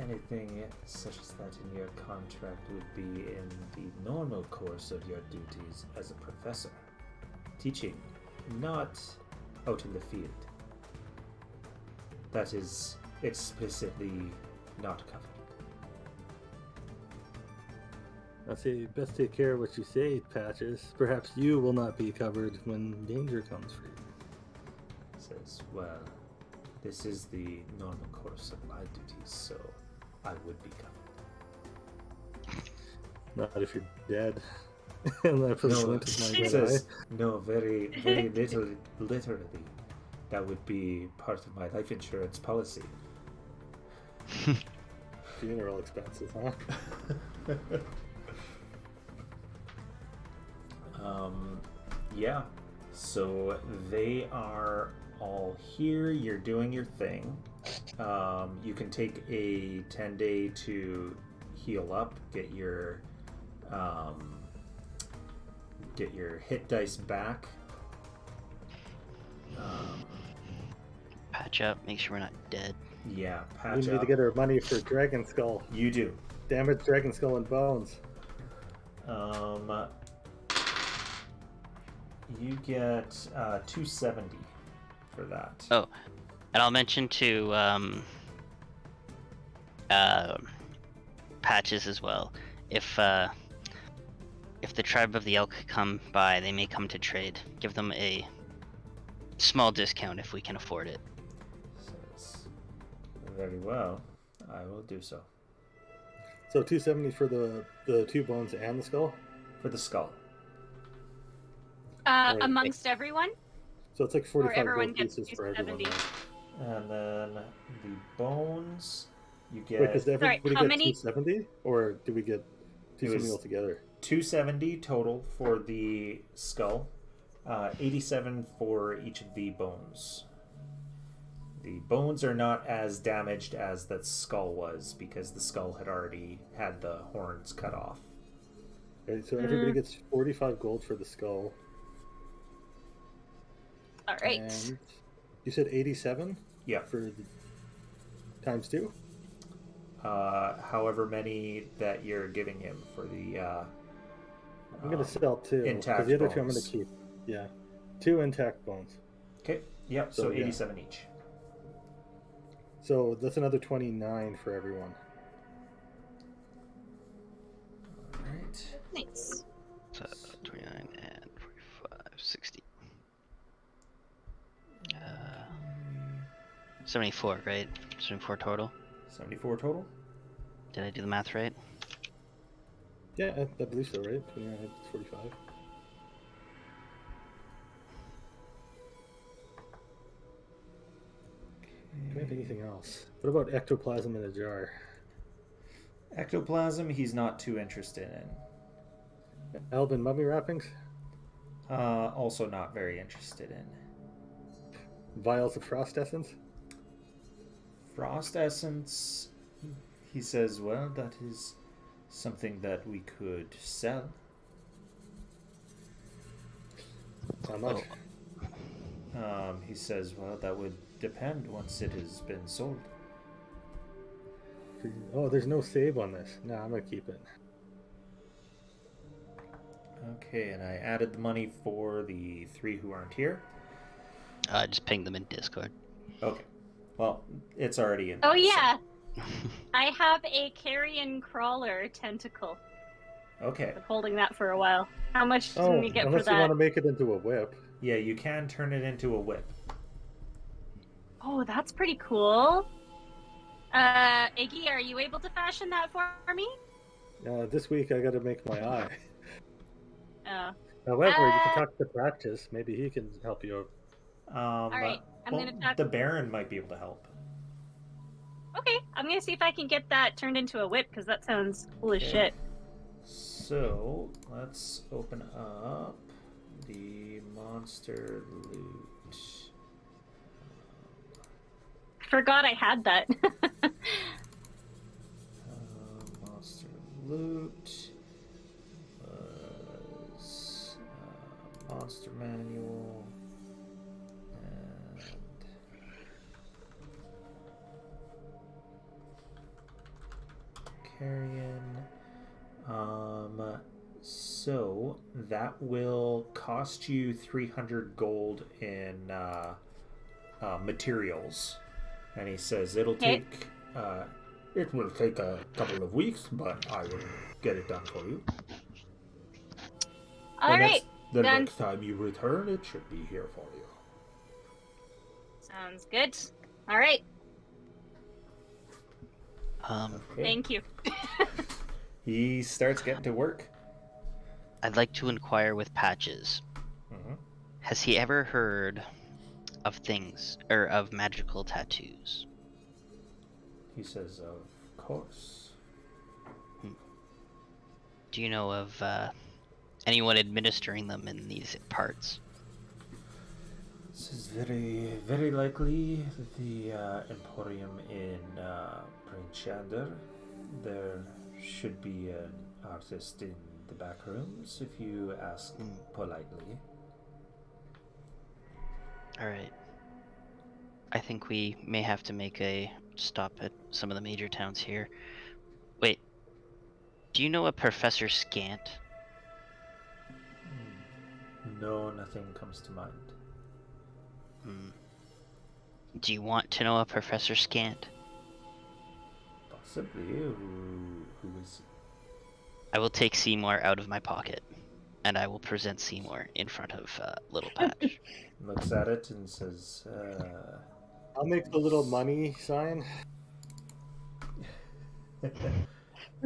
anything such as that in your contract would be in the normal course of your duties as a professor. Teaching, not out in the field. That is explicitly not covered. I say, best take care of what you say, Patches. Perhaps you will not be covered when danger comes for you. Says, well, this is the normal course of my duties, so I would be covered. Not if you're dead. And I put a splint in my it red says, no, very, very literally, that would be part of my life insurance policy. eye. Funeral expenses, huh? Yeah, so they are all here. You're doing your thing. You can take a 10-day to heal up, get your hit dice back. Patch up, make sure we're not dead. Yeah, We patch need up. to get our money for Dragon Skull. You do. Damaged Dragon Skull and bones. You get 270 for that. Oh, and I'll mention to Patches as well. If the tribe of the elk come by, they may come to trade. Give them a small discount if we can afford it. Says, very well. I will do so. So 270 for the 2 bones and the skull? For the skull. Amongst everyone? So it's like 45 everyone gold gets pieces for everyone. 270. Now. And then the bones, you get Wait, does everybody how get many- 270? Or do we get 270 altogether? 270 total for the skull, 87 for each of the bones. The bones are not as damaged as the skull was because the skull had already had the horns cut off. Okay, so everybody gets 45 gold for the skull. All right. And you said 87 Yeah. for the times 2? However many that you're giving him for the I'm gonna sell 2 because intact the other 2 I'm gonna bones. keep. Yeah, 2 intact bones. Okay, yep, so So, yeah. 87 each. So that's another 29 for everyone. Alright. Nice. So 29 and 45, 60. 74, right? 74 total. 74 total? Did I do the math right? Yeah, I believe so, right? 29, 45. Do I have anything else? What about ectoplasm in a jar? Ectoplasm, he's not too interested in. Elven mummy wrappings? Also not very interested in. Vials of frost essence? Frost essence, he says, well, that is something that we could sell. How much? He says, well, that would depend once it has been sold. Oh, there's no save on this. No, I'm gonna keep it. Okay, and I added the money for the 3 who aren't here. I just pinged them in Discord. Okay. Well, it's already in. Oh there, so- yeah, I have a carrion crawler tentacle. Okay. Been holding that for a while. How much Oh, can we get for unless you that? want to make it into a whip. Yeah, you can turn it into a whip. Oh, that's pretty cool. Iggy, are you able to fashion that for me? This week I gotta make my eye. Oh. However, you can talk to Practice. Maybe he can help you out. All right, I'm gonna talk. The Baron might be able to help. Okay, I'm gonna see if I can get that turned into a whip because that sounds cool as Okay. shit. So let's open up the monster loot. Forgot I had that. Monster loot was monster manual and carrion. So that will cost you 300 gold in materials, and he says it'll Okay. take. It will take a couple of weeks, but I will get it done for you. All right, The then. next time you return, it should be here for you. Sounds good. All right, Okay. thank you. He starts getting to work. I'd like to inquire with Patches. Mhm. Has he ever heard of things, or of magical tattoos? He says, "Of course." Do you know of anyone administering them in these parts? This is very, very likely the Emporium in Princhander. There should be an artist in the back rooms if you ask politely. Alright. I think we may have to make a stop at some of the major towns here. Wait. Do you know a Professor Scant? No, nothing comes to mind. Do you want to know a Professor Scant? Possibly. Who is... I will take Seymour out of my pocket, and I will present Seymour in front of Little Patch. Looks at it and says, I'll make the little money sign.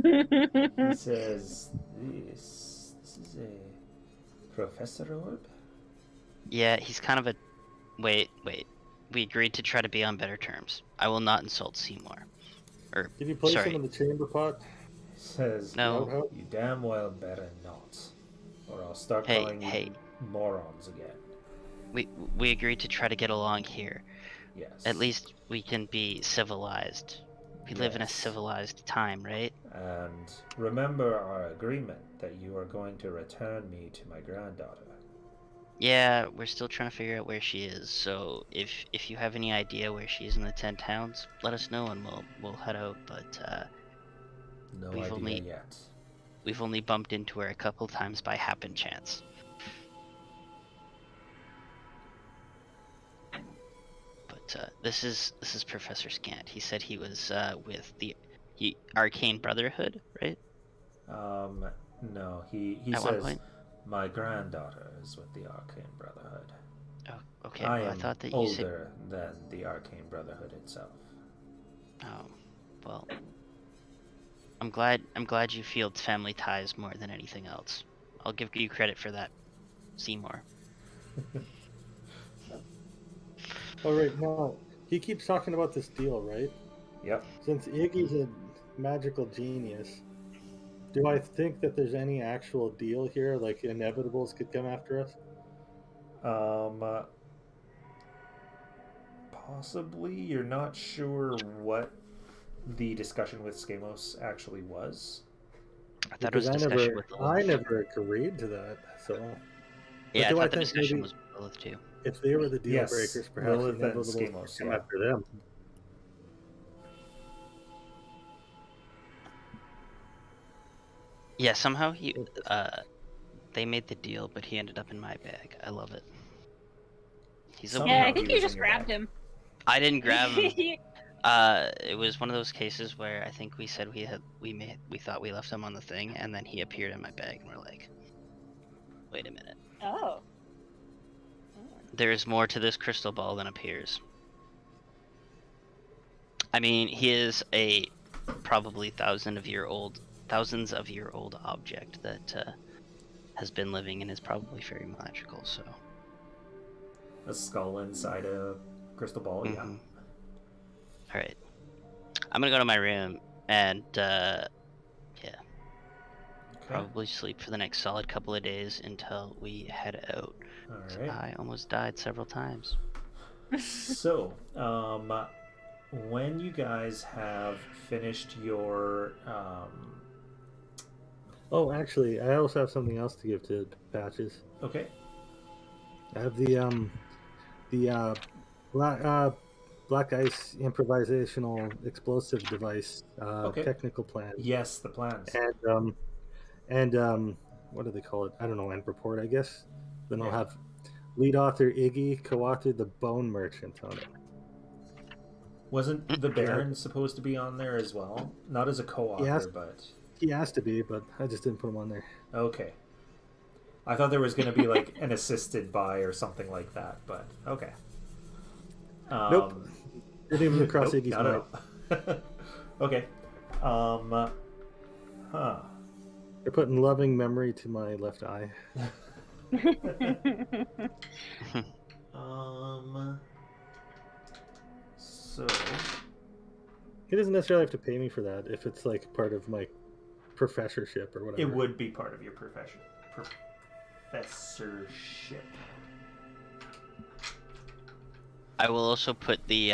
he says, this is a professor orb? Yeah, he's kind of a... Wait. We agreed to try to be on better terms. I will not insult Seymour. Or, Did you place sorry. him in the chamber pot? He says, No. You damn well better not. Or I'll start Hey, calling hey. you morons again. We agreed to try to get along here. Yes. At least we can be civilized. We live in a Yes. civilized time, right? And remember our agreement that you are going to return me to my granddaughter. Yeah, we're still trying to figure out where she is. So if you have any idea where she is in the 10 towns, let us know and we'll head out. But No We've idea only- yet. we've only bumped into her a couple times by happen chance. But this is Professor Scant. He said he was with the Arcane Brotherhood, right? No, he At one says point? my granddaughter is with the Arcane Brotherhood. Oh, okay. I Well, am I thought that you older than the Arcane Brotherhood itself. said. Oh, well. I'm glad you feel family ties more than anything else. I'll give you credit for that, Seymour. Oh, right. No, he keeps talking about this deal, right? Yep. Since Iggy's a magical genius, do I think that there's any actual deal here? Like inevitables could come after us? Possibly. You're not sure what the discussion with Skamos actually was. I thought it was Because discussion with I Lilith. never agreed to that. So Yeah, I do I thought the think discussion maybe- was with Lilith too. if they were the deal Yes, breakers, perhaps Lilith and inevitables could Skamos, come yeah. after them. Yeah, somehow they made the deal, but he ended up in my bag. I love it. He's a Somehow Yeah, I he think was you in just your grabbed bag. him. I didn't grab him. It was one of those cases where I think we said we thought we left him on the thing, and then he appeared in my bag, and we're like, wait a minute. Oh. There's more to this crystal ball than appears. I mean, he is a probably thousands of year old object that has been living and is probably very magical. So. A skull inside a crystal ball. Yeah. Mhm. All right. I'm gonna go to my room and Okay. probably sleep for the next solid couple of days until we head out. All right. I almost died several times. So, when you guys have finished your Oh, actually, I also have something else to give to Patches. okay. I have the black ice improvisational explosive device Okay. technical plan, Yes, the plans. and what do they call it? I don't know. End report, I guess. Then I'll Yeah. have lead author Iggy co-authored the Bone Merchant on it. Wasn't the Baron supposed to be on there as well? Not as a co-author, Yes. but He has to be, but I just didn't put him on there. okay. I thought there was going to be like an assisted by or something like that, but okay. Nope. Didn't even cross nope, Iggy's not mind. at all. Okay. Huh. They're putting loving memory to my left eye. So He doesn't necessarily have to pay me for that if it's like part of my professorship or whatever. it would be part of your professorship. I will also put the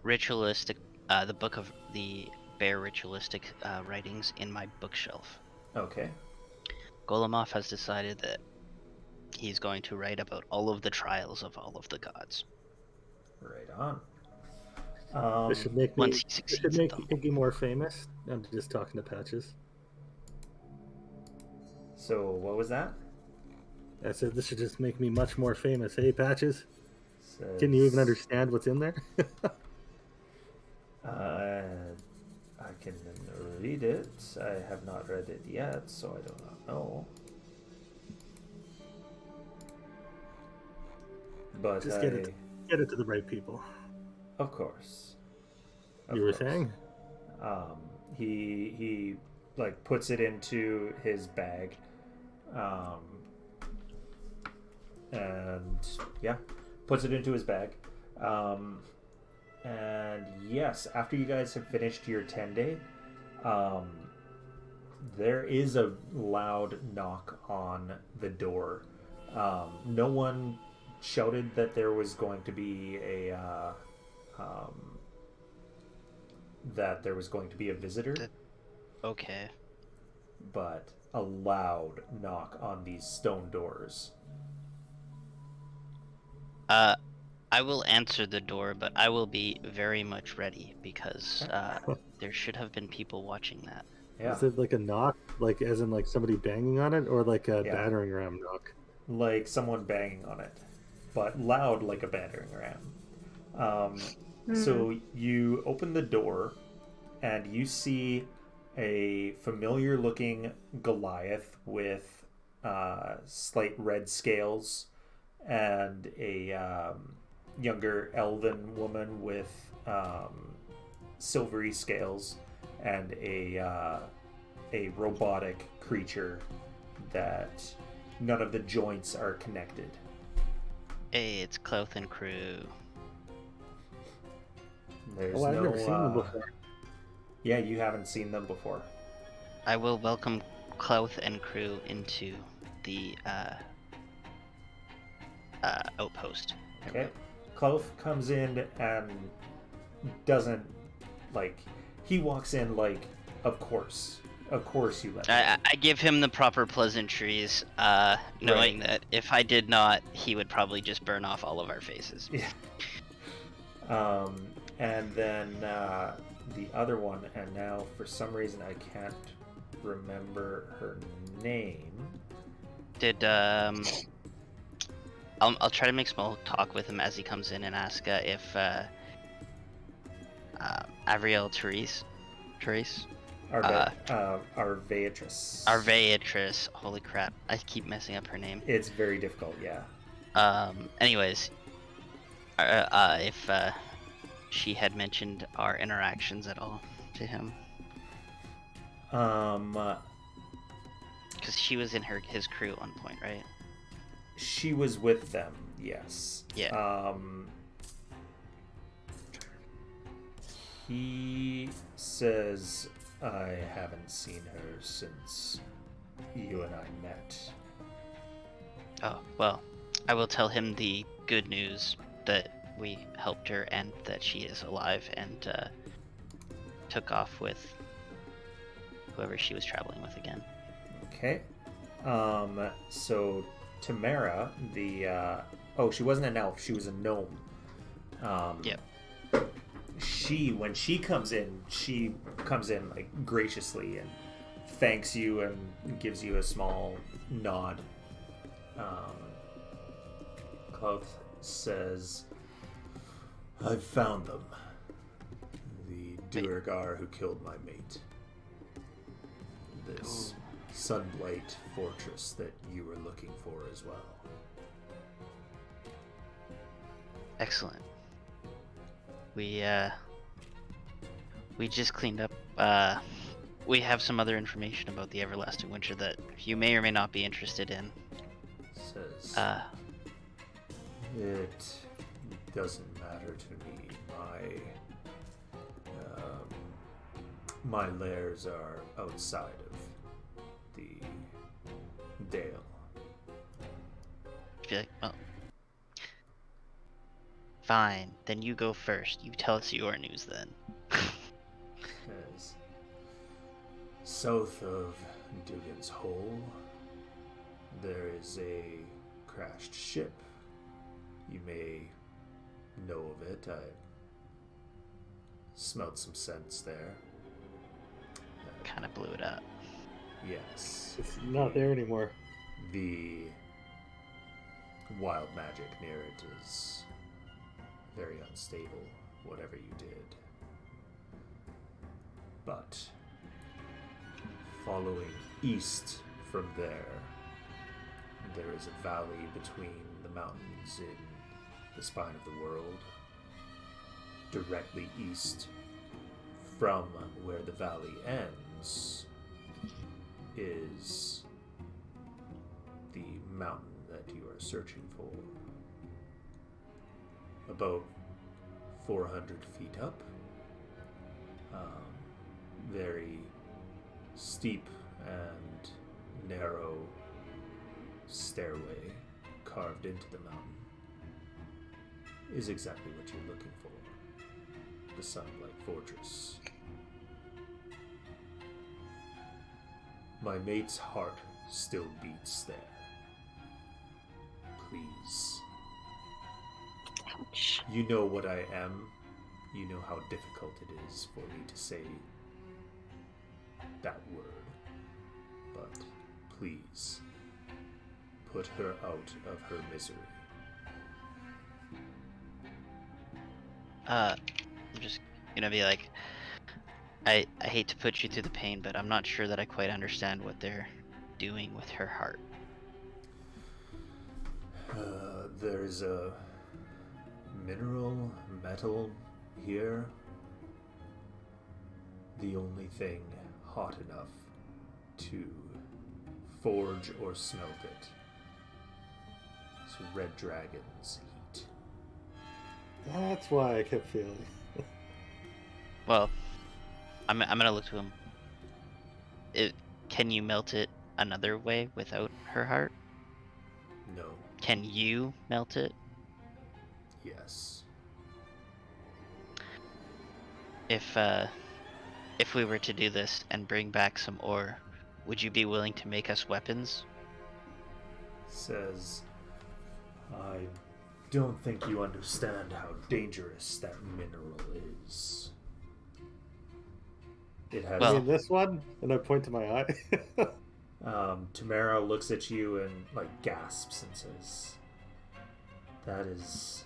ritualistic, the book of the bear ritualistic writings in my bookshelf. Okay. Golemov has decided that he's going to write about all of the trials of all of the gods. Right on. This should make me, Once he this should succeeds make at them. Iggy more famous. I'm just talking to Patches. So what was that? I said this should just make me much more famous. Hey, Patches, Says, can you even understand what's in there? I can read it. I have not read it yet, so I do not know. But Just get it to the right people. Of course. Of You were course. saying? He like puts it into his bag, and yeah, puts it into his bag, and yes, after you guys have finished your 10-day, there is a loud knock on the door. No one shouted that there was going to be a visitor, Okay. but a loud knock on these stone doors. I will answer the door, but I will be very much ready because there should have been people watching that. Yeah. Is it like a knock, like as in like somebody banging on it, or like a Yeah. battering ram knock? Like someone banging on it, but loud like a battering ram. So you open the door, and you see a familiar-looking Goliath with slight red scales, and a younger elven woman with silvery scales, and a robotic creature that none of the joints are connected. Hey, it's Cloth and crew. There's I've no. never seen them before. Yeah, you haven't seen them before. I will welcome Cloth and crew into the outpost. Okay. Cloth comes in and doesn't he walks in like, of course you let me in." I give him the proper pleasantries, knowing that if I did not, he would probably just burn off all of our faces. Yeah. And then the other one, and now for some reason I can't remember her name. Did I'll try to make small talk with him as he comes in and ask if Avriel Therese, Arveatris. Holy crap! I keep messing up her name. It's very difficult, yeah. Anyways, if she had mentioned our interactions at all to him, because she was in his crew at one point, right? She was with them, yes. Yeah. He says, I haven't seen her since you and I met. Oh, well, I will tell him the good news that we helped her and that she is alive and took off with whoever she was traveling with again. Okay. So Tamara, she wasn't an elf, she was a gnome. Yep. When she comes in like graciously and thanks you and gives you a small nod. Cloth says, I've found them. The Duergar who killed my mate. This Sunblight fortress that you were looking for as well. Excellent. We just cleaned up. We have some other information about the Everlasting Winter that you may or may not be interested in. Says, it doesn't matter to me. My lairs are outside of the dale. Be like, well, fine. Then you go first. You tell us your news then. Says, south of Dugan's Hole, there is a crashed ship. You may know of it. I smelled some scents there. Kind of blew it up. Yes. It's not there anymore. The wild magic near it is very unstable, whatever you did. But following east from there is a valley between the mountains in the spine of the world. Directly east from where the valley ends is the mountain that you are searching for. About 400 feet up. Very steep and narrow stairway carved into the mountain is exactly what you're looking for. The Sunblight Fortress. My mate's heart still beats there. Please. Ouch. You know what I am. You know how difficult it is for me to say that word. But please, put her out of her misery. I'm just gonna be like, I hate to put you through the pain, but I'm not sure that I quite understand what they're doing with her heart. There's a mineral, metal here. The only thing hot enough to forge or smelt it. It's Red Dragon's heat. That's why I kept failing. Well, I'm gonna look to him. Can you melt it another way without her heart? No. Can you melt it? Yes. If we were to do this and bring back some ore, would you be willing to make us weapons? Says, I don't think you understand how dangerous that mineral is. It has. I mean, this one, and I point to my eye. Tamara looks at you and like gasps and says, "That is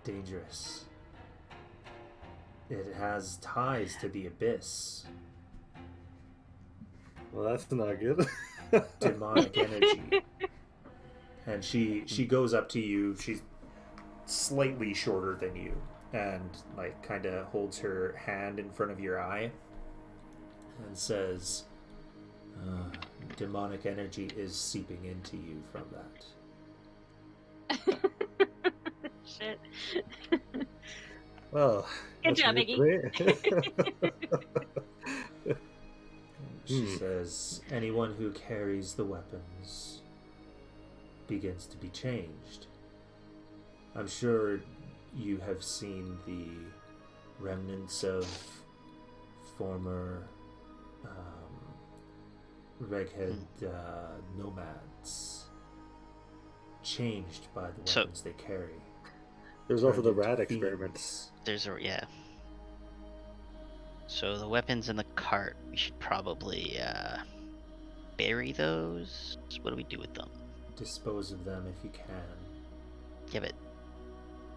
dangerous. It has ties to the abyss. Well, that's not good. Demonic energy." And she goes up to you. She's slightly shorter than you, and like kind of holds her hand in front of your eye, and says, "Demonic energy is seeping into you from that." Shit. Well, Good job, Iggy. She says, "Anyone who carries the weapons begins to be changed. I'm sure you have seen the remnants of former reghead nomads changed by the weapons they carry. There's also the Turned into rat fiends. experiments. Yeah. So the weapons in the cart, we should probably bury those. What do we do with them? Dispose of them if you can." Yeah, but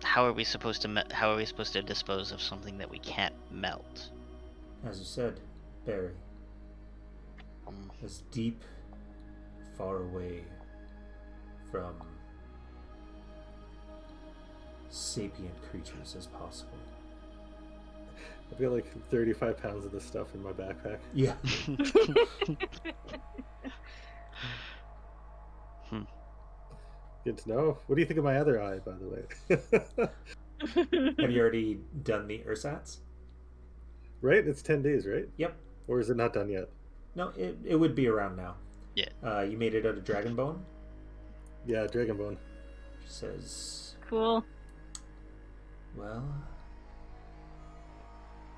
how are we supposed to dispose of something that we can't melt? As you said, bury. As deep, far away from sapient creatures as possible. I've got like 35 pounds of this stuff in my backpack. Yeah. Good to know. What do you think of my other eye, by the way? Have you already done the ersatz? Right? It's 10 days, right? Yep. Or is it not done yet? No, it would be around now. Yeah. You made it out of dragon bone? Yeah, Dragon Bone. She says, Cool. "Well,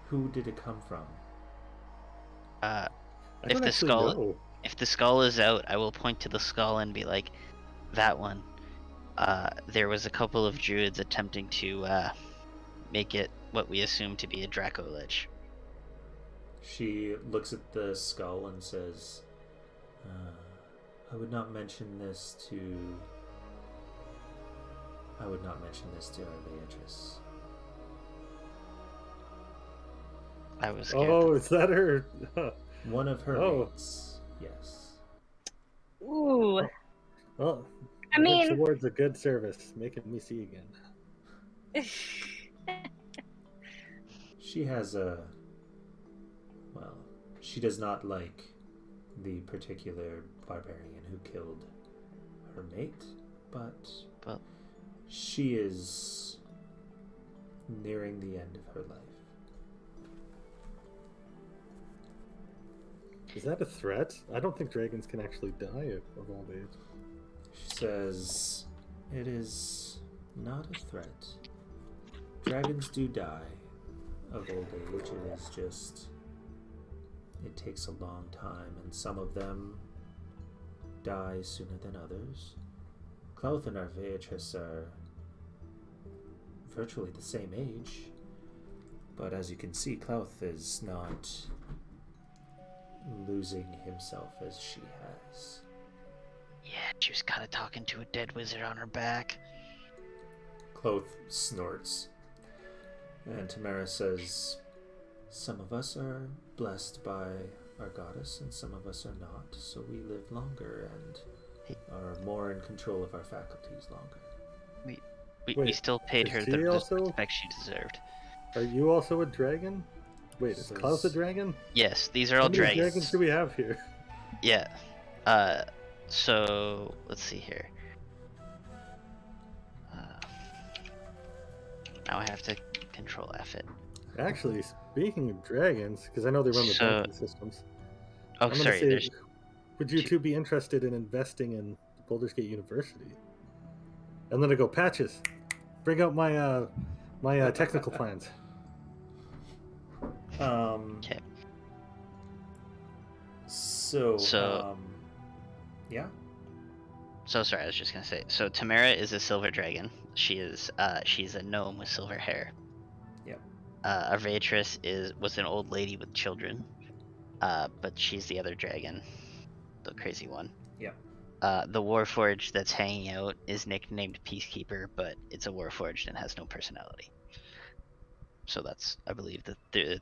who did it come from?" I If don't the actually skull- know. If the skull is out, I will point to the skull and be like, that one. There was a couple of druids attempting to make it what we assume to be a Draco Lich. She looks at the skull and says, I would not mention this to our Beatrice." I was scared. Oh, is that her? One of her Oh. mates, yes. Ooh. Well, I mean- towards a good service, making me see again. She has she does not like the particular barbarian who killed her mate, but Well- she is nearing the end of her life. Is that a threat? I don't think dragons can actually die of old age. She says, "It is not a threat. Dragons do die of old age. It is just, it takes a long time, and some of them die sooner than others. Clouth and our Beatrice are virtually the same age, but as you can see, Clouth is not losing himself as she has. Yeah, she was kind of talking to a dead wizard on her back. Cloth snorts. And Tamara says, some of us are blessed by our goddess and some of us are not, so we live longer and are more in control of our faculties longer. We still paid her the also... respect she deserved. Are you also a dragon? Wait, is Klaus a dragon? Yes, these are all dragons. How many dragons do we have here? Yeah. So let's see here. Now I have to control F it. Actually, speaking of dragons, because I know they run the banking systems. Oh, sorry. Would you two be interested in investing in Baldur's Gate University? And then I go, Patches, bring out my my technical plans. Okay. So yeah. So sorry, I was just gonna say. So Tamara is a silver dragon. She's a gnome with silver hair. Yep. Arvatress was an old lady with children. But she's the other dragon, the crazy one. Yep. The Warforged that's hanging out is nicknamed Peacekeeper, but it's a Warforged and has no personality. So that's, I believe, the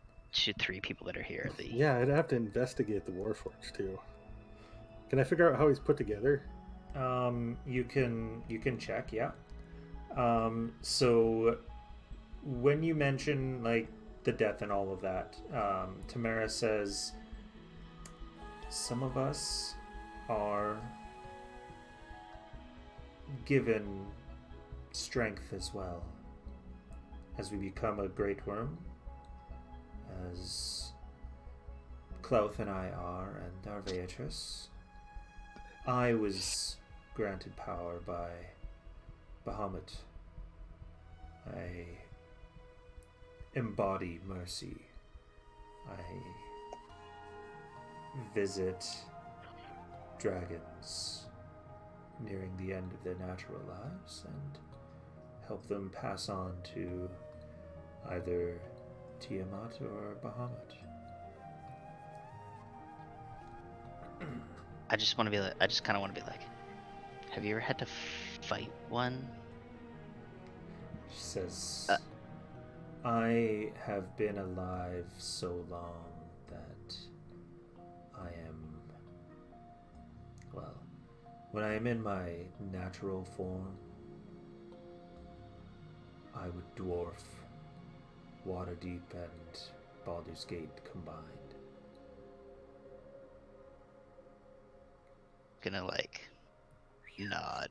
three people that are here. Yeah, I'd have to investigate the Warforged too. Can I figure out how he's put together? You can check, yeah. So when you mention like the death and all of that, Tamara says some of us are given strength as well as we become a great worm, as Clouth and I are, and our Beatrice. I was granted power by Bahamut. I embody mercy. I visit dragons nearing the end of their natural lives and help them pass on to either Tiamat or Bahamut. I just kind of want to be like, have you ever had to fight one? She says, I have been alive so long that I am, well, when I am in my natural form, I would dwarf Waterdeep and Baldur's Gate combined. Gonna nod.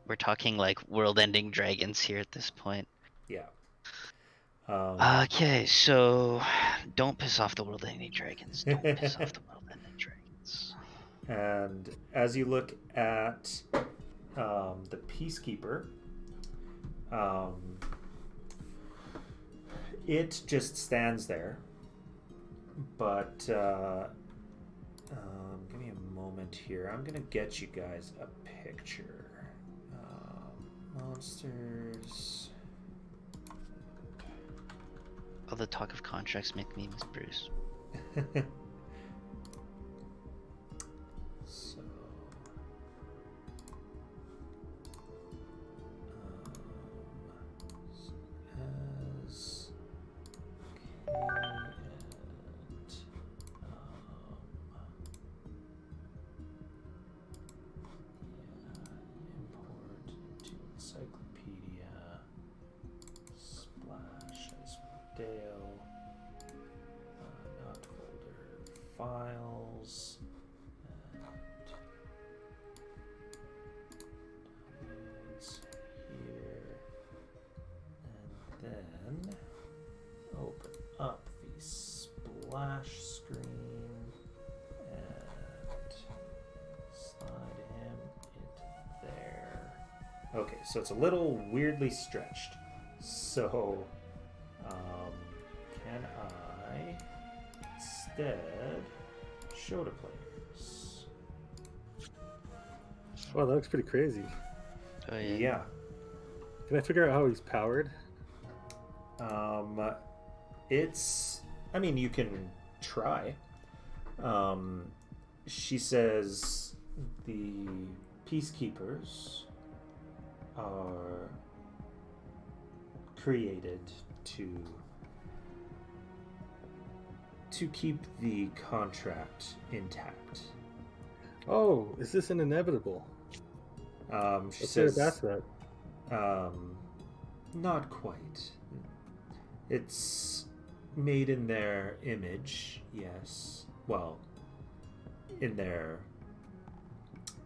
We're talking like world-ending dragons here at this point. Yeah. Okay, so don't piss off the world-ending dragons. Don't piss off the world-ending dragons. And as you look at the Peacekeeper, it just stands there, but give me a moment here. I'm gonna get you guys a picture. Monsters. All the talk of contracts make me miss Bruce. So, as import into encyclopedia splash as Dale, not folder files, and downloads here, and then open up the splash screen and slide him it there. Okay, so it's a little weirdly stretched. So, can I instead show to players? Wow, that looks pretty crazy. Oh yeah. Yeah. Can I figure out how he's powered? I mean, you can try. She says the peacekeepers are created to keep the contract intact. Oh, is this an inevitable? She Let's says that's that. not quite. It's made in their image, yes. Well, in their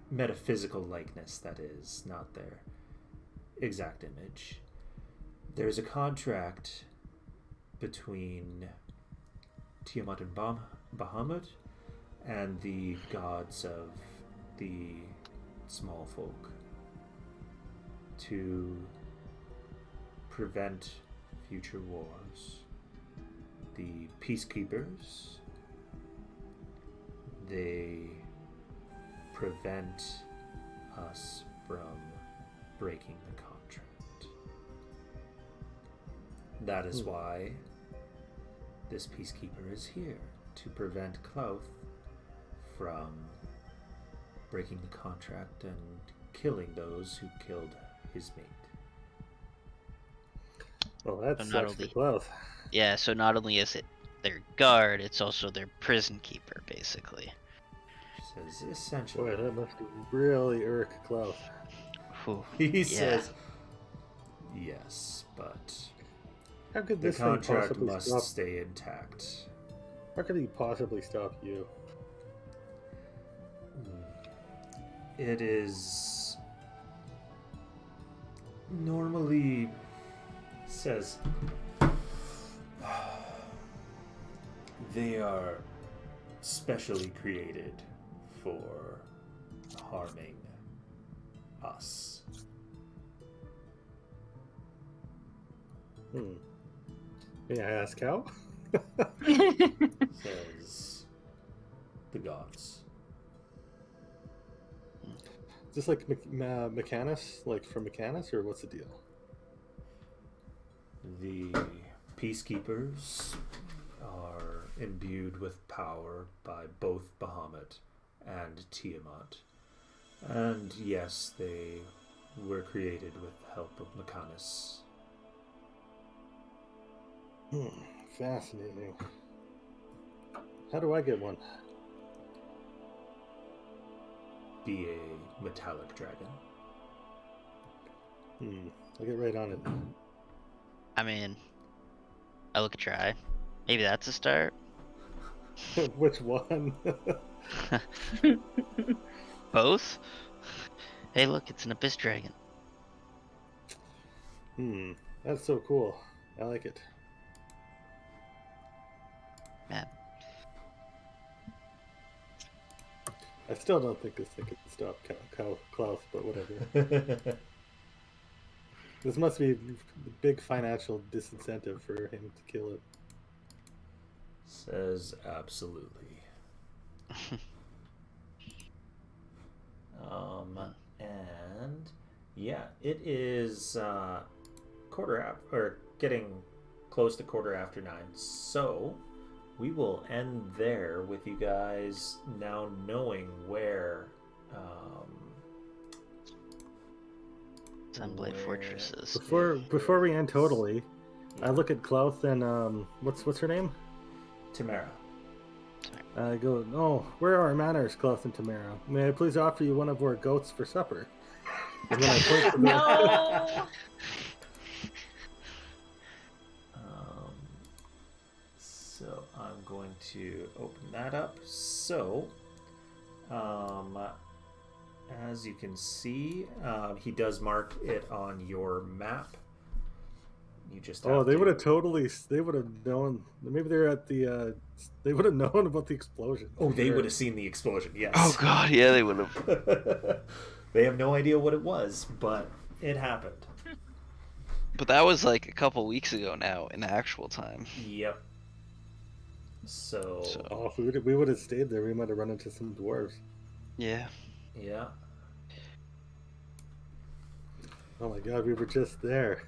metaphysical likeness, that is, not their exact image. There's a contract between Tiamat and Bahamut and the gods of the small folk to prevent future wars. The peacekeepers, they prevent us from breaking the contract. That is why this peacekeeper is here, to prevent Clouth from breaking the contract and killing those who killed his mate. Well, that So not sucks for only- Clouth. Yeah, so not only is it their guard, it's also their prison keeper, basically. Says essentially. Boy, that must really irk Clouth. Whew. He says, yes, but How could the this thing contract possibly must stop? stay intact. How could he possibly stop you? It is normally says they are specially created for harming us. May I ask how? Says the gods. Just like Mechanus, like from Mechanus, or what's the deal? The peacekeepers are imbued with power by both Bahamut and Tiamat. And yes, they were created with the help of Mechanus. Fascinating. How do I get one? Be a metallic dragon. I'll get right on it. I mean, I could try. Maybe that's a start. Which one? Both? Hey, look, it's an abyss dragon. That's so cool. I like it. Man, I still don't think this thing could stop Klaus, but whatever. This must be a big financial disincentive for him to kill it. Says absolutely. And yeah, it is getting close to 9:15. So we will end there with you guys now knowing where Sunblade Fortresses. Before we end totally, I look at Klaus and what's her name? Tamara. I go, oh, where are our manners, Klaus and Tamara? May I please offer you one of our goats for supper? And then I point to the... No. So I'm going to open that up. So, as you can see, he does mark it on your map. You just have they to- would have known. Maybe they're at the. They would have known about the explosion. Oh, they would have seen the explosion. Yes. Oh god, yeah, they would have. They have no idea what it was, but it happened. But that was like a couple weeks ago now, in actual time. Yep. So Oh, if we would have stayed there, we might have run into some dwarves. Yeah. yeah. Oh my god, we were just there.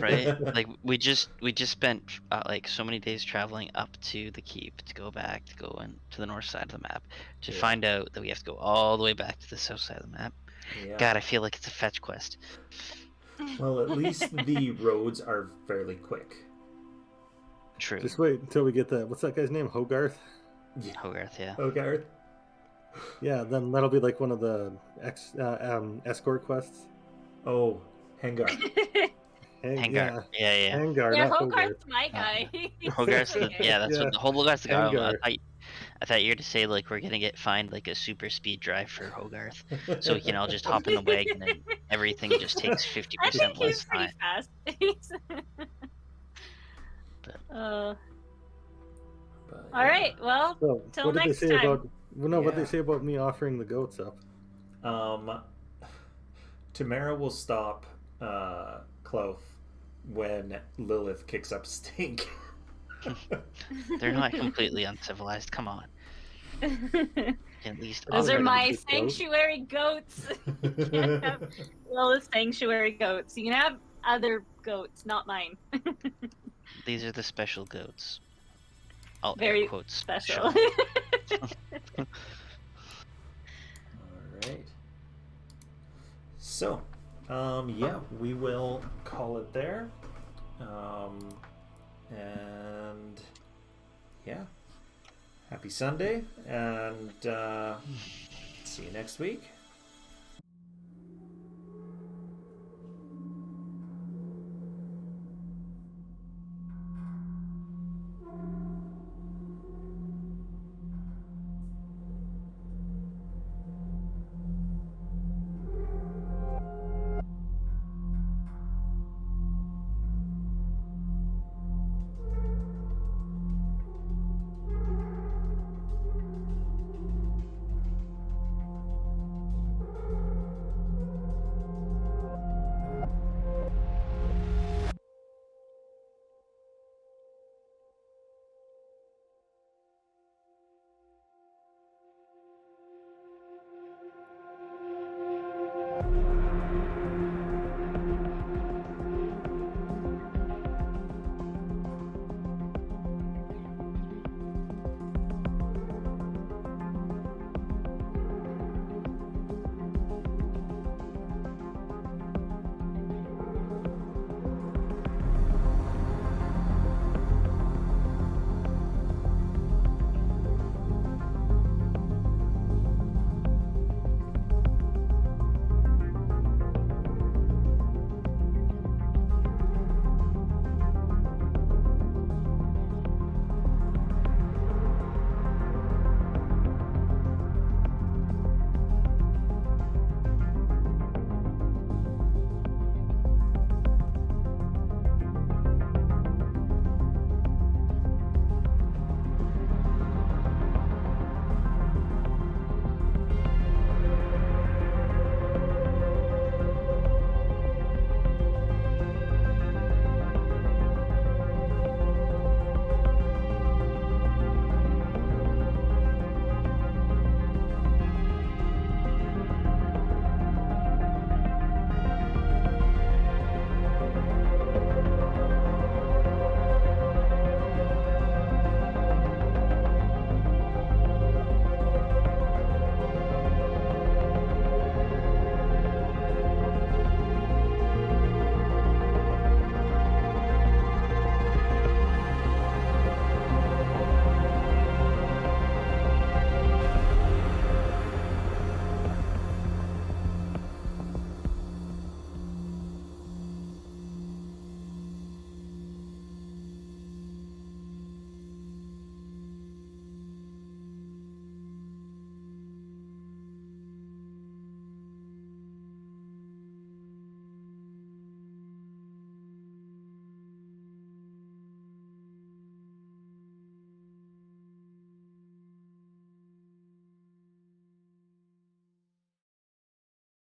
Right? Like we just spent like so many days traveling up to the keep to go back to go in to the north side of the map to find out that we have to go all the way back to the south side of the map. Yeah. God, I feel like it's a fetch quest. Well, at least the roads are fairly quick. True. Just wait until we get what's that guy's name? Hogarth? Yeah. Hogarth, yeah. Hogarth. Yeah, then that'll be like one of the escort quests. Oh, Hengar. Hangar. Yeah. Hangar, Yeah, not Hogarth's my guy. Hogarth's the, yeah, that's what the Hogarth's the guy. Hangar. I thought you were to say like we're gonna find like a super speed drive for Hogarth, so we can all just hop in the wagon and everything just takes 50% less time. Fast. But, all yeah. right. Well, So, till what did next they say time. about? Well, no, what Yeah. they say about me offering the goats up? Tamara will stop Cloth when Lilith kicks up stink. They're not completely uncivilized. Come on, at least Those Oh, are yeah, my you get goats? sanctuary goats. You can't have Lilith's sanctuary goats. You can have other goats, not mine. these are the special goats. All Very air quotes special. All right. So, yeah, we will call it there. And yeah, happy Sunday, and see you next week.